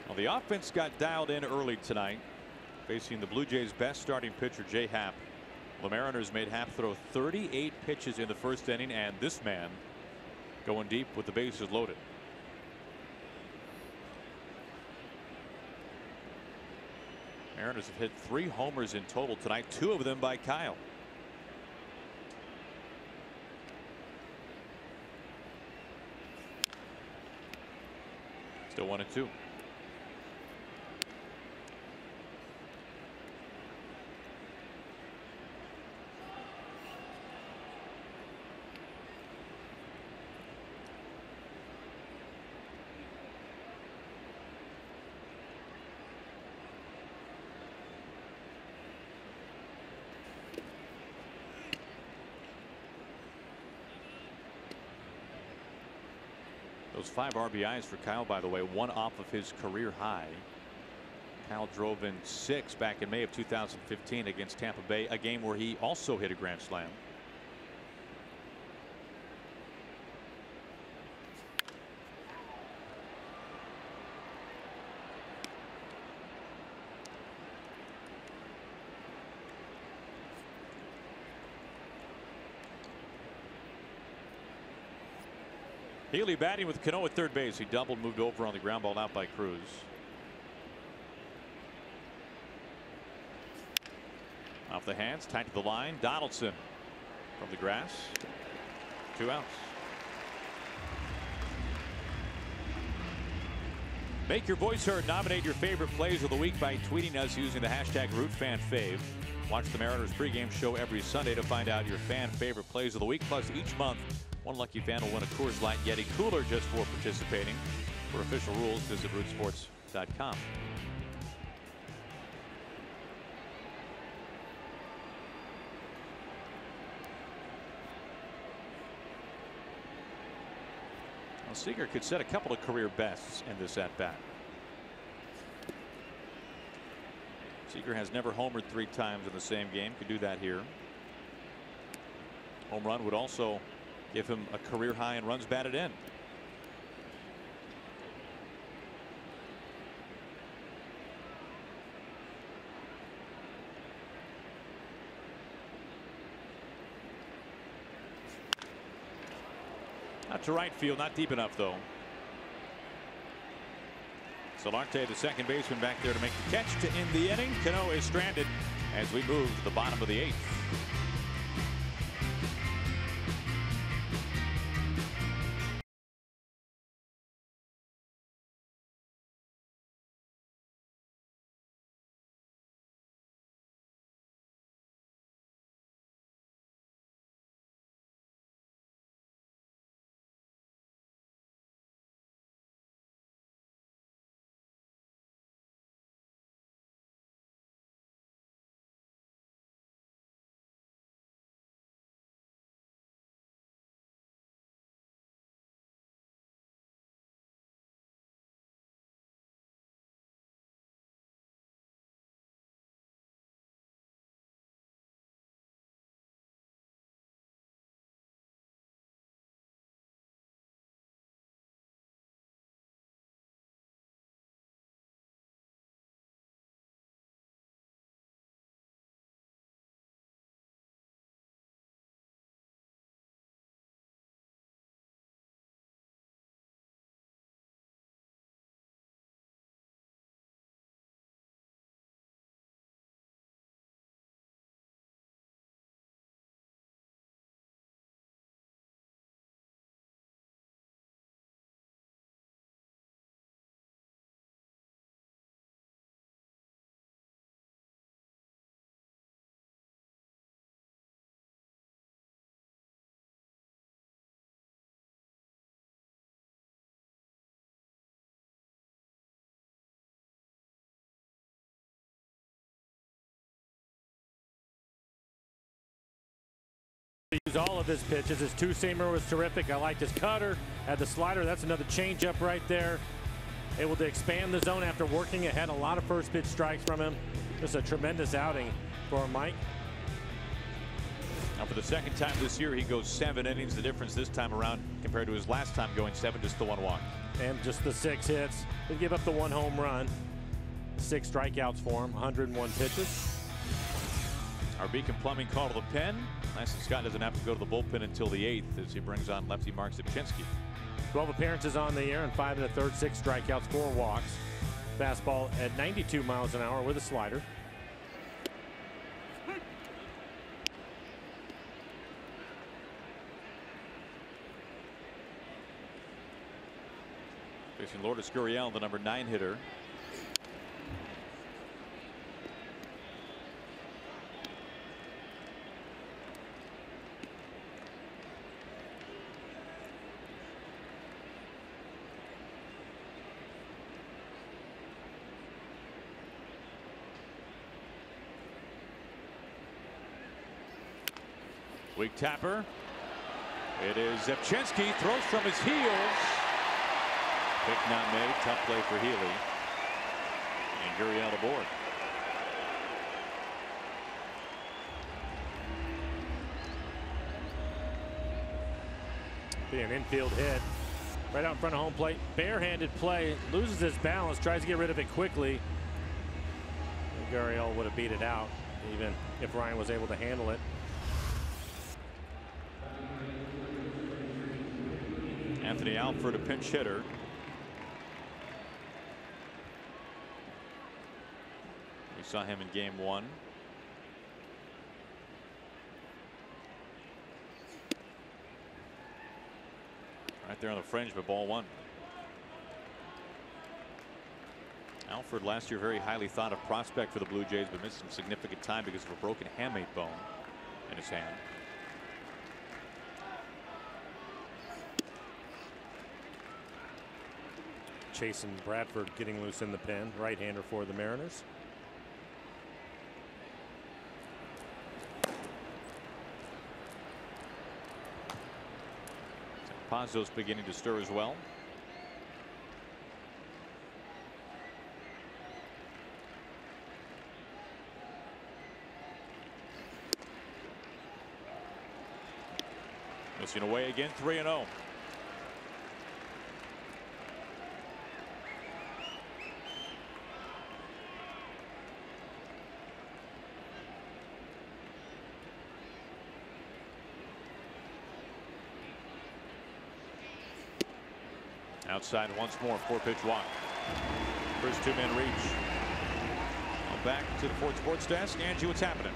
Well, the offense got dialed in early tonight, facing the Blue Jays' best starting pitcher, Jay Happ. The Mariners made Happ throw 38 pitches in the first inning, and this man going deep with the bases loaded. Mariners have hit 3 homers in total tonight, 2 of them by Kyle. Still 1-2. Those 5 RBIs for Kyle, by the way, 1 off of his career high. Kyle drove in 6 back in May of 2015 against Tampa Bay, a game where he also hit a grand slam. Healy batting with Cano at third base. He doubled, moved over on the ground ball out by Cruz. Off the hands, tight to the line. Donaldson from the grass. 2 outs. Make your voice heard. Nominate your favorite plays of the week by tweeting us using the hashtag RootFanFave. Watch the Mariners pregame show every Sunday to find out your fan favorite plays of the week. Plus, each month, one lucky fan will win a Coors Light Yeti cooler just for participating. For official rules, visit rootsports.com. Well, Seager could set a couple of career bests in this at-bat. Seager has never homered 3 times in the same game. Could do that here. Home run would also give him a career high in runs batted in. Out to right field, not deep enough though. Solarte, the second baseman, back there to make the catch to end the inning. Cano is stranded as we move to the bottom of the 8th. Use all of his pitches. His two-seamer was terrific. I liked his cutter. Had the slider. That's another changeup right there. Able to expand the zone after working ahead. A lot of first pitch strikes from him. Just a tremendous outing for Mike. Now for the second time this year, he goes 7 innings. The difference this time around compared to his last time going 7, just the 1 walk. And just the 6 hits. They give up the 1 home run. 6 strikeouts for him. 101 pitches. Our Beacon Plumbing call to the pen. Lansing Scott doesn't have to go to the bullpen until the 8th as he brings on lefty Mark Zipchinski. 12 appearances on the year and 5 1/3, 6 strikeouts, 4 walks. Fastball at 92 miles an hour with a slider. Facing Lourdes Gurriel, the number 9 hitter. Weak tapper. It is Zipchinski, throws from his heels. Pick not made. Tough play for Healy. And Gurriel aboard. Be an infield hit. Right out in front of home plate. Barehanded play. Loses his balance. Tries to get rid of it quickly. Gurriel would have beat it out even if Ryan was able to handle it. Anthony Alford, a pinch hitter. We saw him in game 1. Right there on the fringe, but ball 1. Alford last year, very highly thought of prospect for the Blue Jays, but missed some significant time because of a broken hamate bone in his hand. Chasen Bradford getting loose in the pen, right-hander for the Mariners. Pazos beginning to stir as well. Missing away again, 3-0. Outside once more, 4-pitch walk. First 2-man reach. Now back to the Ford Sports Desk. Angie, what's happening?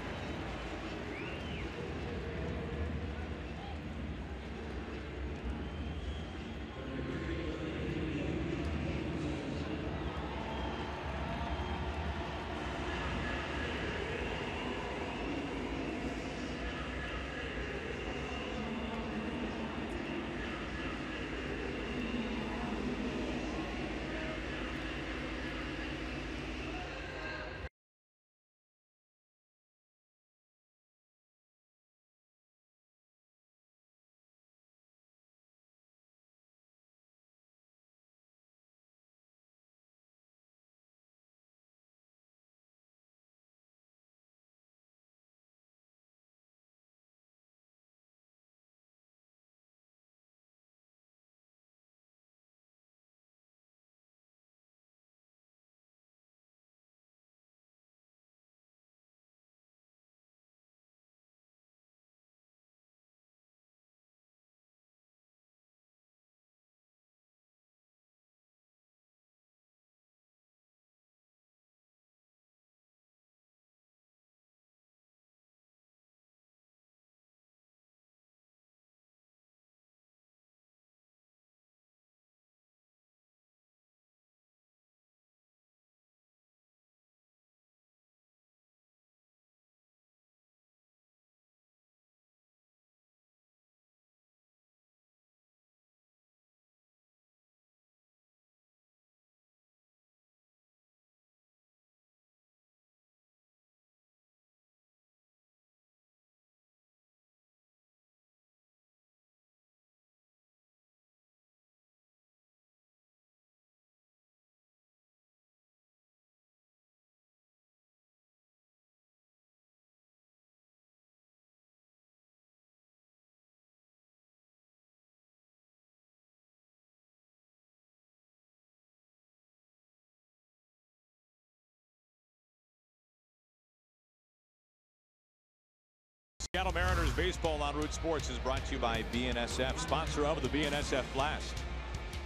Seattle Mariners baseball on Root Sports is brought to you by BNSF, sponsor of the BNSF Blast.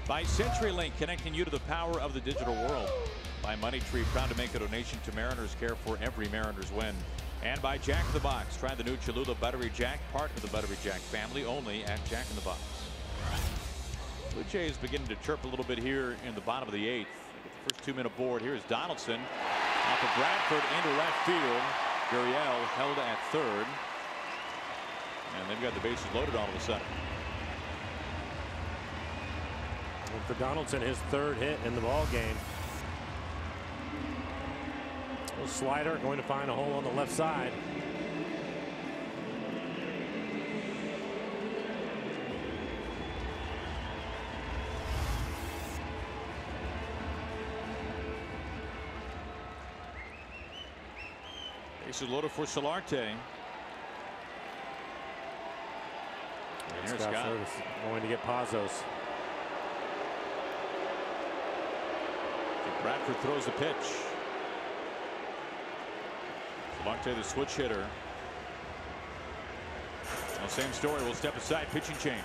By CenturyLink, connecting you to the power of the digital world. By Money Tree, proud to make a donation to Mariners Care for every Mariners win. And by Jack in the Box. Try the new Cholula Buttery Jack, part of the Buttery Jack family, only at Jack in the Box. Blue Jays beginning to chirp a little bit here in the bottom of the 8th. The first 2-minute board. Here's Donaldson off of Bradford into left field. Gurriel held at third. And they've got the bases loaded all of a sudden. And for Donaldson, his 3rd hit in the ball game. Little slider going to find a hole on the left side. Bases loaded for Solarte. And here's Scott going to get Pazos. Bradford throws the pitch. Solarte, the switch hitter. Well, same story. We'll step aside. Pitching change.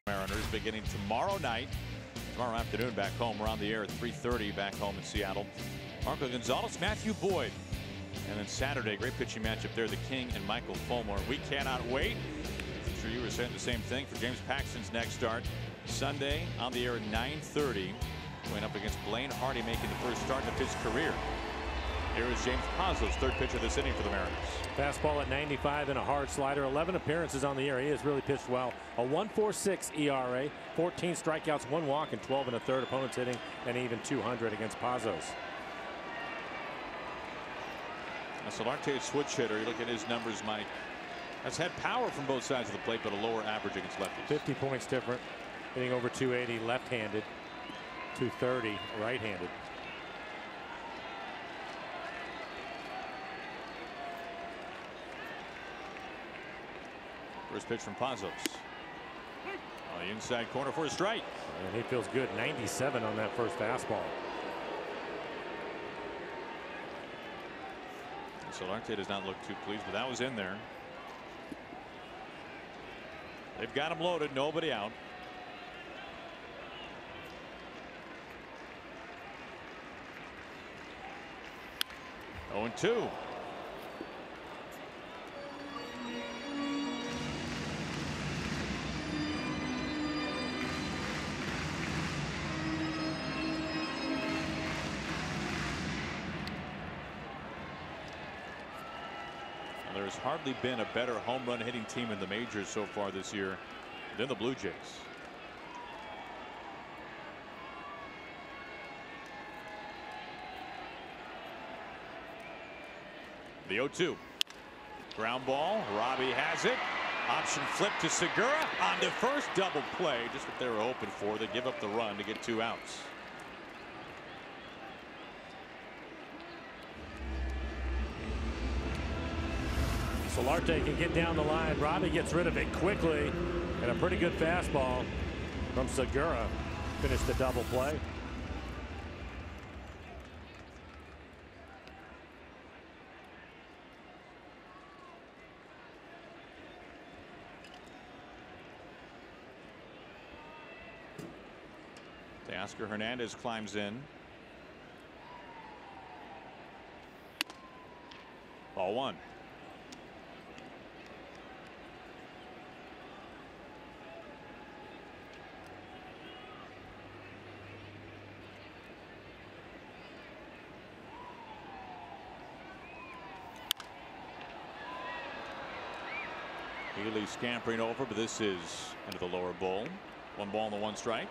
Mariners beginning tomorrow night. Tomorrow afternoon back home. We're on the air at 3:30 back home in Seattle. Marco Gonzalez, Matthew Boyd. And then Saturday, great pitching matchup there, the King and Michael Fulmer. We cannot wait. I'm sure you were saying the same thing for James Paxton's next start. Sunday on the air at 9:30. Going up against Blaine Hardy, making the first start of his career. Here is James Pazos, third pitch of this inning for the Mariners. Fastball at 95 and a hard slider. 11 appearances on the year. He has really pitched well. A 1.46 ERA, 14 strikeouts, 1 walk, and 12 1/3 opponents hitting, and even 200 against Pazos. Solarte, switch hitter. You look at his numbers, Mike. Has had power from both sides of the plate, but a lower average against lefties. 50 points different. Hitting over 280 left-handed, 230 right-handed. First pitch from Pazos. On the inside corner for a strike. And he feels good. 97 on that first fastball. Solarte does not look too pleased, but that was in there. They've got him loaded. Nobody out. Oh, 0-2. There's hardly been a better home run hitting team in the majors so far this year than the Blue Jays. The 0-2. Ground ball. Robbie has it. Option flip to Segura on the first double play. Just what they were hoping for. They give up the run to get 2 outs. Solarte can get down the line. Robbie gets rid of it quickly. And a pretty good fastball from Segura. Finished the double play. Teoscar Hernandez climbs in. Ball 1. Healy scampering over, but this is into the lower bowl. 1 ball and the 1 strike.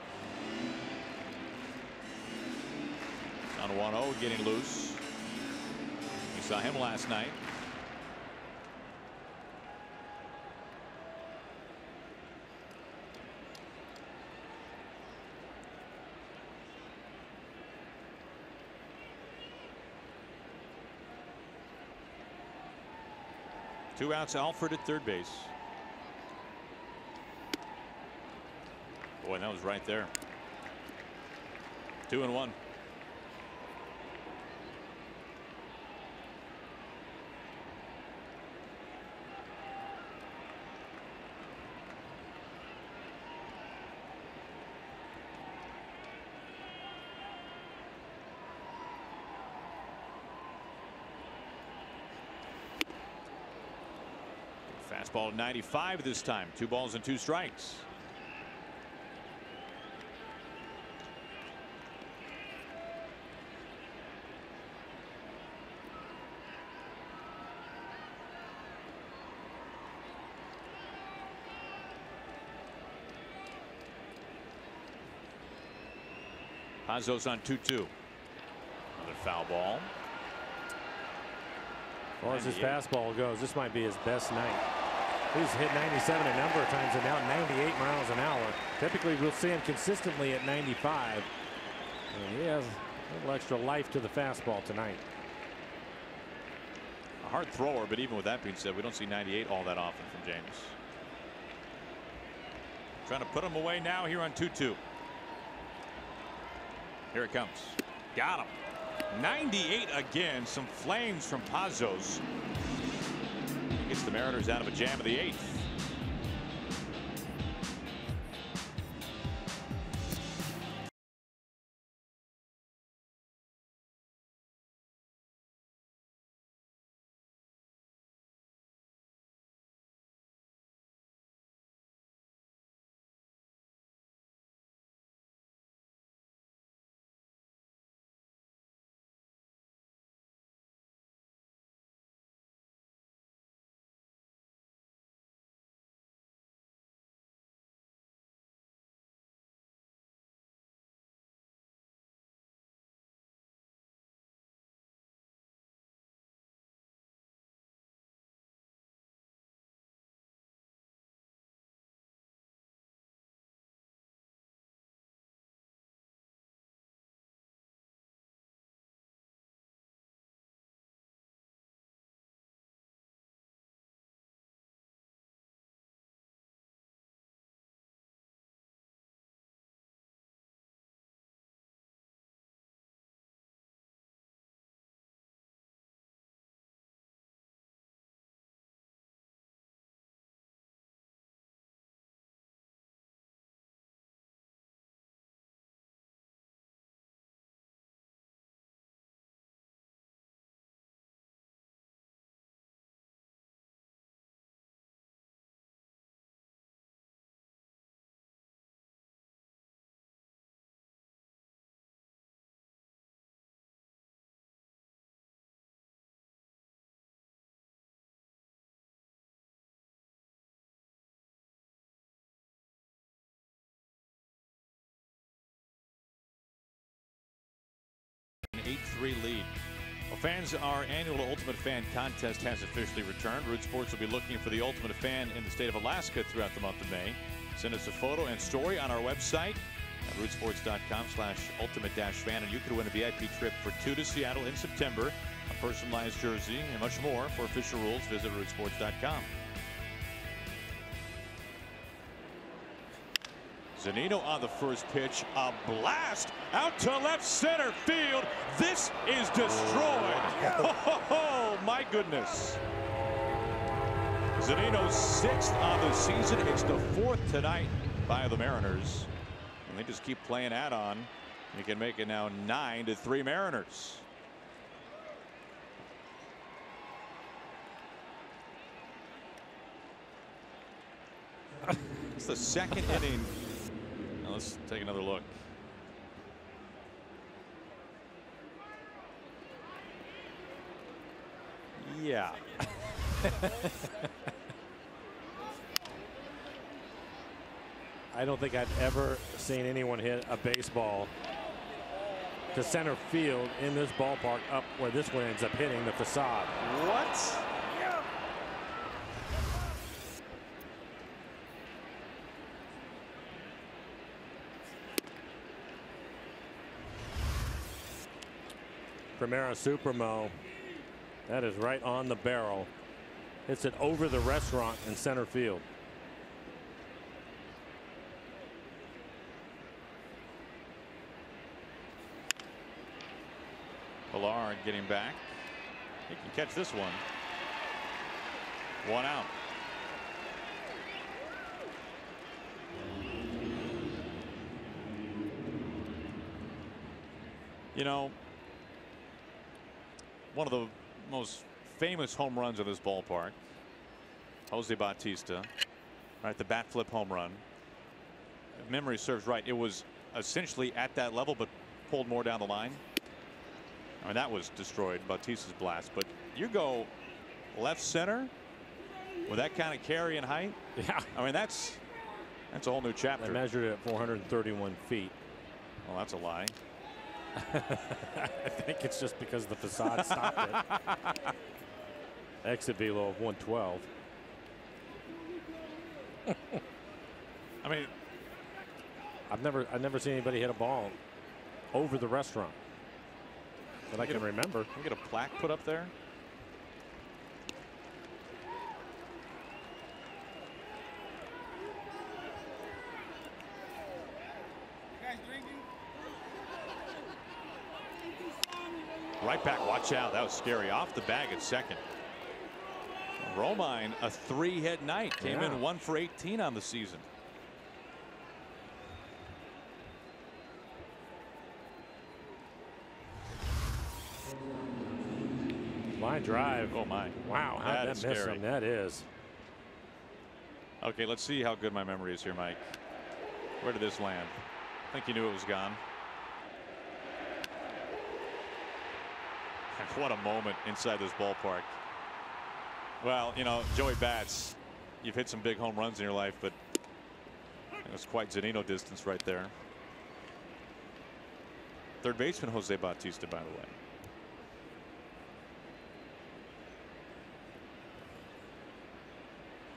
On 1-0, getting loose. We saw him last night. Two outs. Alford at third base. Boy, that was right there. 2-1. Fastball at 95 this time. 2 balls and 2 strikes. Pazos on 2-2. Another foul ball. As far as his fastball goes, this might be his best night. He's hit 97 a number of times and now 98 miles an hour. Typically, we'll see him consistently at 95. And he has a little extra life to the fastball tonight. A hard thrower, but even with that being said, we don't see 98 all that often from James. Trying to put him away now here on 2-2. Here it comes. Got him. 98 again. Some flames from Pazos. Gets the Mariners out of a jam of the 8th. 6-3 lead. Well, fans, our annual Ultimate Fan contest has officially returned. Root Sports will be looking for the Ultimate Fan in the state of Alaska throughout the month of May. Send us a photo and story on our website at rootsports.com/ultimate-fan, and you could win a VIP trip for 2 to Seattle in September, a personalized jersey, and much more. For official rules, visit rootsports.com. Zunino on the first pitch, a blast out to left center field. This is destroyed. Oh, my goodness. Zunino's 6th on the season. It's the 4th tonight by the Mariners. And they just keep playing add-on. You can make it now 9-3 Mariners. It's the 2nd inning. Now let's take another look. Yeah. I don't think I've ever seen anyone hit a baseball to center field in this ballpark up where this one ends up hitting the facade. What? Primera Supermo. That is right on the barrel. Hits it over the restaurant in center field. Pilar getting back. He can catch this one. 1 out. You know, one of the most famous home runs of this ballpark, Jose Bautista, right, the bat flip home run. If memory serves right, it was essentially at that level but pulled more down the line. I mean, that was destroyed, Bautista's blast. But you go left center with that kind of carry and height. Yeah. I mean, that's a whole new chapter. They measured it at 431 feet. Well, that's a lie. I think it's just because the facade stopped it. Exit velo of 112. I mean, I've never seen anybody hit a ball over the restaurant that I can remember. Can we get a plaque put up there? Right back, watch out. That was scary. Off the bag at second. Romine, a 3-hit night. Came in 1 for 18 on the season. Line drive. Oh my. Wow, how did that miss him? That is. Okay, let's see how good my memory is here, Mike. Where did this land? I think you knew it was gone. What a moment inside this ballpark. Well, you know, Joey Bats, you've hit some big home runs in your life, but it's quite Zunino distance right there. Third baseman Jose Bautista, by the way.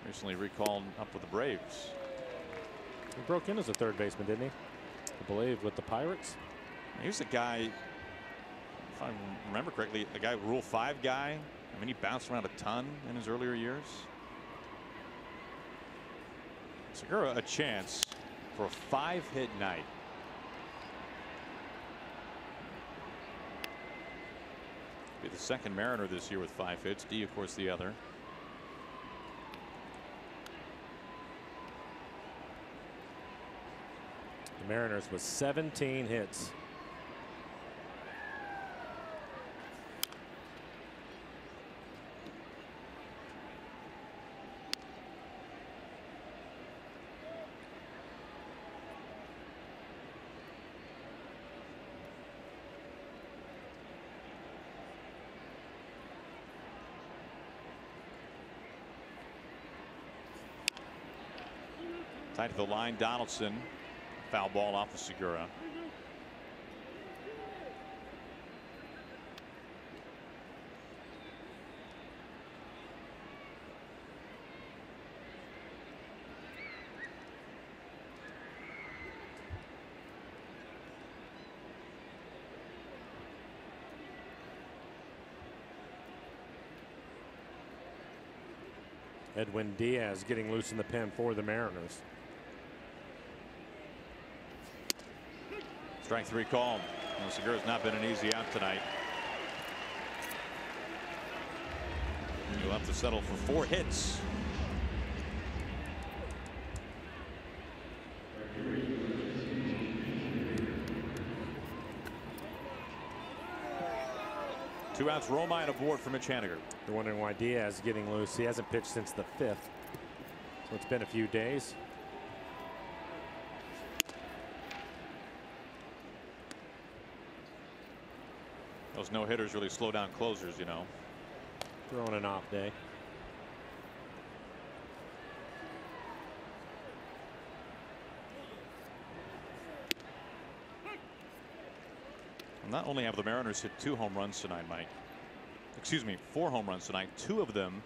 Recently recalled up with the Braves. He broke in as a third baseman, didn't he? I believe with the Pirates. He was a guy, if I remember correctly, a guy, Rule 5 guy. I mean, he bounced around a ton in his earlier years. Segura a chance for a 5-hit night. Be the second Mariner this year with 5 hits. D, of course, the other. The Mariners with 17 hits. Tight to the line, Donaldson. Foul ball off of Segura. Edwin Diaz getting loose in the pen for the Mariners. Strike three call. Segura's not been an easy out tonight. He'll have to settle for 4 hits. Two outs, Romine aboard for Mitch Haniger. You're wondering why Diaz is getting loose. He hasn't pitched since the 5th, so it's been a few days. Those no-hitters really slow down closers, you know. Throwing an off day. And not only have the Mariners hit 2 home runs tonight, Mike. Excuse me, 4 home runs tonight. 2 of them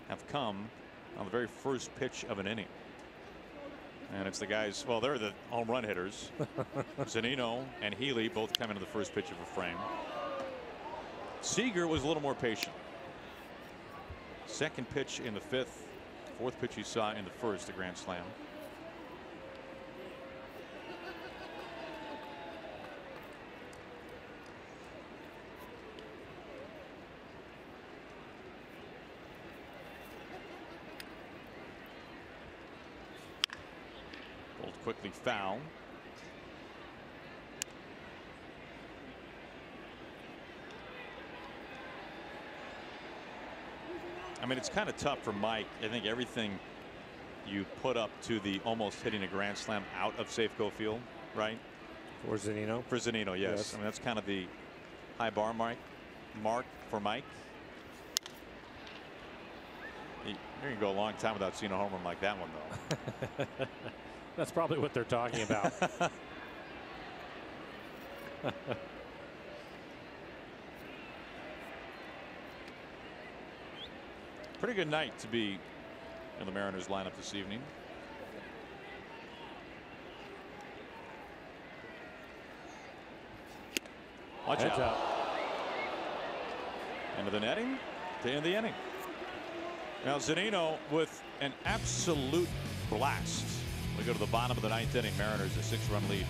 have come on the very first pitch of an inning. And it's the guys, well, they're the home run hitters. Zunino and Healy both come into the first pitch of a frame. Seager was a little more patient. Second pitch in the 5th. 4th pitch he saw in the 1st, a grand slam. Pulled quickly foul. I mean, it's kind of tough for Mike. I think everything you put up to the almost hitting a grand slam out of Safeco Field, right? For Zunino? For Zunino, yes. I mean, that's kind of the high bar mark for Mike. You're going to go a long time without seeing a home run like that one, though. That's probably what they're talking about. Pretty good night to be in the Mariners lineup this evening. Watch out. Into the netting to end the inning. Now Zunino with an absolute blast. We go to the bottom of the 9th inning. Mariners a 6-run lead.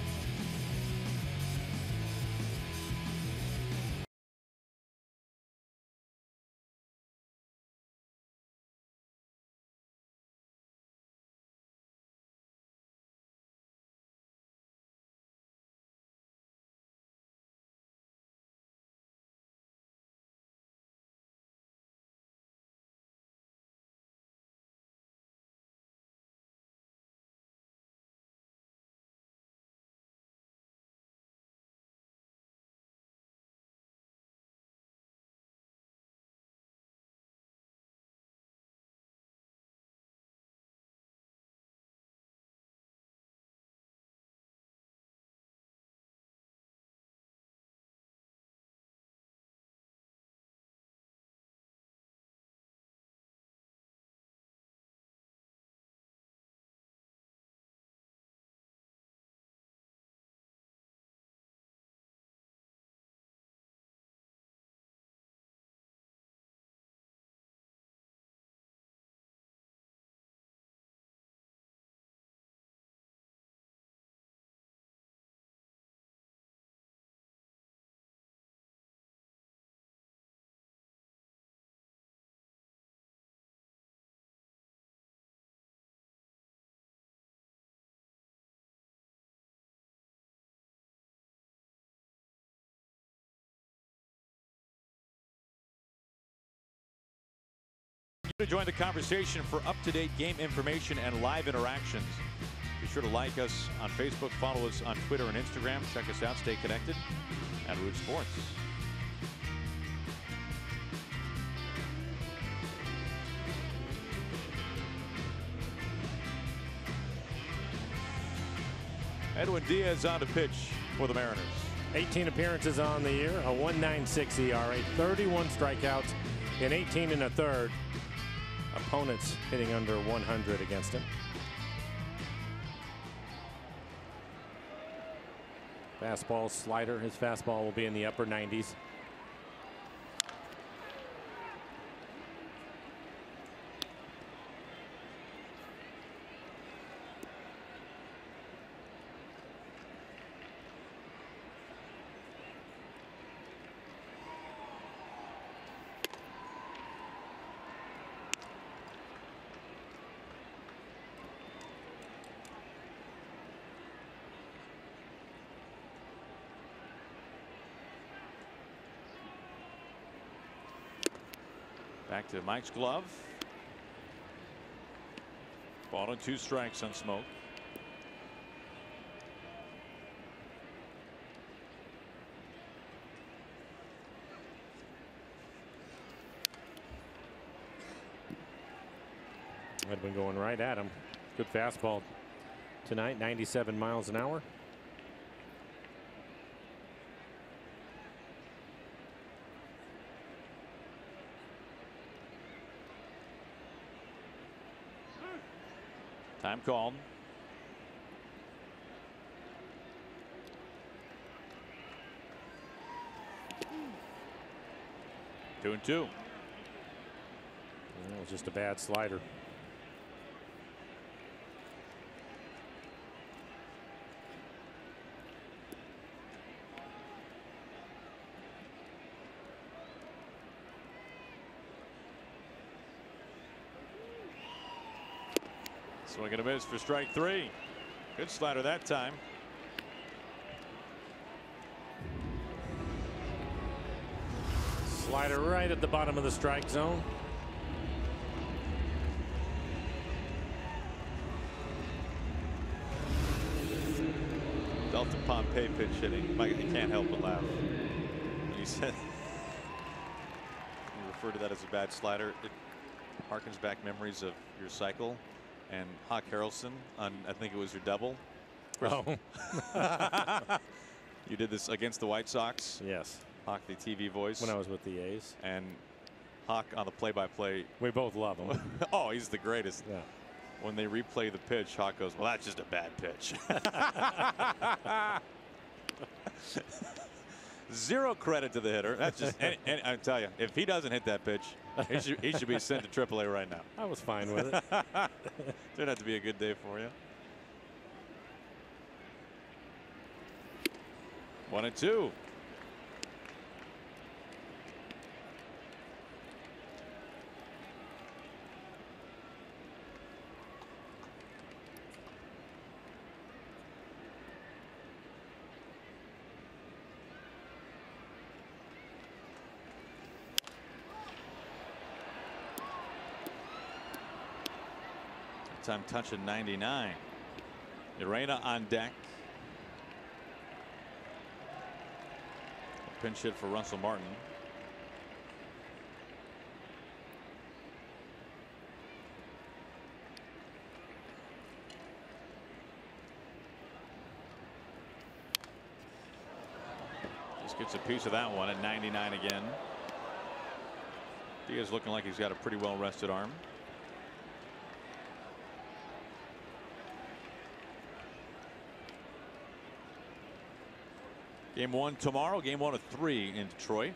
To join the conversation for up-to-date game information and live interactions. Be sure to like us on Facebook, follow us on Twitter and Instagram. Check us out, stay connected at Root Sports. Edwin Diaz on to pitch for the Mariners. 18 appearances on the year, a 1.96 ERA, 31 strikeouts in 18 1/3. Opponents hitting under 100 against him. Fastball, slider. His fastball will be in the upper 90s. Back to Mike's glove. Ball and 2 strikes on Smoke. Had been going right at him. Good fastball tonight, 97 miles an hour. Time called. Two and two. It was just a bad slider. Swing and a miss for strike 3. Good slider that time. Slider right at the bottom of the strike zone. Delta Pompey pitch hitting. Mike, you can't help but laugh. You said you refer to that as a bad slider. It harkens back memories of your cycle and Hawk Harrelson on, I think it was your double. Oh. You did this against the White Sox. Yes. Hawk, the TV voice. When I was with the A's. And Hawk on the play-by-play. We both love him. Oh, he's the greatest. Yeah. When they replay the pitch, Hawk goes, well, that's just a bad pitch. Zero credit to the hitter. That's just, and I tell you, if he doesn't hit that pitch, he should be sent to AAA right now. I was fine with it. Turned out to be a good day for you. 1 and 2. Time touching 99. Urena on deck. A pinch hit for Russell Martin. Just gets a piece of that one at 99 again. Diaz looking like he's got a pretty well rested arm. Game 1 tomorrow. Game 1 of 3 in Detroit.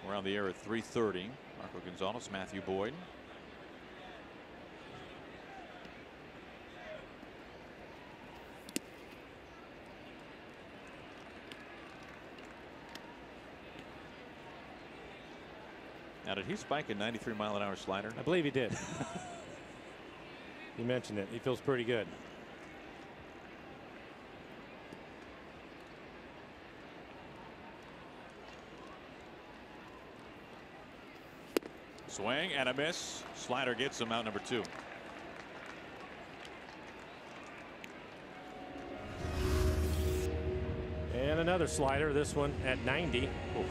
We're on the air at 3:30. Marco Gonzalez, Matthew Boyd. Now, did he spike a 93-mile-an-hour slider? I believe he did. You mentioned it. He feels pretty good. Swing and a miss. Slider gets him out, number 2. And another slider, this one at 90. Oof.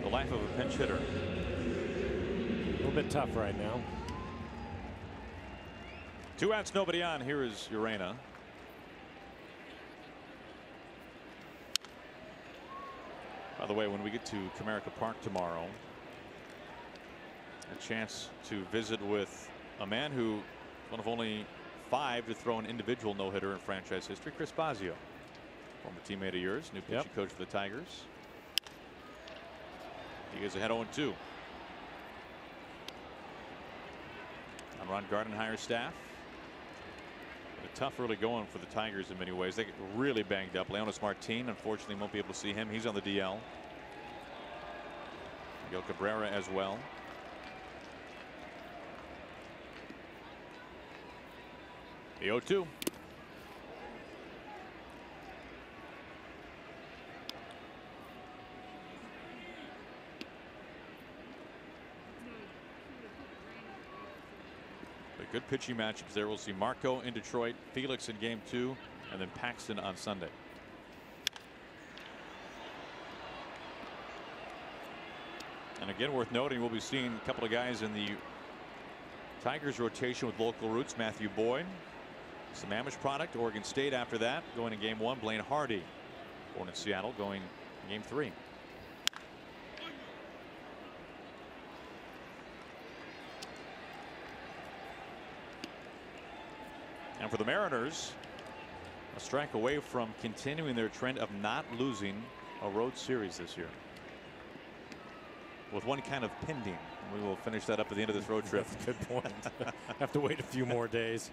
The life of a pinch hitter. A little bit tough right now. 2 outs, nobody on. Here is Urena. By the way, when we get to Comerica Park tomorrow, a chance to visit with a man who one of only 5 to throw an individual no-hitter in franchise history, Chris Bosio, former teammate of yours, new pitching coach for the Tigers. He is ahead 0-2. On Ron Gardenhire's staff. A tough early going for the Tigers in many ways. They get really banged up. Leonis Martin, unfortunately, won't be able to see him. He's on the DL. Miguel Cabrera as well. The 0-2. But good pitching matchups there. We'll see Marco in Detroit, Felix in game 2, and then Paxton on Sunday. And again, worth noting, we'll be seeing a couple of guys in the Tigers rotation with local roots. Matthew Boyd, some Amish product, Oregon State after that, going in game 1. Blaine Hardy, born in Seattle, going in game 3. And for the Mariners, a strike away from continuing their trend of not losing a road series this year, with one kind of pending. We will finish that up at the end of this road trip. That's a good point. Have to wait a few more days.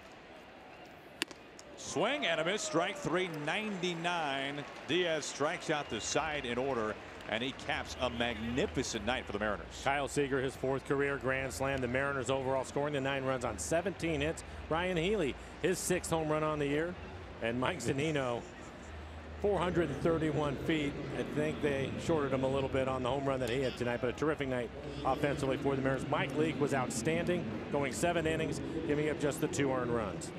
Swing and a miss. Strike 3, 99. Diaz strikes out the side in order, and he caps a magnificent night for the Mariners. Kyle Seager, his 4th career grand slam. The Mariners overall scoring the 9 runs on 17 hits. Ryan Healy, his 6th home run on the year. And Mike Zunino, 431 feet. I think they shorted him a little bit on the home run that he had tonight, but a terrific night offensively for the Mariners. Mike Leake was outstanding, going 7 innings, giving up just the 2 earned runs.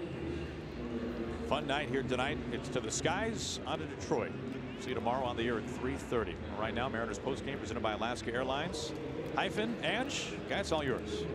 Fun night here tonight. It's to the skies on to Detroit. See you tomorrow on the air at 3:30. Right now, Mariners postgame presented by Alaska Airlines. Hyphen, Ange, guys, all yours.